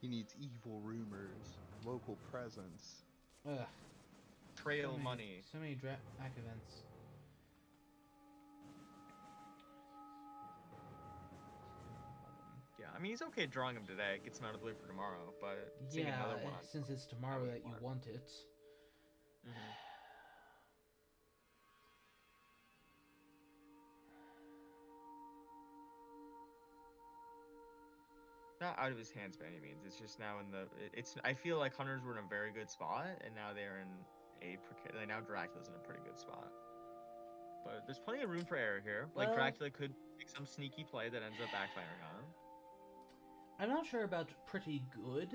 He needs evil rumors, local presence. Ugh. Trail money. So many drac events. Yeah, I mean, he's okay drawing him today. Gets him out of the way for tomorrow, but seeing Yeah, another one. since it's tomorrow would that be you smart. want it. Not out of his hands by any means. It's just now in the. It's. I feel like hunters were in a very good spot, and now they're in a. Now Dracula's in a pretty good spot. But there's plenty of room for error here. Like, Well- Dracula could make some sneaky play that ends up backfiring on him. I'm not sure about pretty good,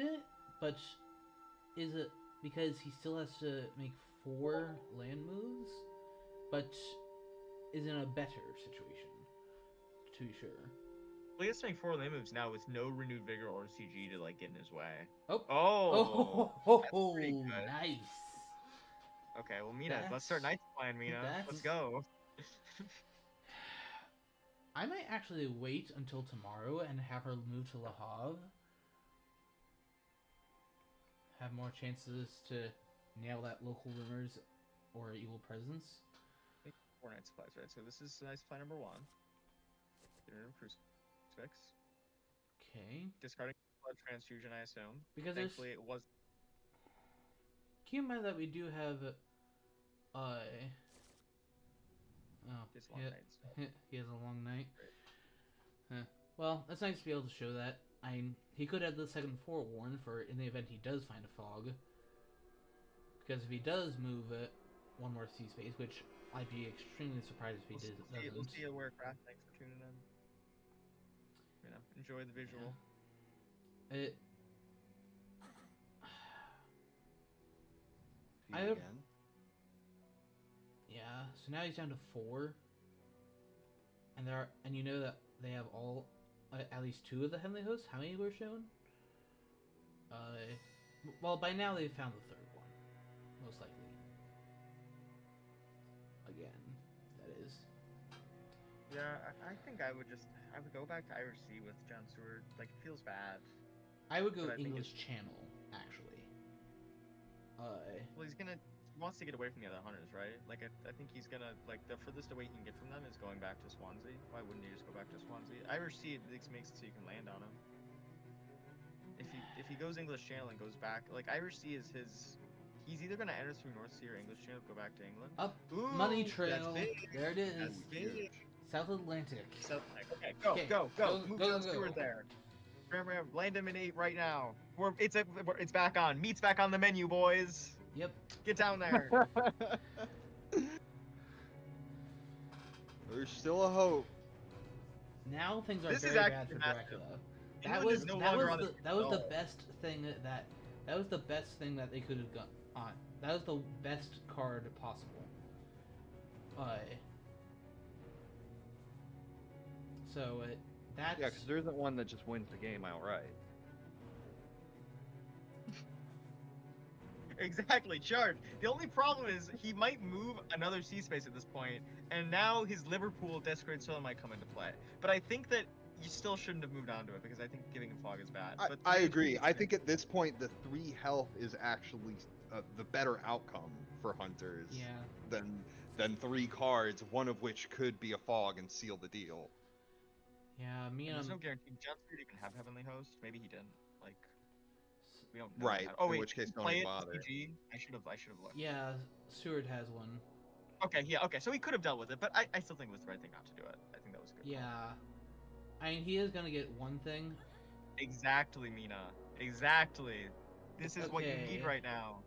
but is it because he still has to make 4 land moves, but is in a better situation, to be sure. Well, he has to make 4 lane moves now with no renewed vigor or CG to like get in his way. Oh. Oh. That's pretty good. Nice. Okay, well, Mina, let's start Night's Plan, Mina. Let's go. I might actually wait until tomorrow and have her move to Le Havre. Have more chances to nail that local rumors or evil presence. 4 night supplies, right? So this is nice supply number 1. Get rid of Crucifix. Okay. Discarding blood transfusion, I assume. Because Thankfully, it was. keep in mind that we do have Just long nights. he has a long night. Huh. Well, it's nice to be able to show that. He could have the second forewarn for in the event he does find a fog. Because if he does move one more sea space, which I'd be extremely surprised if he doesn't. We'll see you wear craft. Thanks for tuning in. You know, enjoy the visual. It. See I you hope- again. Yeah, so now he's down to 4. And you know that they have all, at least 2 of the heavenly hosts. How many were shown? Well, by now they've found the 3rd one, most likely. Again, that is. Yeah, I think I would go back to Irish Sea with Jon Stewart. Like, it feels bad. I would go But I think English Channel, actually. Well, he wants to get away from the other hunters, right? Like, I think he's gonna, like, the furthest away he can get from them is going back to Swansea. Why wouldn't he just go back to Swansea? Irish Sea at least makes it so you can land on him. If he goes English Channel and goes back, like, Irish Sea is his. He's either gonna enter through North Sea or English Channel, go back to England. Up Ooh, Money that's Trail. big. There it is. That's big. South Atlantic. So, okay, go. Move Jon Stewart there. Ram, land him in 8 right now. It's back on. Meat's back on the menu, boys. Yep. Get down there. There's still a hope. Now things are This is very bad actually for massive. Dracula. England is no longer on its that was the own. best thing that was the best thing that they could have got on. That was the best card possible. So that's Yeah, because there isn't one that just wins the game outright. Exactly, charge. The only problem is he might move another sea space at this point, and now his Liverpool Desecrated Soil might come into play. But I think that you still shouldn't have moved on to it because I think giving him fog is bad. But I agree. I think at this point the 3 health is actually the better outcome for hunters yeah. than 3 cards, one of which could be a fog and seal the deal. Yeah, me And and there's no guarantee Jon Stewart even have Heavenly Host. Maybe he didn't. Like, we don't know. Right. Oh in wait, which case don't play even it bother. CG? I should have looked. yeah, Seward has one. Okay, yeah, okay. So he could have dealt with it, but I still think it was the right thing not to do it. I think that was a good. Yeah. Call. I mean, he is gonna get one thing. Exactly, Mina. Exactly. This is what you need Okay. right now.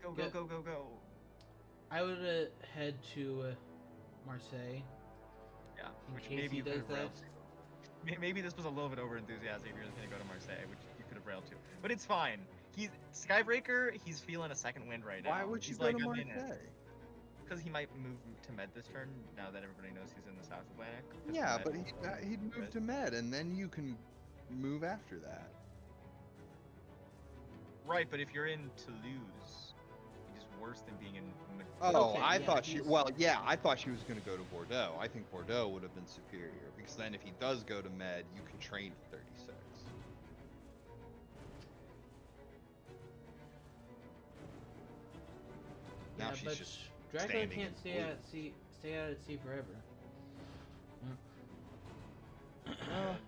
Go. I would head to Marseille. Yeah, In which case maybe he you could does have railed to. Maybe this was a little bit over enthusiastic if you're just gonna go to Marseille, which you could have railed to. But it's fine. He's Skybreaker. He's feeling a second wind right now. Why would you he's go like, to I'm in it. Marseille? Because he might move to Med this turn now that everybody knows he's in the South Atlantic. 'cause Yeah, Med but will- he'd move to Med, and then you can move after that. Right, but if you're in Toulouse, it's just worse than being in. Oh, Okay, I yeah, thought she. he's- Well, yeah, I thought she was going to go to Bordeaux. I think Bordeaux would have been superior because then if he does go to Med, you can train at 36. Now Yeah, she's but just Dracula standing can't in stay blue. out at sea. Stay out at sea forever.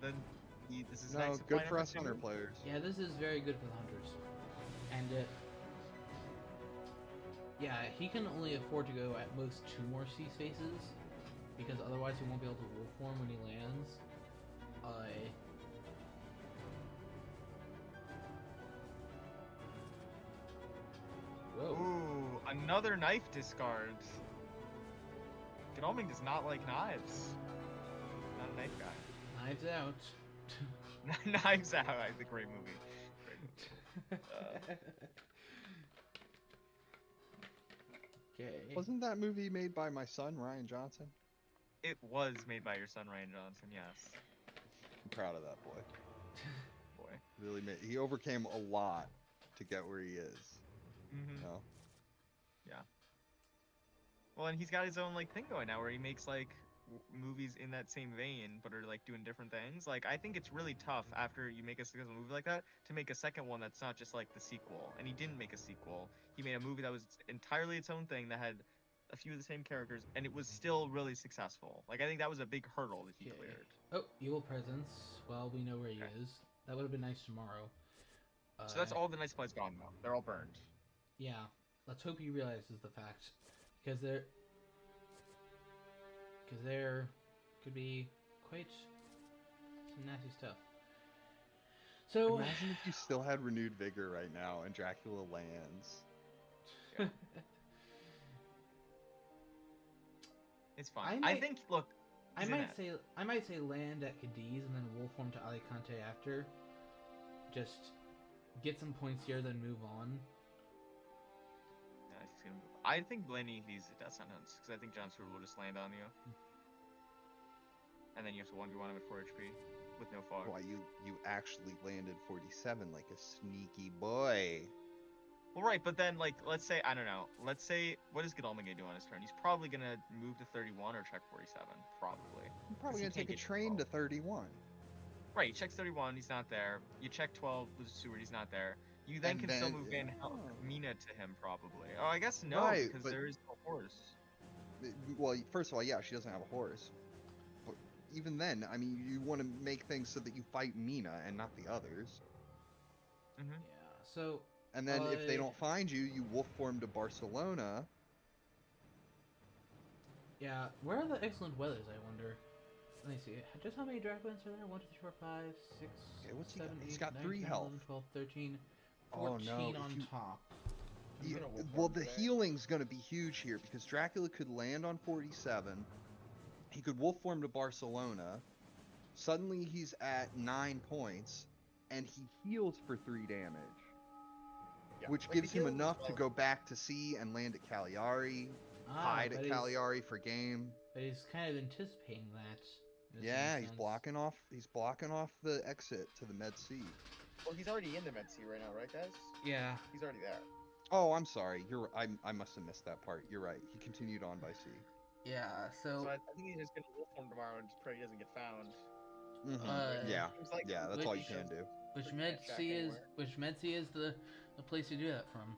Then this is No, nice to good find for out us too. hunter players. Yeah, this is very good for the hunters. And yeah, he can only afford to go at most 2 more sea spaces because otherwise he won't be able to wolf form when he lands. Whoa. Ooh, another knife discard. Godalming does not like knives. Not a knife guy. Knives out. Knives Out, the great movie. Great movie. Okay. Wasn't that movie made by my son, Ryan Johnson? It was made by your son, Ryan Johnson, yes. I'm proud of that boy. Boy. Really he overcame a lot to get where he is. Mm-hmm. You know? Well, and he's got his own, like, thing going now where he makes, like, movies in that same vein, but are, like, doing different things. Like, I think it's really tough after you make a successful movie like that to make a second one that's not just, like, the sequel. And he didn't make a sequel. He made a movie that was entirely its own thing that had a few of the same characters, and it was still really successful. Like, I think that was a big hurdle that he Okay. cleared. Oh, evil presence. Well, we know where he Okay. is. That would have been nice tomorrow. So that's all the nice plays gone, though. They're all burned. Yeah. Let's hope he realizes the fact, because there could be quite some nasty stuff. So Imagine if you still had renewed vigor right now and Dracula lands. It's fine. I I might- think, look, I he's in might say land at Cadiz and then wolf form to Alicante after. Just get some points here, then move on. I think Blaney needs a death sentence because I think John Stewart will just land on you, and then you have to 1v1 him at 4 HP with no fog. Why you actually landed 47 like a sneaky boy. Well, right, but then like let's say I don't know. Let's say what is Godalming gonna do on his turn? He's probably gonna move to 31 or check 47. Probably. I'm probably he gonna take a can't get train to 12. 31. Right, you check 31, he's not there. You check 12, lose Seward, he's not there. You then And can still then- move Van oh. Mina to him, probably. Oh, I guess no, Right, because but- there is no horse. Well, first of all, yeah, she doesn't have a horse. But even then, I mean, you want to make things so that you fight Mina and not the others. Mm-hmm. Yeah. So And then if they I- don't find you, you wolf form to Barcelona. yeah, where are the excellent weathers? I wonder. Let me see. Just how many Draconians are there? 1, 2, 3, 4, 5, 6, Okay, what's he got? 7, He's 8, got 9, 3 10, health. 11, 12, 13, Oh, no, 14 if on you- top. I'm gonna wolf Well, form the today. healing's going to be huge here because Dracula could land on 47. He could wolf form to Barcelona. Suddenly he's at 9 points, and he heals for 3 damage, Yeah, which like, the gives him healing as enough to well. go back to sea and land at Cagliari, hide at but Cagliari for game. But he's kind of anticipating that. in Yeah, some he's sense. blocking off. He's blocking off the exit to the Med Sea. Well, he's already in the Med Sea right now, right, guys? Yeah. He's already there. Oh, I'm sorry. I must have missed that part. You're right. He continued on by sea. Yeah. So I think he's just gonna wolf form tomorrow and just pray he doesn't get found. Yeah, Seems like yeah, that's all you which- can do. Which Can't Med track Sea is anywhere. the place to do that from.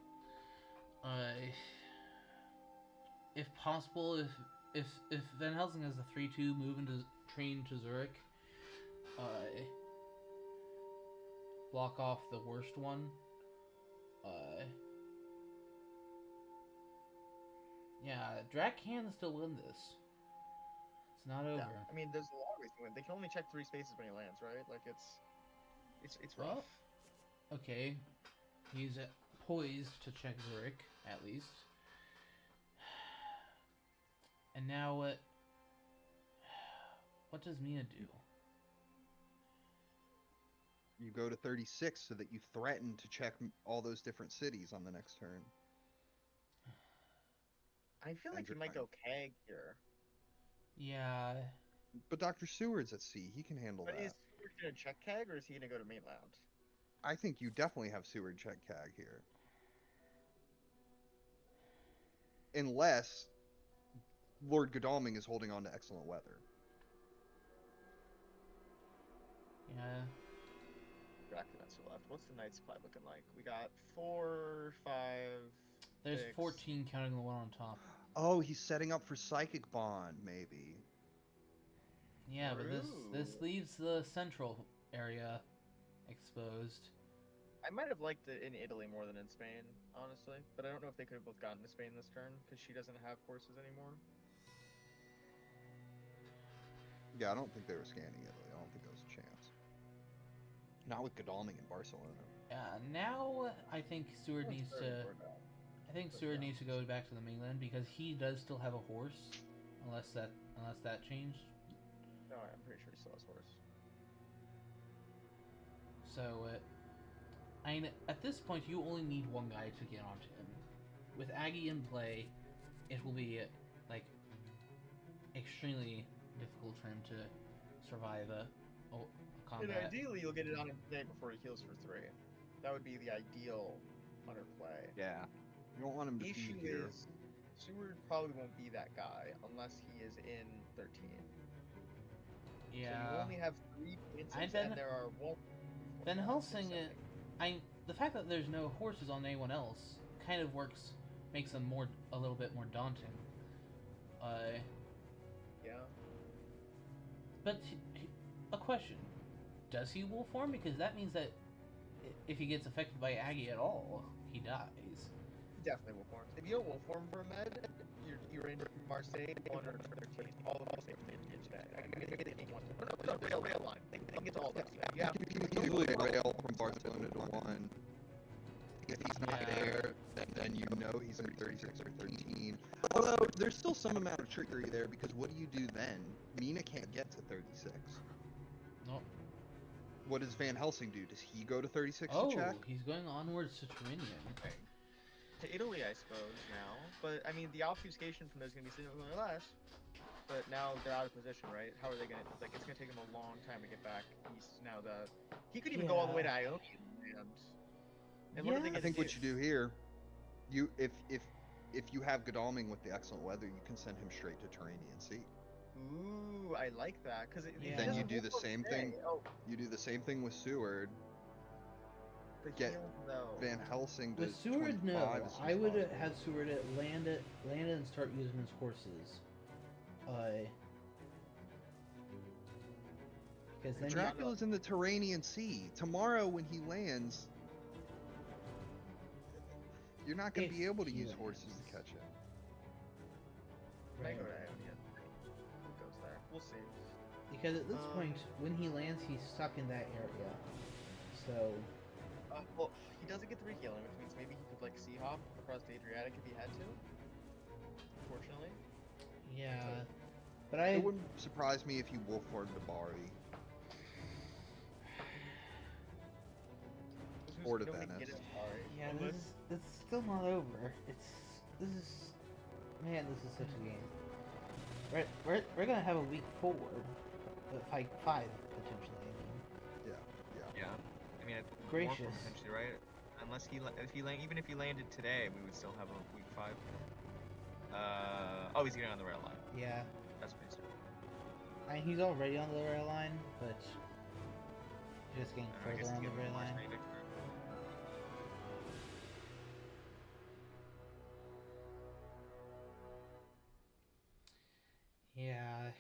If possible, if Van Helsing has a 3-2 move into train to Zurich, block off the worst one. Yeah, Drac can still win this. It's not over. Yeah, I mean, there's a lot of ways to win. They can only check 3 spaces when he lands, right? Like it's rough. Well, okay, he's poised to check Zurich at least. And now what? What does Mina do? You go to 36 so that you threaten to check all those different cities on the next turn. I feel like And he you're might fine. go Keg here. Yeah, But Dr. Seward's at sea. He can handle But that. is Seward gonna check Keg or is he gonna go to mainland? I think you definitely have Seward check CAG here. Unless Lord Godalming is holding on to excellent weather. yeah. Dracula still left. What's the night supply looking like? We got 4, 5. There's 6. 14 counting the one on top. Oh, he's setting up for Psychic Bond, maybe. Yeah, but this Ooh. leaves the central area exposed. I might have liked it in Italy more than in Spain, honestly. But I don't know if they could have both gotten to Spain this turn because she doesn't have horses anymore. Yeah, I don't think they were scanning Italy. I don't think there was a chance. Not with Godalming in Barcelona. Now I think Seward That's needs very to. important. I think But Seward yeah. needs to go back to the mainland because he does still have a horse, unless that changed. No, I'm pretty sure he still has horse. So, I mean, at this point, you only need one guy to get onto him. With Aggie in play, it will be like extremely difficult for him to survive a And combat. ideally, you'll get it on him today before he heals for 3. That would be the ideal hunter play. Yeah. You don't want him to The issue feed here. is, Seward probably won't be that guy unless he is in 13. So you Yeah. only have 3 points, And then- and there are 1. Van 4, 5, 6, Helsing, 7, 8. the fact that there's no horses on anyone else kind of makes them a little bit more daunting. Yeah. But a question: does he wolf form? Because that means that if he gets affected by Aggie at all, he dies. Definitely will form. If you don't will form for a med, you're in Marseille 1 or 13. All of those things today. I can get the game one. No, rail line. They can get to all this. Yeah. You can easily rail from Barcelona to 1. If he's not Yeah. there, then you know he's in 36 or 13. Although, there's still some amount of trickery there, because what do you do then? Mina can't get to 36. No. What does Van Helsing do? Does he go to 36 Oh, to check? he's going onwards to Turinian. to Italy, I suppose, now. But I mean, the obfuscation from there's gonna be significantly less. But now they're out of position, right? How are they gonna like? It's gonna take them a long time to get back east. Now that he could even go all the way to Yeah. Ionian land. And what are they Yeah. I gonna think what you do here, you if you have Godalming with the excellent weather, you can send him straight to Turanian Sea. Ooh, I like that because Yeah. Then you do the same thing. Oh, You do the same thing with Seward. the Get heal though. Van Helsing to With Seward, 25 no. as soon I as would possible. have Seward land it and start using his horses. Because then Dracula's in the Turanian Sea. Tomorrow when he lands, you're not going to be If able to he use horses lands. to catch him. Might right. go to Ionian. It goes there. We'll see. Because at this point, when he lands, he's stuck in that area. So Well, he doesn't get the rehealing, which means maybe he could like sea hop across the Adriatic if he had to. Unfortunately. yeah, but It wouldn't surprise me if he wolf formed to Bari. Or to Nobody can Venice. get it, sorry. yeah, Unless- it's still not over. This is such a game. We're gonna have a week 4, like 5 potentially. I mean. Yeah. I mean, it's Gracious. more potentially, right? Unless even if he landed today, we would still have a week 5. Oh, he's getting on the rail line. Yeah, That's pretty soon. I mean, he's already on the rail line, but just getting I guess further he's on the getting rail more line. training. Yeah,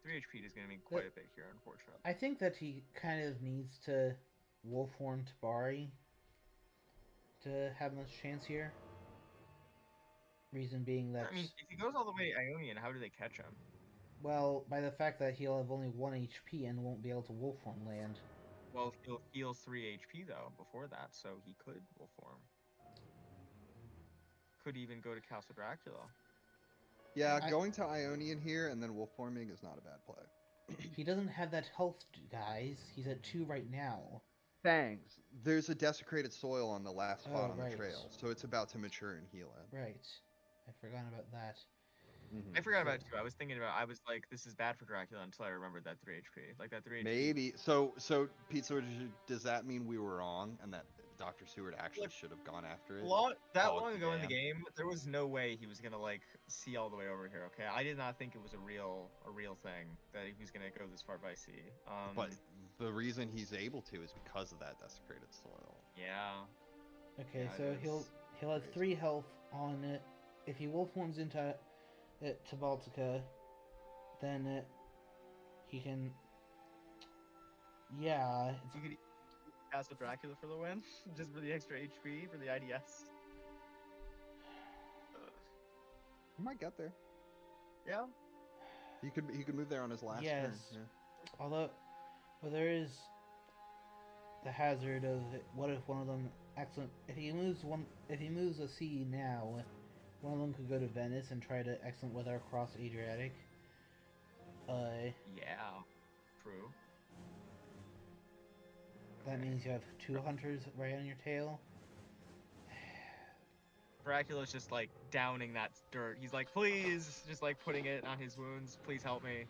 3 HP is going to be quite a bit here, unfortunately. I think that he kind of needs to wolf form Tabari to have much chance here. Reason being that, I mean, if he goes all the way to Ionian, how do they catch him? well, by the fact that he'll have only 1 HP and won't be able to wolf form land. Well, he'll heal 3 HP though before that, so he could wolf form. Could even go to Castle Dracula. Yeah, going to Ionian here and then wolf forming is not a bad play. He doesn't have that health, guys. He's at 2 right now. Thanks. There's a desecrated soil on the last spot Oh, on right. the trail, so it's about to mature and heal in. Right. I forgot about that. I forgot about it too. I was like, this is bad for Dracula until I remembered that 3 HP. Like that 3 HP. Maybe. So Pizza, does that mean we were wrong and that Dr. Seward actually should have gone after it? Long Oh, ago in the damn. game, there was no way he was gonna like see all the way over here. Okay, I did not think it was a real thing that he was gonna go this far by sea. But the reason he's able to is because of that desecrated soil. Yeah. Okay, Yeah, so it he'll have crazy. 3 health on it. If he wolf forms into it to Baltica, then he can. Yeah, You could Castle Dracula for the win, just for the extra HP for the IDS. He might get there. Yeah. He could move there on his last Yes. turn. Yeah. although, well, there is the hazard of what if one of them excellent. If he moves a sea now, one of them could go to Venice and try to excellent weather across Adriatic. Yeah. True. That means you have 2 hunters right on your tail. Dracula's just like downing that dirt. He's like, please, just like putting it on his wounds. Please help me.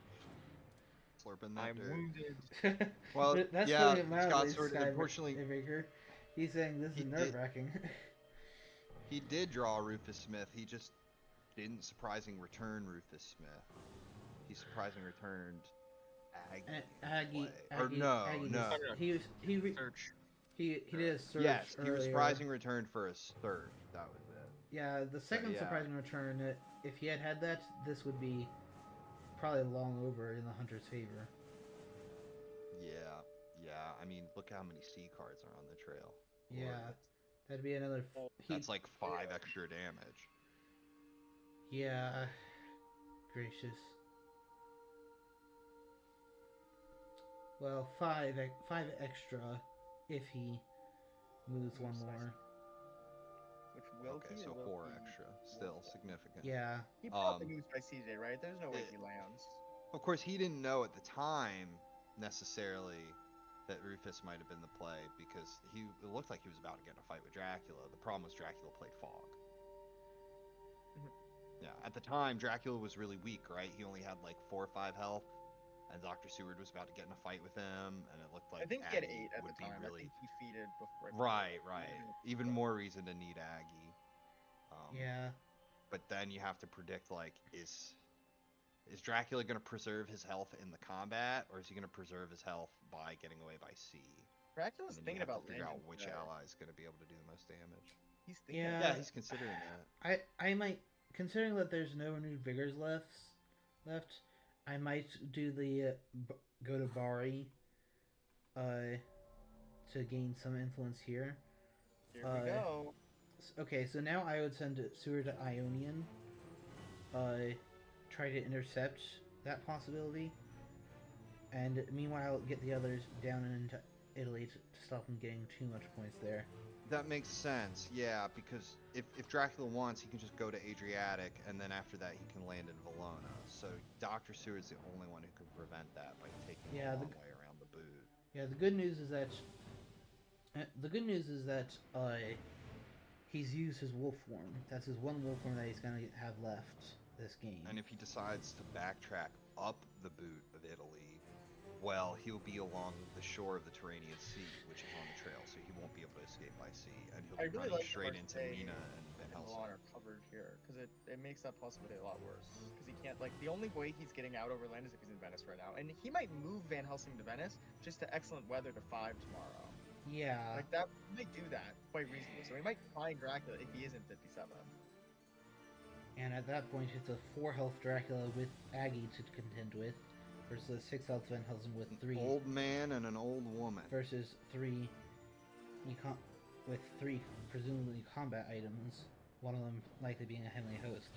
Slurping that I'm dirt. wounded. Well, That's yeah, putting it mildly, Scott Seward, unfortunately, Skybreaker. He's saying this he is did- nerve-wracking. he did draw Rufus Smith. He just didn't surprising return Rufus Smith. He surprising returned Aggie. Or no. He did a search Yes, he was earlier. surprising returned for a third. That was it. Yeah, the second yeah. surprising return, if he had that, this would be probably long over in the hunter's favor. Yeah. I mean, look how many sea cards are on the trail. Yeah, Lord, that'd be another. that's like 5 extra damage. Yeah, gracious. Well, 5 extra if he moves one more. Which will Okay, he so or will 4 he extra. wolf Still form? significant. Yeah. He probably moves by CJ, right? There's no way he lands. Of course, he didn't know at the time necessarily that Rufus might have been the play because it looked like he was about to get in a fight with Dracula. The problem was Dracula played Fog. Mhm. Yeah, at the time Dracula was really weak, right? He only had like 4 or 5 health, and Dr. Seward was about to get in a fight with him, and it looked like I think he had Aggie 8 at the would be time. I really think he feeded before. right. Even more reason to need Aggie. Yeah. But then you have to predict like is Dracula going to preserve his health in the combat, or is he going to preserve his health by getting away by sea? Dracula's And then you thinking have about to figure out landing which today. ally is going to be able to do the most damage. He's thinking. Yeah. Yeah, he's considering that. I might, considering that there's no renewed vigors left, I might do the go to Bari, to gain some influence here. Here we go. Okay, so now I would send Seward to Ionian. Try to intercept that possibility, and meanwhile get the others down into Italy to stop them getting too much points there. That makes sense, yeah, because if Dracula wants, he can just go to Adriatic, and then after that he can land in Valona. So Dr. Seward's the only one who can prevent that by taking a long way around the boot. Yeah, the good news is that he's used his wolf form. That's his one wolf form that he's gonna have left this game. And if he decides to backtrack up the boot of Italy, well, he'll be along the shore of the Tyrrhenian Sea, which is on the trail, so he won't be able to escape by sea, and he'll be running straight into Mina and Van Helsing. Are covered here because it makes that possibility a lot worse. Because he can't the only way he's getting out over land is if he's in Venice right now, and he might move Van Helsing to Venice just to excellent weather to 5 tomorrow. Yeah. That he might do that quite reasonably. So he might find Dracula if he is in 57. And at that point, it's a 4 health Dracula with Aggie to contend with, versus a 6 health Van Helsing with 3. An old man and an old woman. Versus 3 with 3 presumably combat items, one of them likely being a Heavenly Host.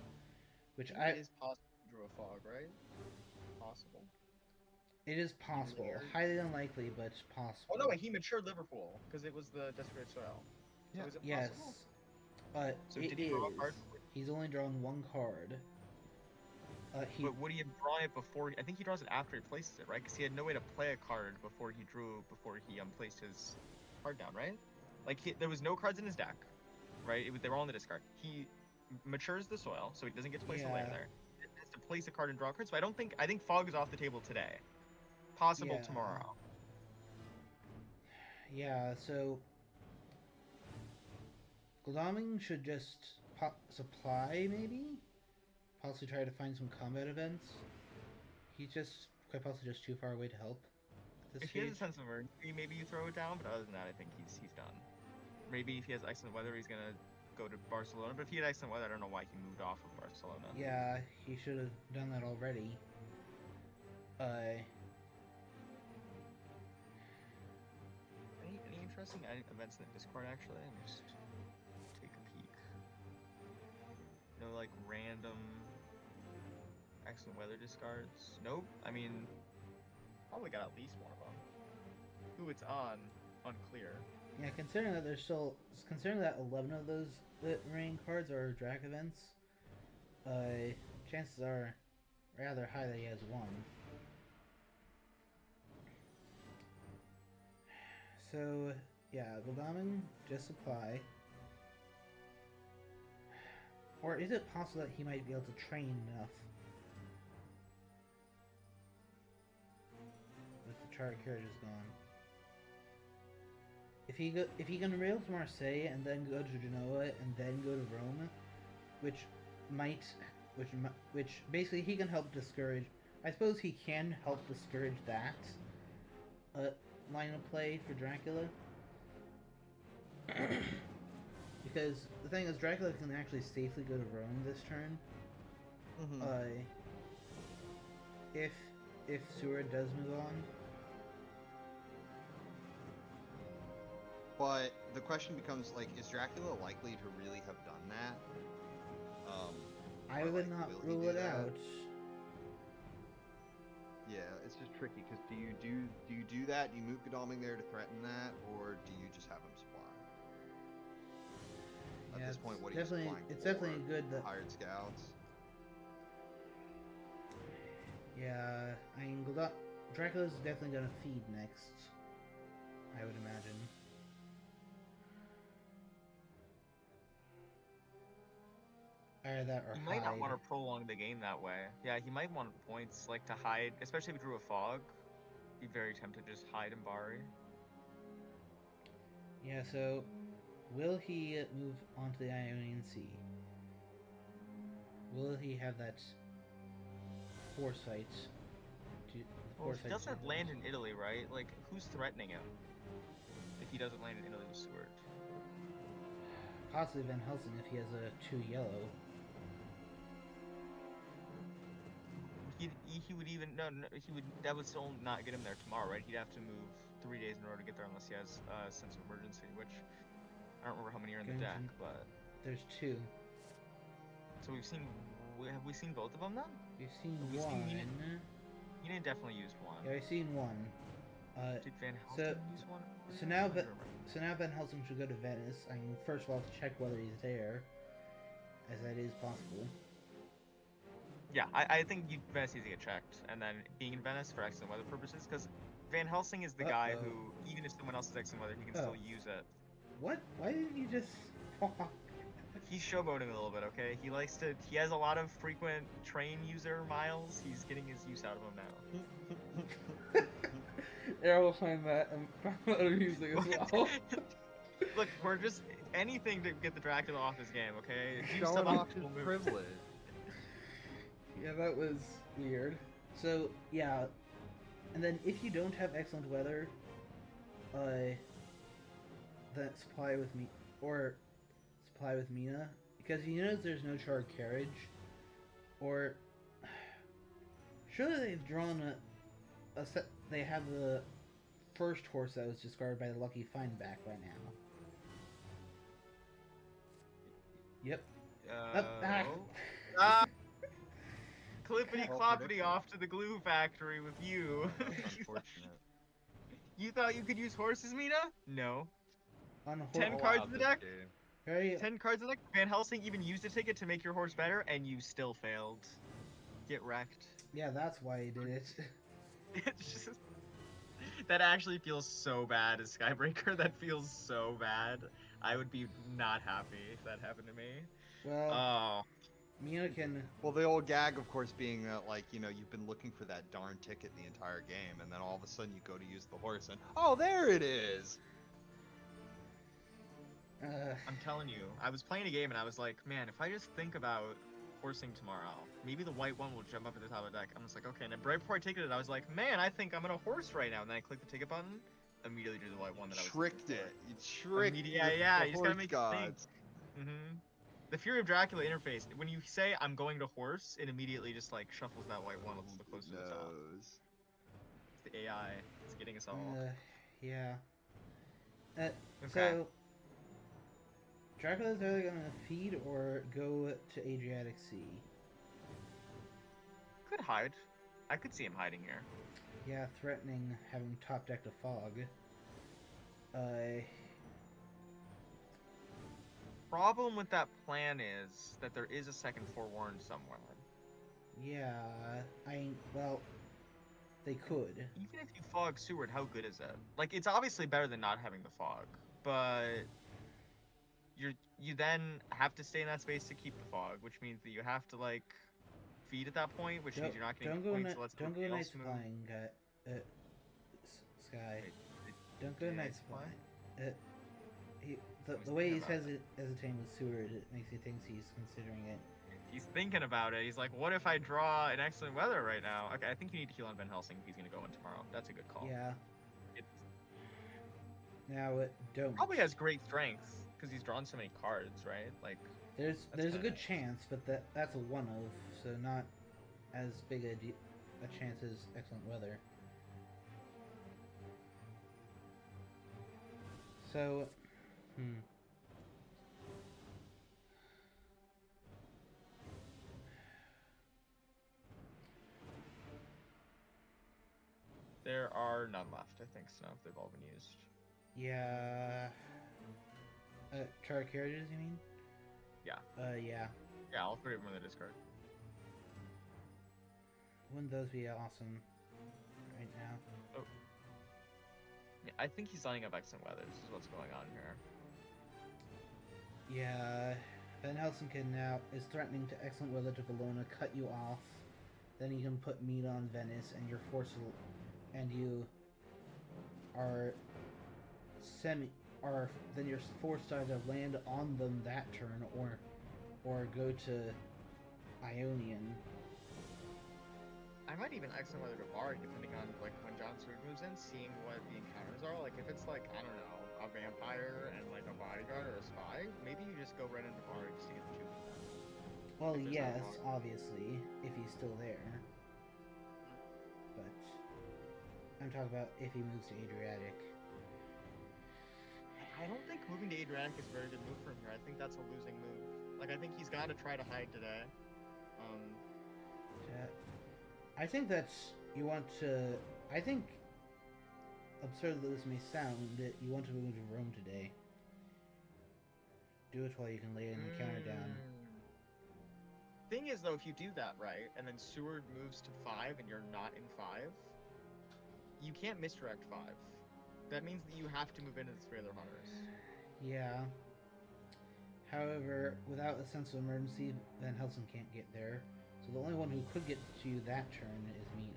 Which it is possible to draw a fog, right? Possible. It is possible. Highly unlikely, but possible. Oh no, he matured Liverpool because it was the Desperate Soil. So Yeah. is it Yes. possible? So did he draw a card? He's only drawn 1 card. But would he have drawn it before? I think he draws it after he places it, right? Because he had no way to play a card before he placed his card down, right? There was no cards in his deck, right? They were all in the discard. He matures the soil, so he doesn't get to place a land there. He has to place a card and draw a card. So I think Fog is off the table today. Possible tomorrow. Yeah, so Gloaming should just supply, maybe? Possibly try to find some combat events. He's just quite possibly just too far away to help. If he has a sense of emergency, maybe you throw it down, but other than that, I think he's done. Maybe if he has excellent weather, he's gonna go to Barcelona, but if he had excellent weather, I don't know why he moved off of Barcelona. Yeah, he should have done that already. Any interesting events in the Discord, actually? Let me just take a peek. No, random excellent weather discards? Nope. I mean, probably got at least one of them. Who it's on, unclear. Yeah, considering that 11 of those remaining cards are Drac events, chances are rather high that he has 1. So, yeah, Goldaman, just supply. Or is it possible that he might be able to train enough? With the chariot carriage is gone. If he can rail to Marseille and then go to Genoa and then go to Rome, which basically he can help discourage. I suppose he can help discourage that line of play for Dracula. Because the thing is, Dracula can actually safely go to Rome this turn. Mm-hmm. If Seward does move on. But the question becomes, is Dracula likely to really have done that? I would not rule it out. Yeah, it's just tricky because do you do that? Do you move Godalming there to threaten that, or do you just have him supply? At this point, what are you supplying? It's definitely good that hired scouts. Yeah, I mean, Dracula's definitely gonna feed next. I would imagine. Either that or He might not hide. want to prolong the game that way. Yeah, he might want points like to hide, especially if he drew a fog. Be very tempted to just hide in Bari. Yeah, so will he move onto the Ionian Sea? Will he have that foresight? Well, if he doesn't land in Italy, right? Like, who's threatening him? If he doesn't land in Italy with Seward. Possibly Van Helsing if he has a 2 yellow. He would even he would that would still not get him there tomorrow, right? He'd have to move 3 days in order to get there unless he has a sense of emergency, which I don't remember how many are in the deck, but there's 2. So have we seen both of them then? We've seen We've one. Seen Mina definitely used one. Yeah, I've seen one. Did Van Helsing use one? So now Van Helsing should go to Venice. I mean, first of all, to check whether he's there, as that is possible. Yeah, I think Venice needs to get checked, and then being in Venice for excellent weather purposes, because Van Helsing is the guy who, even if someone else is excellent weather, he can still use it. What? Why didn't you just walk? He's showboating a little bit, okay? He has a lot of frequent train user miles. He's getting his use out of them now. Aerol will find that amusing as well. Look, we're just anything to get the Dracula off his game, okay? Showing off his privilege. Yeah, that was weird. So, yeah. And then if you don't have excellent weather, that supply with Mina, because he knows there's no charred carriage, or surely they've drawn a set. They have the first horse that was discarded by the Lucky Find back by now. Yep. Clippity cloppity off to the glue factory with you. Unfortunate. You thought you could use horses, Mina? No. On a 10 cards in the deck? Very... 10 cards in the deck? Van Helsing even used a ticket to make your horse better, and you still failed. Get wrecked. Yeah, that's why he did it. It's just... That actually feels so bad as Skybreaker. That feels so bad. I would be not happy if that happened to me. Well... Mina can... Well, the old gag, of course, being that, like, you know, you've been looking for that darn ticket the entire game, and then all of a sudden you go to use the horse, and oh, there it is! I'm telling you, I was playing a game, and I was like, man, if I just think about horsing tomorrow, maybe the white one will jump up at the top of the deck. I'm just like, okay, and then right before I take it, I was like, man, I think I'm gonna horse right now, and then I click the ticket button, immediately drew the white one that I was tricked it. You tricked it. Yeah, you just gotta make it think. The Fury of Dracula interface, when you say, I'm going to horse, it immediately just, like, shuffles that white one a little bit closer to the top. It's the AI. It's getting us all. Yeah. Okay. So, Dracula's either gonna feed or go to Adriatic Sea. Could hide. I could see him hiding here. Yeah, threatening having top decked a fog. Problem with that plan is that there is a second forewarned somewhere. Yeah, well, they could. Even if you fog Seward, how good is it? Like, it's obviously better than not having the fog, but you then have to stay in that space to keep the fog, which means that you have to, like, feed at that point, which means you're not getting points. Don't go Night Flying, Sky. Don't go Night Flying. The way he's hesitating with Seward, it makes you think he's considering it. He's thinking about it. He's like, what if I draw an excellent weather right now? Okay, I think you need to heal on Van Helsing if he's going to go in tomorrow. That's a good call. Yeah. Now, don't. Probably has great strength, because he's drawn so many cards, right? Like, there's a good chance, but that's a one-of, so not as big a chance as excellent weather. So, There are none left, I think, so they've all been used. Yeah. Char carriages, you mean? Yeah. Yeah. Yeah, all 3 of them are in the discard. Wouldn't those be awesome right now? Oh. Yeah, I think he's lining up excellent weather. This is what's going on here. Yeah, Van Helsing is threatening to excellent weather to Valona, cut you off. Then you can put meat on Venice, and you're forced to, and you are then you're forced to either land on them that turn or go to Ionian. I might even excellent weather to Bari, depending on like when John Stewart moves in, seeing what the encounters are. Like if it's like, I don't know, a vampire and like a bodyguard or a spy, maybe you just go right into Bari just to get the shooting done. Well, yes, obviously, if he's still there. But I'm talking about if he moves to Adriatic. I don't think moving to Adriatic is a very good move for him here. I think that's a losing move. Like I think he's got to try to hide today. I think that's you want to. I think, absurd that this may sound, that you want to move to Rome today. Do it while you can lay in the counter down. Thing is, though, if you do that right, and then Seward moves to 5 and you're not in 5, you can't misdirect 5. That means that you have to move into the 3 other hunters. Yeah. However, without a sense of emergency, Van Helsing can't get there. So the only one who could get to you that turn is Mina.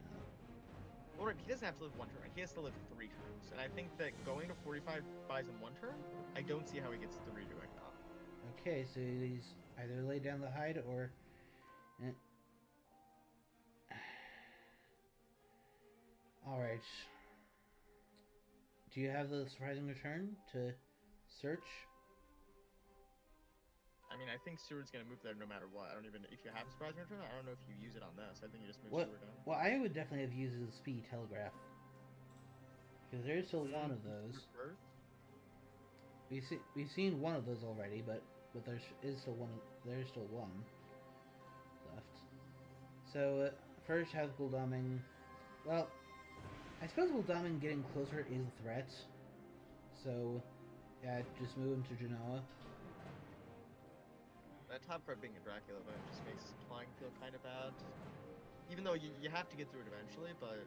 Well, right, he doesn't have to live 1 turn. He has to live 3 turns. And I think that going to 45 buys him 1 turn, I don't see how he gets 3 doing that. Okay, so he's either lay down the hide or... Alright. Do you have the surprising return to search? I mean, I think Seward's going to move there no matter what. I don't even... If you have surprising return, I don't know if you use it on this. I think you just move Seward down. Well, I would definitely have used the speed telegraph. Because there's still one of those. We've seen one of those already, but there's still one left. So first have Gul'damin. Well, I suppose Gul'damin getting closer is a threat. So yeah, just move him to Genoa. That top card being a Dracula event just makes flying feel kind of bad. Even though you have to get through it eventually, but...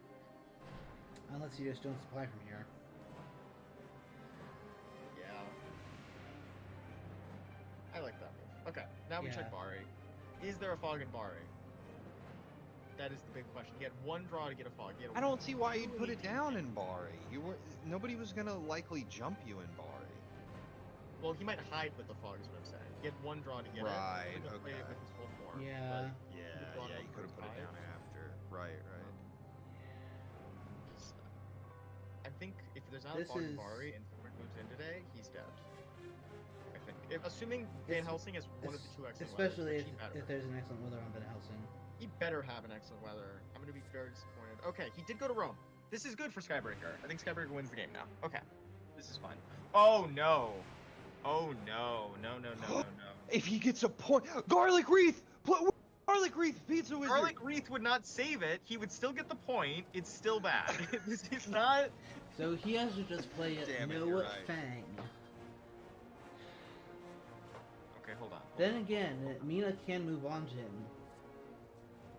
Unless you just don't supply from here. Yeah. I like that move. Okay, now we check Bari. Is there a fog in Bari? That is the big question. He had 1 draw to get a fog. I don't see why you'd put it down in Bari. Nobody was gonna likely jump you in Bari. Well, he might hide with the fog, is what I'm saying. He had 1 draw to get it. Right, Play okay. it with his full form, Yeah. but Yeah, you could have put it down after. Right. I think if there's not a fog in Bari and Seward moves in today, he's dead. I think. Assuming Van Helsing is one of the 2 excellent especially weathers, if there's an excellent weather on Van Helsing. He better have an excellent weather. I'm going to be very disappointed. Okay, he did go to Rome. This is good for Skybreaker. I think Skybreaker wins the game now. Okay. This is fine. Oh, no. Oh, no. No. If he gets a point... Garlic Wreath! Garlic Wreath beats a wizard! Garlic Wreath would not save it. He would still get the point. It's still bad. This is not... So he has to just play it Fang. Okay, hold on. Then again, Mina can move on to him.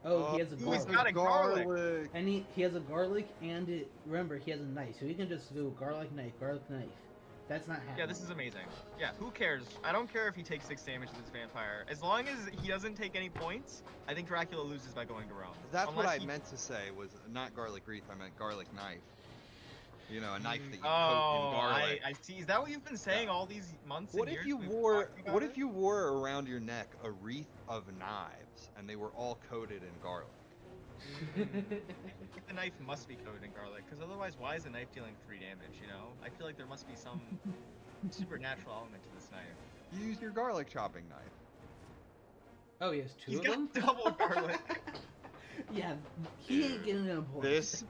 Oh, he has a garlic. He's got a garlic. And he has a garlic, and remember, he has a knife. So he can just do garlic knife. That's not happening. Yeah, this is amazing. Yeah, who cares? I don't care if he takes 6 damage to this vampire. As long as he doesn't take any points, I think Dracula loses by going to Rome. That's what I meant to say, was not garlic wreath, I meant garlic knife. You know, a knife that you coat in garlic. I see. Is that what you've been saying all these months and years? What if you wore around your neck a wreath of knives, and they were all coated in garlic? The knife must be coated in garlic, because otherwise, why is the knife dealing 3 damage, you know? I feel like there must be some supernatural element to this knife. You use your garlic chopping knife. Oh, he has 2 of them? He's got double garlic. Yeah, he ain't getting a point. This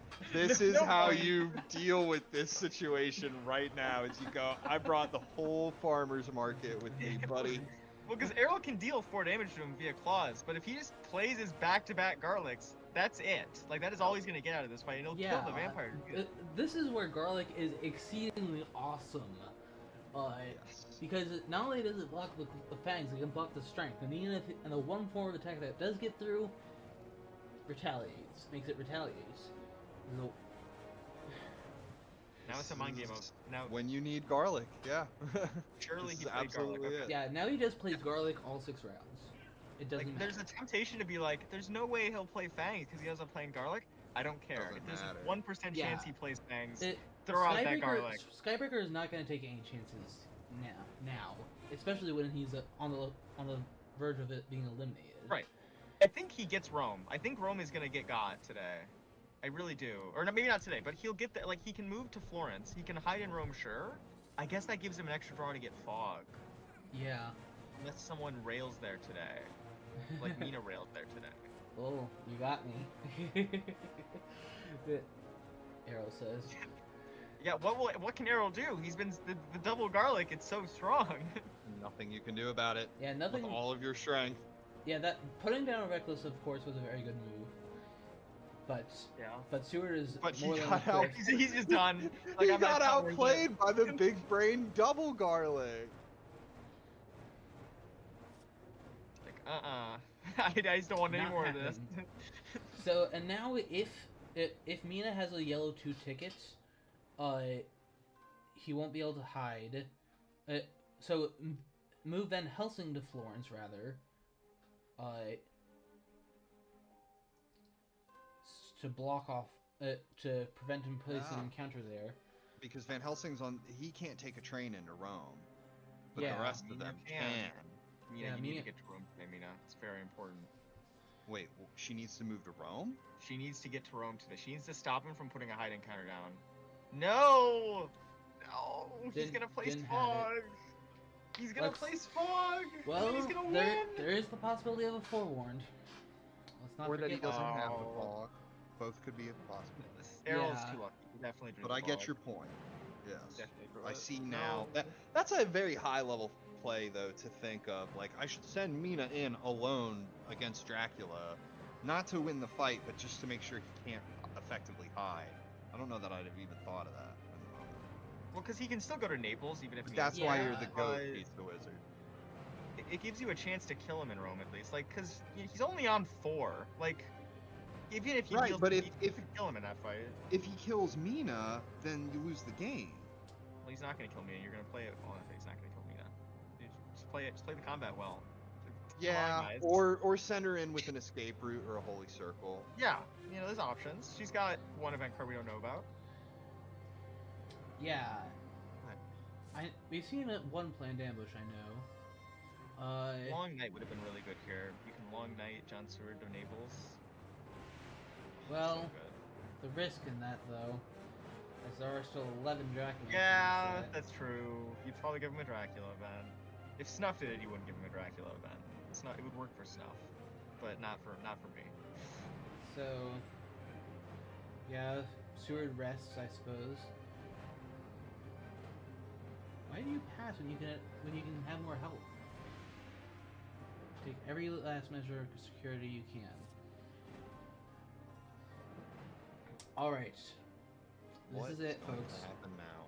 is how you deal with this situation right now, is you go, I brought the whole farmer's market with me, buddy. Well, because Aerol can deal 4 damage to him via claws, but if he just plays his back-to-back garlics, that's it. Like, that is all he's going to get out of this fight, and he'll kill the vampire. This is where garlic is exceedingly awesome. Because not only does it block the fangs, it can block the strength, and even if the one form of attack that does get through, makes it retaliates. Now it's a mind game of now. When you need garlic, yeah. Surely This he is played garlic. absolutely Okay. it. Yeah, now he just plays garlic all 6 rounds. It doesn't Like, matter. there's a temptation to be like, there's no way he'll play Fangs because he doesn't play garlic. I don't care. Doesn't If there's matter. a 1% Yeah. chance he plays Fangs, It, throw out that garlic. Skybreaker is not going to take any chances now, especially when he's on the verge of it being eliminated. Right. I think he gets Rome. I think Rome is gonna get got today. I really do. Or maybe not today, but he'll get that. Like, he can move to Florence. He can hide in Rome, sure. I guess that gives him an extra draw to get Fog. Yeah. Unless someone rails there today. Like Mina railed there today. Oh, you got me. Aerol says. Yeah, what can Aerol do? He's been the double garlic. It's so strong. Nothing you can do about it. Yeah, nothing. With all of your strength. Yeah, that putting down a reckless, of course, was a very good move. But Seward is But he more than got out. equipped. He's just done. He I'm not got powering outplayed by the big brain double garlic. Like, I just don't want any Not more of this. happening. So, and now if Mina has a yellow 2 tickets, he won't be able to hide. So move Van Helsing to Florence rather. To block off, to prevent him placing an encounter there. Because Van Helsing's on, he can't take a train into Rome, but Yeah. the rest of Mina them can. can. Mina, Yeah, you need Mina- to get to Rome today, Mina. It's very important. Wait, she needs to move to Rome? She needs to get to Rome today. She needs to stop him from putting a hide encounter down. No! No! He's gonna place didn't have Fog! He's gonna Let's- place Fog! Well, and he's gonna there win! is the possibility of a forewarned. Let's not Or that he forget. doesn't have the Oh. fog. Both could be a possibility. Aerol's Yeah. too lucky. He definitely drew But the I get Fog. your point. Yes. Definitely drew I it. see No. now. That's a very high level play though to think of. Like, I should send Mina in alone against Dracula, not to win the fight, but just to make sure he can't effectively hide. I don't know that I'd have even thought of that. in the moment. Well, because he can still go to Naples, even if But he that's why you're Yeah, the goat, but- Pizza Wizard. it gives you a chance to kill him in Rome at least. Like, because he's only on 4. Like, even if he Right, deals but you if could kill him in that fight. if he kills Mina, then you lose the game. Well, he's not gonna kill Mina. You're gonna play it. Well, he's not gonna kill Mina. Dude, just play it. Just play the combat well. Come on, Yeah, guys. or send her in with an escape route or a holy circle. Yeah, there's options. She's got one event card we don't know about. Yeah. What? We've seen one planned ambush, I know. Long Night would have been really good here. You can Long Night John Seward to Naples. Well, So good. the risk in that though, as there are still 11 Dracula. Yeah, that's true. You'd probably give him a Dracula event. If Snuff did it, you wouldn't give him a Dracula event. It's not. It would work for Snuff, but not for me. So, yeah, Seward rests, I suppose. Why do you pass when you can have more help? Take every last measure of security you can. All right, this is it, going folks. to happen now?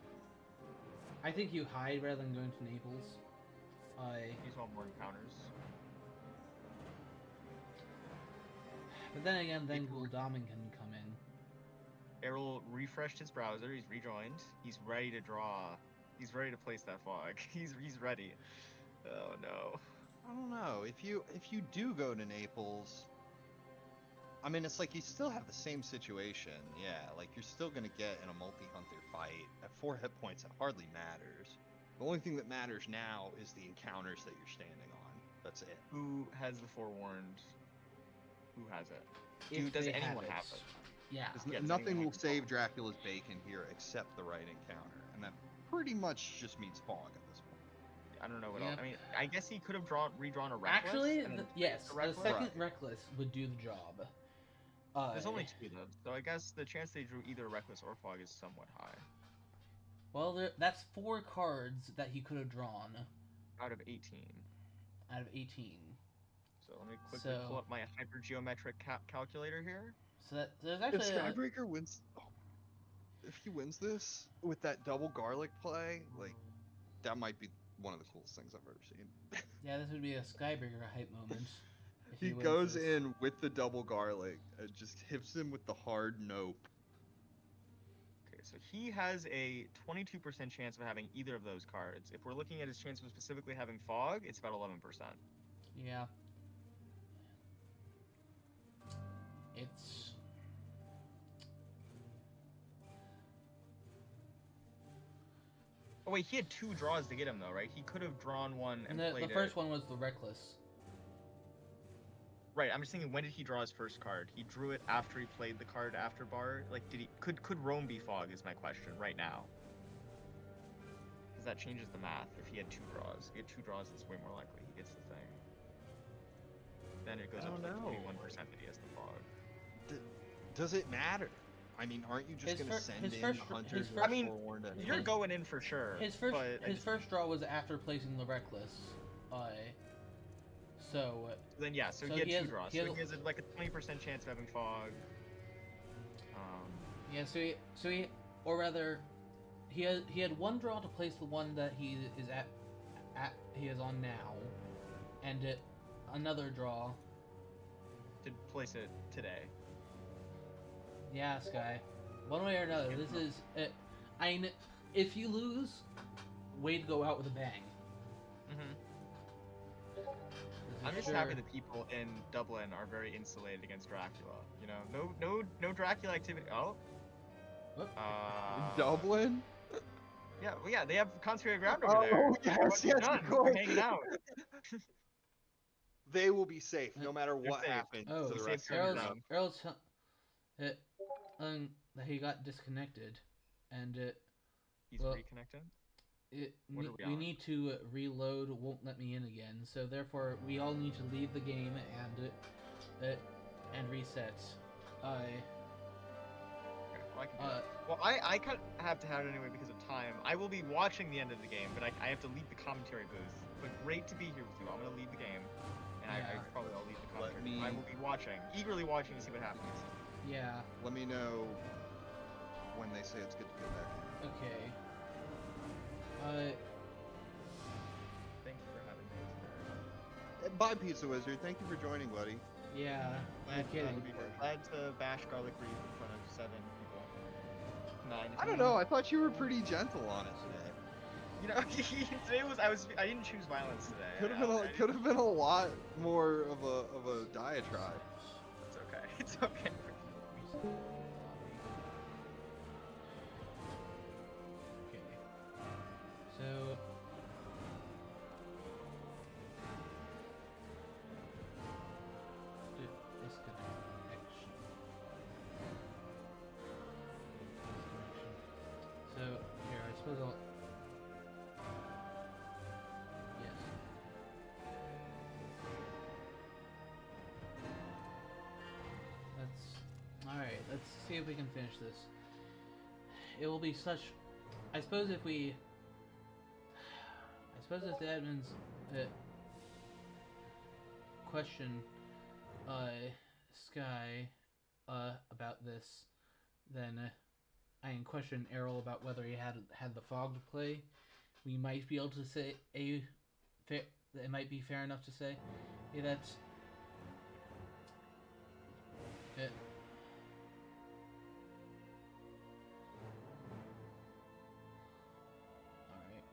I think you hide rather than going to Naples. He's want more encounters. But then again, then Gul'damin can come in. Aerol refreshed his browser. He's rejoined. He's ready to draw. He's ready to place that fog. He's ready. Oh no. I don't know. If you do go to Naples, I mean, it's like you still have the same situation. Yeah, like you're still gonna get in a multi-hunter fight at 4 hit points. It hardly matters. The only thing that matters now is the encounters that you're standing on. That's it. Who has the forewarned? Who has it? If Does they anyone it. have it? Yeah. Yeah, does Nothing anyone will have save Dracula's bacon here except the right encounter, and that pretty much just means fog at this point. I don't know what Yeah. else. I mean, I guess he could have redrawn a reckless. Actually, and then yes, the the reckless. second Right. reckless would do the job. There's only 2 though, so I guess the chance they drew either reckless or fog is somewhat high. Well, that's 4 cards that he could have drawn Out of 18. out of 18. So let me quickly pull up my hypergeometric calculator here. So there's If actually Skybreaker wins, if he wins this with that double garlic play, like that might be one of the coolest things I've ever seen. yeah, this would be a Skybreaker hype moment. If He wins goes this. in with the double garlic and just hits him with the hard nope. Okay, so he has a 22% chance of having either of those cards. If we're looking at his chance of specifically having fog, it's about 11%. Yeah. It's... Oh wait, he had 2 draws to get him though, right? He could have drawn one and the played first it. one was the Reckless. Right, I'm just thinking, when did he draw his first card? He drew it after he played the card after bar? Like, could Rome be fog is my question right now. Because that changes the math if he had 2 draws. If he had 2 draws, it's way more likely he gets the thing. Then it goes I up to don't like know. 21% that he has the fog. Does it matter? I mean, aren't you just His gonna fir- send his in first- the hunters his who first- are I mean, forewarned anyway? You're going in for sure. His first draw was after placing the Reckless. So Then yeah, so so he had he 2 has- draws. he So has- he has like a 20% chance of having fog. yeah, or rather, he had 1 draw to place the one that he is he is on now, and another draw. To place it today. Yeah, Sky. One way or another, this is. If you lose, way to go out with a bang. Mm-hmm. This is I'm just sure- happy that people in Dublin are very insulated against Dracula. You know, no Dracula activity. Oh. Whoop. Dublin? Yeah, well, yeah, they have concentrated ground over there. Oh, yes, What's yes, done? of course. They're hanging out. They will be safe no matter They're what safe. happens Oh, to the safe rest of Errol's- them. Errol's that he got disconnected, and He's Well, reconnected. What are we we on? need to reload. Won't let me in again. So therefore, we all need to leave the game and reset. Okay, well, I can do that. Well, I kind of have to have it anyway because of time. I will be watching the end of the game, but I have to leave the commentary booth. But great to be here with you. I'm gonna leave the game, and I Yeah. probably I'll leave the Let commentary. me- I will be watching, eagerly watching to see what happens. Yeah. Let me know when they say it's good to go back in. Okay. Thank you for having me. Bye, Pizza Wizard. Thank you for joining, buddy. Yeah. No Glad kidding. Glad to bash garlic bread in front of 7 people. 9. I don't know. I thought you were pretty gentle on it today. You know, today I didn't choose violence today. Could have been a lot more of a diatribe. It's okay. It's okay. Okay. So. Disconnection. So here, I suppose I'll. Yes. All right. Let's see if we can finish this. It will be such. I suppose if the admins question Sky about this, then I can question Aerol about whether he had the fog to play. We might be able to say it might be fair enough to say that's it. Alright.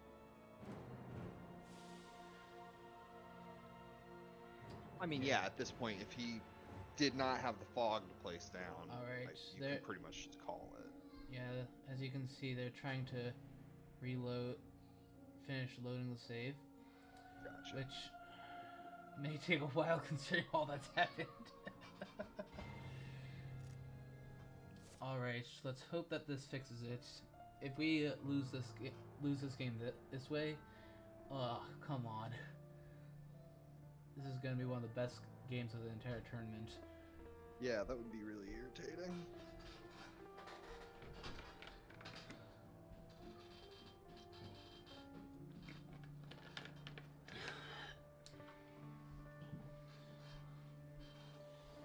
I mean, yeah, at this point, if he did not have the fog to place down, Alright, you can pretty much just call it. Yeah, as you can see, they're trying to finish loading the save, Gotcha. which may take a while considering all that's happened. Alright, let's hope that this fixes it. If we lose this game this way, come on. This is gonna be one of the best games of the entire tournament. Yeah, that would be really irritating.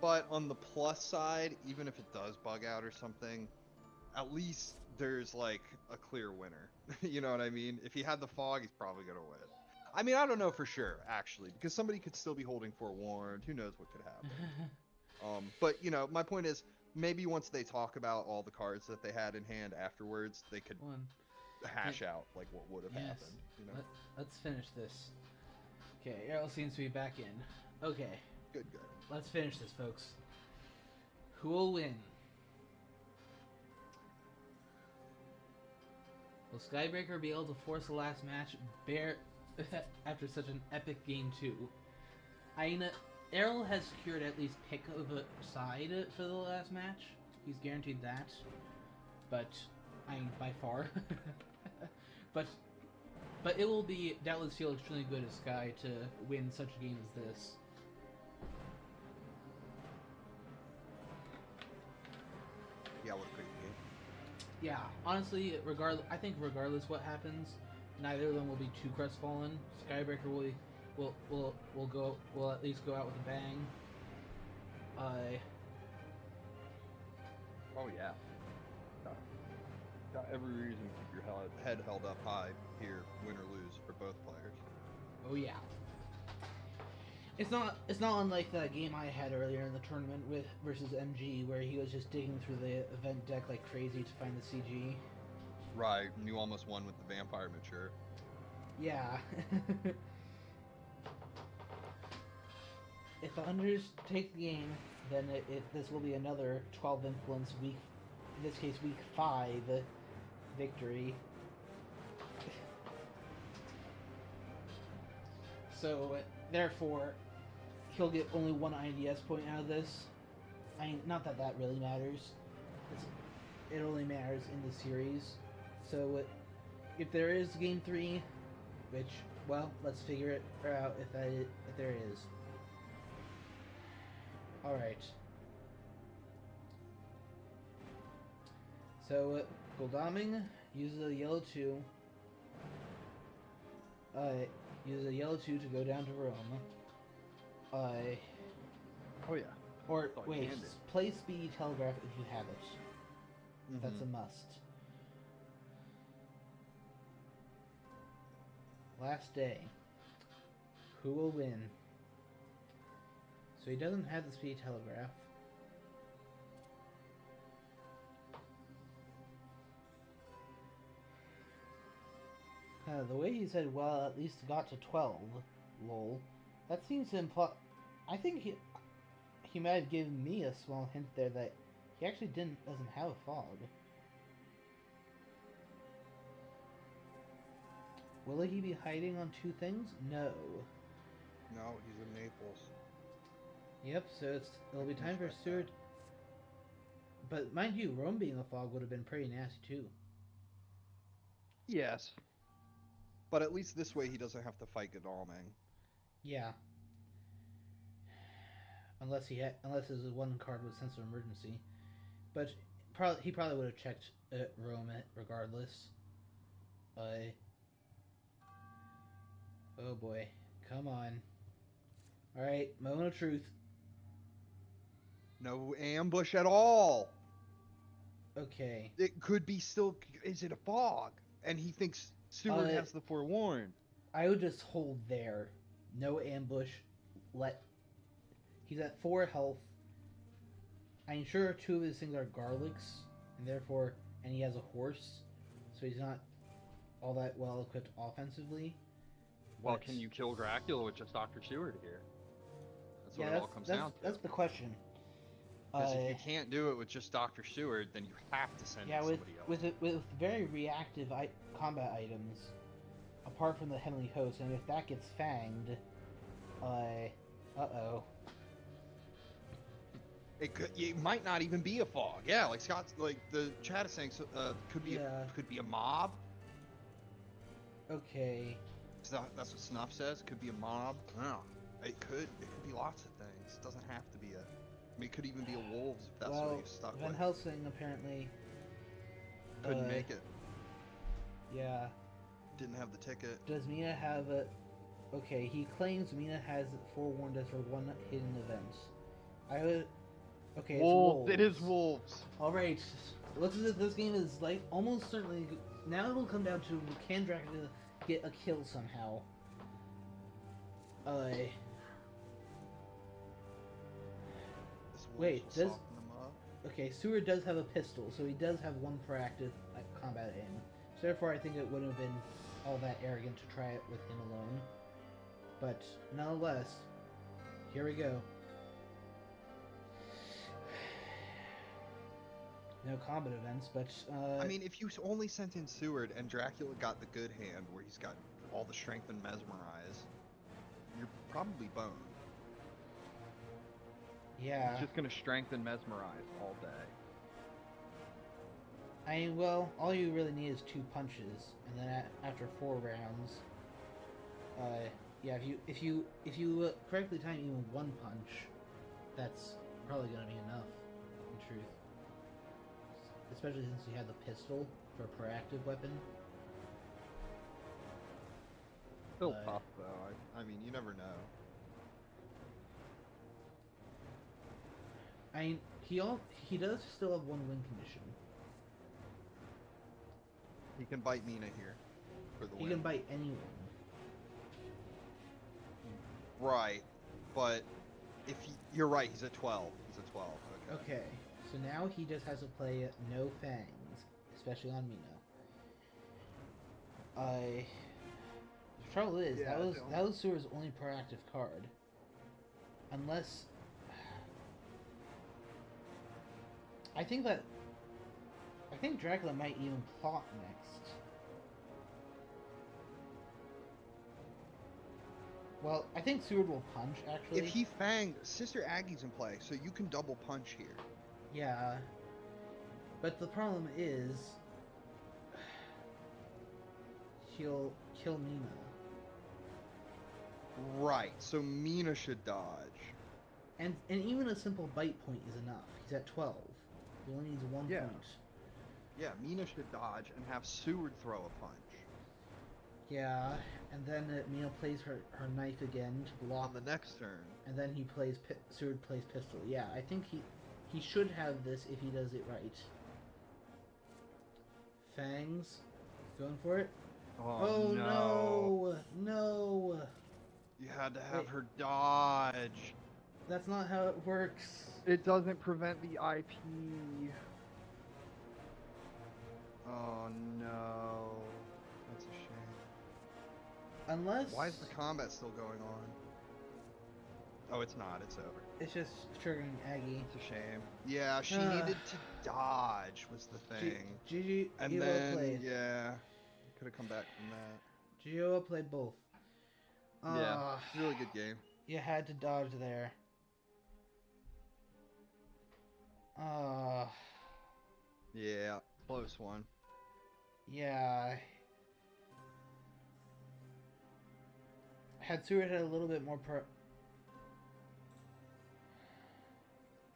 But on the plus side, even if it does bug out or something, at least there's like a clear winner. You know what I mean? If he had the fog, he's probably gonna win. I mean, I don't know for sure, actually, because somebody could still be holding forewarned. Who knows what could happen? But you know, my point is, maybe once they talk about all the cards that they had in hand afterwards, they could One. hash out like what would have Yes. happened. You know, Let's finish this. Okay, Aerol seems to be back in. Okay, good. let's finish this, folks. Who will win? Will Skybreaker be able to force the last match after such an epic game 2? I mean, Aerol has secured at least pick of a side for the last match. He's guaranteed that. But, I mean, by far. but it will be doubtless feel extremely good as Sky to win such a game as this. Yeah, what a crazy game. Yeah, honestly, I think regardless what happens, neither of them will be too crestfallen. Skybreaker will at least go out with a bang. Oh yeah. Got every reason to keep your head held up high here, win or lose for both players. Oh yeah. It's not unlike that game I had earlier in the tournament versus MG, where he was just digging through the event deck like crazy to find the CG. Right, and you almost won with the vampire mature. Yeah. If the Unders take the game, then this will be another 12 influence week. In this case, week 5 victory. So therefore, he'll get only one IDS point out of this. I mean, not that that really matters. It only matters in the series. So if there is game 3, which, well, let's figure it out if there is. All right. So Goldaming uses a yellow 2. Uses a yellow 2 to go down to Rome. Oh yeah. Or Oh, wait, hand it. play Speedy Telegraph if you have it. That's a must. Last day. Who will win? So he doesn't have the Speedy Telegraph. The way he said, well, at least got to 12, lol. That seems to imply... I think he might have given me a small hint there that he actually doesn't have a fog. Will he be hiding on 2 things? No. No, he's in Naples. Yep, so it'll be time for Stewart. But mind you, Rome being a fog would have been pretty nasty too. Yes. But at least this way he doesn't have to fight Godalming. Yeah. Unless his one card was sense of emergency. But he probably would have checked Rome regardless. Oh boy. Come on. Alright, moment of truth. No ambush at all. Okay. It could be still... Is it a fog? And he thinks Stewart has the forewarned. I would just hold there. No ambush. He's at 4 health. I'm sure 2 of his things are garlics, and he has a horse, so he's not all that well equipped offensively. Well, But- can you kill Dracula with just Dr. Stewart here? That's what Yeah, it all comes down to. that's the question. Because if you can't do it with just Dr. Stewart, then you have to send in with somebody else. with very reactive combat items, apart from the Heavenly Host, and if that gets fanged, uh-oh. It might not even be a fog. Yeah, like Scott's, like the chat is saying, could be a mob. Okay. That's what Snuff says. Could be a mob. I don't know. It could be lots of things. It doesn't have to be a. I mean, it could even be a wolves if that's what you're stuck Van with. Helsing apparently Couldn't make it. Yeah. Didn't have the ticket. Does Mina have a... Okay, he claims Mina has forewarned us for 1 hidden event. Okay, it's wolves. It is wolves. Alright, looks as if this game is like almost certainly... Now it'll come down to, can Dracula get a kill somehow? This wolves Wait, will does... soften them up. okay, Seward does have a pistol, so he does have one proactive combat aim. So therefore, I think it wouldn't have been all that arrogant to try it with him alone. But nonetheless, here we go. No combat events, but I mean, if you only sent in Seward and Dracula got the good hand where he's got all the strength and mesmerize, you're probably boned. yeah. He's just gonna strengthen mesmerize all day. I mean, well, all you really need is 2 punches, and then after 4 rounds, yeah, if you correctly time even 1 punch, that's probably gonna be enough. In truth, especially since you have the pistol for a proactive weapon. Still tough though. I mean, you never know. I mean, he does still have 1 win condition. He can bite Mina here for the He win. can bite anyone. Right, but if you're right, he's at 12. He's at 12. Okay. Okay, so now he just has to play no fangs, especially on Mina. The trouble is Yeah, that was Seward's only proactive card, unless I think Dracula might even plot next. Well, I think Seward will punch, actually. If he fanged, Sister Aggie's in play, so you can double punch here. Yeah. But the problem is, he'll kill Mina. Right, so Mina should dodge. And even a simple bite point is enough. He's at 12. He only needs 1 Yeah. point. Yeah, Mina should dodge and have Seward throw a punch. Yeah, and then Mina plays her knife again to block. On the next turn. And then he plays Seward plays pistol. Yeah, I think he should have this if he does it right. Fangs, going for it. Oh, no! No! You had to have Wait. her dodge. That's not how it works. It doesn't prevent the IP. Oh no. That's a shame. Unless Why is the combat still going on? Oh, it's not. It's over. it's just triggering Aggie. It's a shame. Yeah, she Ah. needed to dodge was the thing. GG, And you then, played. yeah, could have come back from that. Gio played both. Yeah, really good game. You had to dodge there. Yeah, close one. Yeah. Had Seward had a little bit more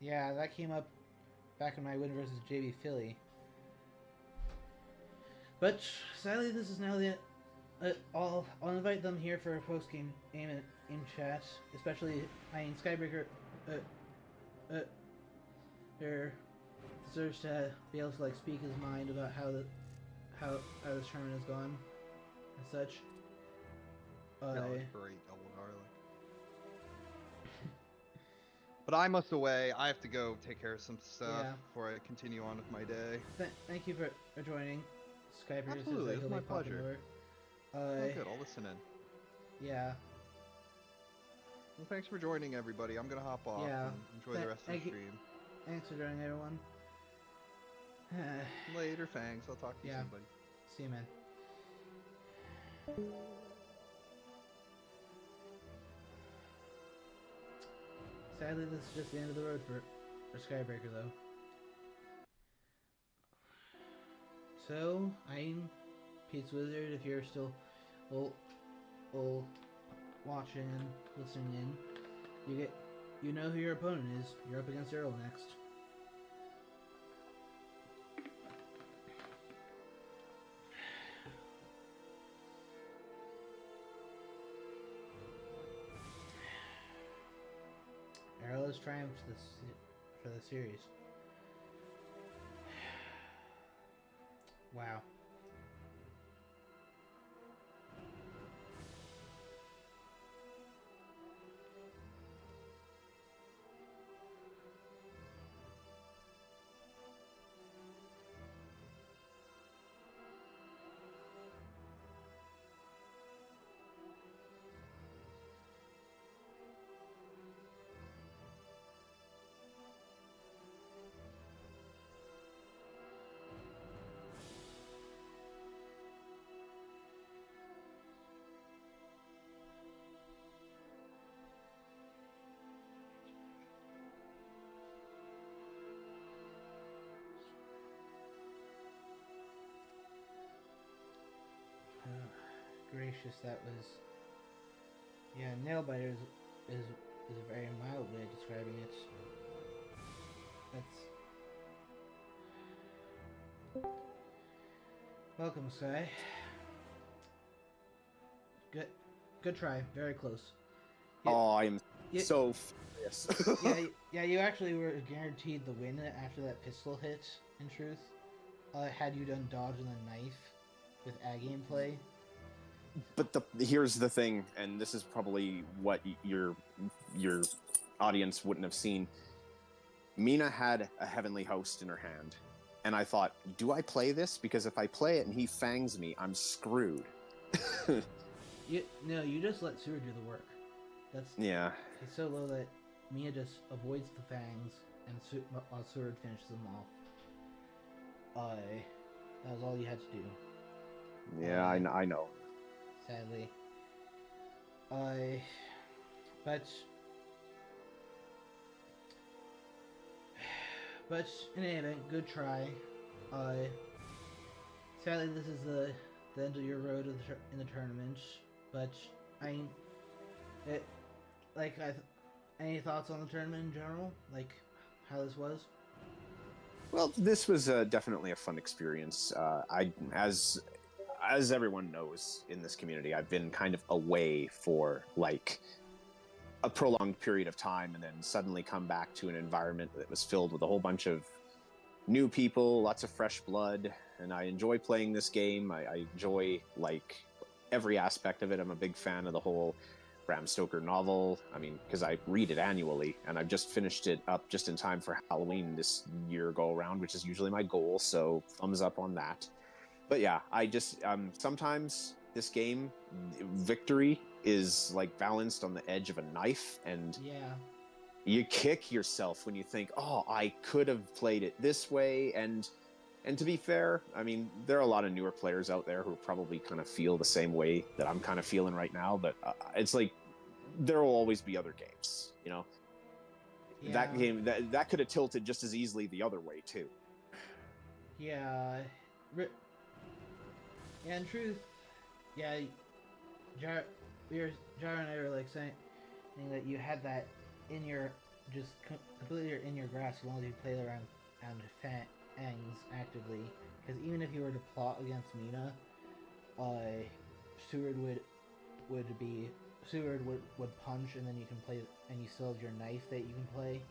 Yeah, that came up back in my win versus JB Philly. But sadly, this is now the. I'll invite them here for a post game aim chat, especially Skybreaker. Deserves to be able to speak his mind about how this tournament has gone and such. That was great, double garlic. But I must away. I have to go take care of some stuff before I continue on with my day. Thank you for joining. Skybreaker says Absolutely, that it's he'll my be popping pleasure. over. Oh, good. I'll listen in. Yeah. Well, thanks for joining, everybody. I'm gonna hop off Yeah. and enjoy the rest of the Thank you. stream. Thanks for joining, everyone. Later, Fangs. I'll talk to you Yeah. soon, buddy. See you, man. Sadly, this is just the end of the road for Skybreaker, though. So, I'm Pete's Wizard. If you're still watching and listening in, you know who your opponent is. You're up against Aerol next. Aerol has triumphed for the series. Wow. gracious, that was... Yeah, nail biter is a very mild way of describing it. That's... Welcome, Sky. Good try. Very close. Yeah, Oh, I am yeah, so furious. yeah, you actually were guaranteed the win after that pistol hit, in truth. Had you done dodge and the knife with ag gameplay. But here's the thing, and this is probably what your audience wouldn't have seen. Mina had a heavenly host in her hand, and I thought, do I play this? Because if I play it and he fangs me, I'm screwed. No, you just let Seward do the work. Yeah. He's so low that Mia just avoids the fangs, and Seward finishes them off. That was all you had to do. Yeah, I know. Sadly. But in any event, good try. Sadly, this is the end of your road in the tournament. But any thoughts on the tournament in general? Like how this was? Well, this was definitely a fun experience. As everyone knows in this community, I've been kind of away for like a prolonged period of time, and then suddenly come back to an environment that was filled with a whole bunch of new people, lots of fresh blood, and I enjoy playing this game. I enjoy like every aspect of it. I'm a big fan of the whole Bram Stoker novel. I mean, because I read it annually, and I've just finished it up just in time for Halloween this year go around, which is usually my goal, so thumbs up on that. But yeah, I just sometimes this game victory is like balanced on the edge of a knife, and Yeah. you kick yourself when you think, oh, I could have played it this way. And to be fair, I mean, there are a lot of newer players out there who probably kind of feel the same way that I'm kind of feeling right now, but it's like there will always be other games, you know. Yeah. That game that could have tilted just as easily the other way too. Yeah. Yeah, in truth, yeah, Jar and I were like saying that you had that in your, just completely in your grasp as long as you played around fangs actively. Because even if you were to plot against Mina, Seward would punch, and then you can play, and you still have your knife that you can play.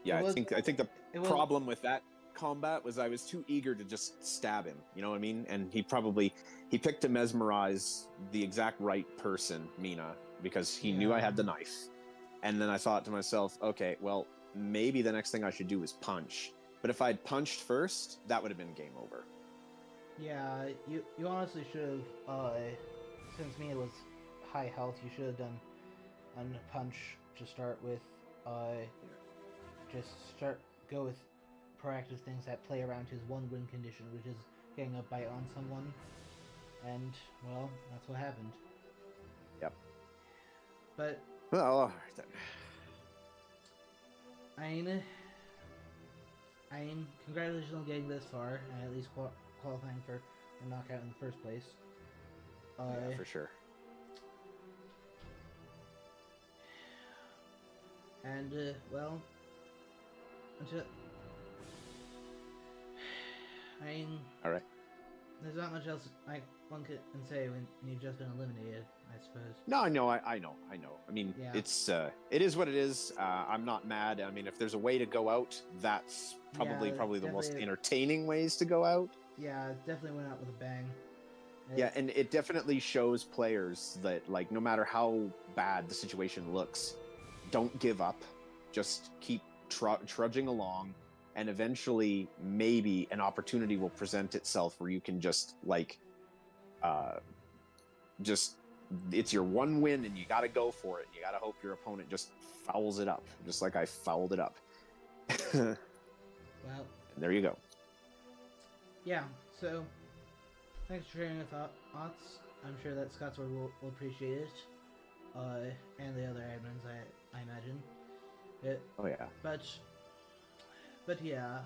Yeah, I think the problem with that combat was I was too eager to just stab him. You know what I mean? And he picked to mesmerize the exact right person, Mina, because he knew I had the knife. And then I thought to myself, okay, well, maybe the next thing I should do is punch. But if I'd punched first, that would have been game over. Yeah, you honestly should have, since Mina was high health, you should have done a punch to start with. Go with proactive things that play around his one win condition, which is getting a bite on someone. And, well, that's what happened. Yep. But... Well, alright then. I mean, congratulations on getting this far, and at least qualifying for a knockout in the first place. Yeah, for sure. And, well... Alright. There's not much else one can say when you've just been eliminated, I suppose. No, I know. I mean, Yeah. it is what it is. I'm not mad. I mean, if there's a way to go out, that's probably the most entertaining ways to go out. Yeah, it definitely went out with a bang. Yeah, and it definitely shows players that, like, no matter how bad the situation looks, don't give up. Just keep trudging along, and eventually maybe an opportunity will present itself where you can just like it's your one win, and you got to go for it. You got to hope your opponent just fouls it up, just like I fouled it up. Well, and there you go. Yeah, so thanks for sharing your thoughts. I'm sure that Scotsword will appreciate it, and the other admins, I imagine. Oh yeah. But yeah,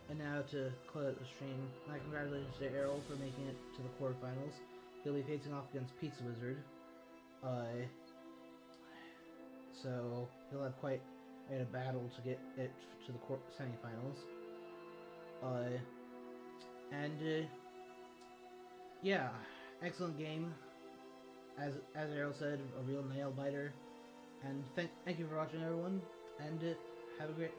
And now to close out the stream, my congratulations to Aerol for making it to the quarterfinals. He'll be facing off against Pizza Wizard. So he'll have quite a battle to get it to the semifinals. Yeah, excellent game. As Aerol said, a real nail biter. And thank you for watching, everyone. And have a great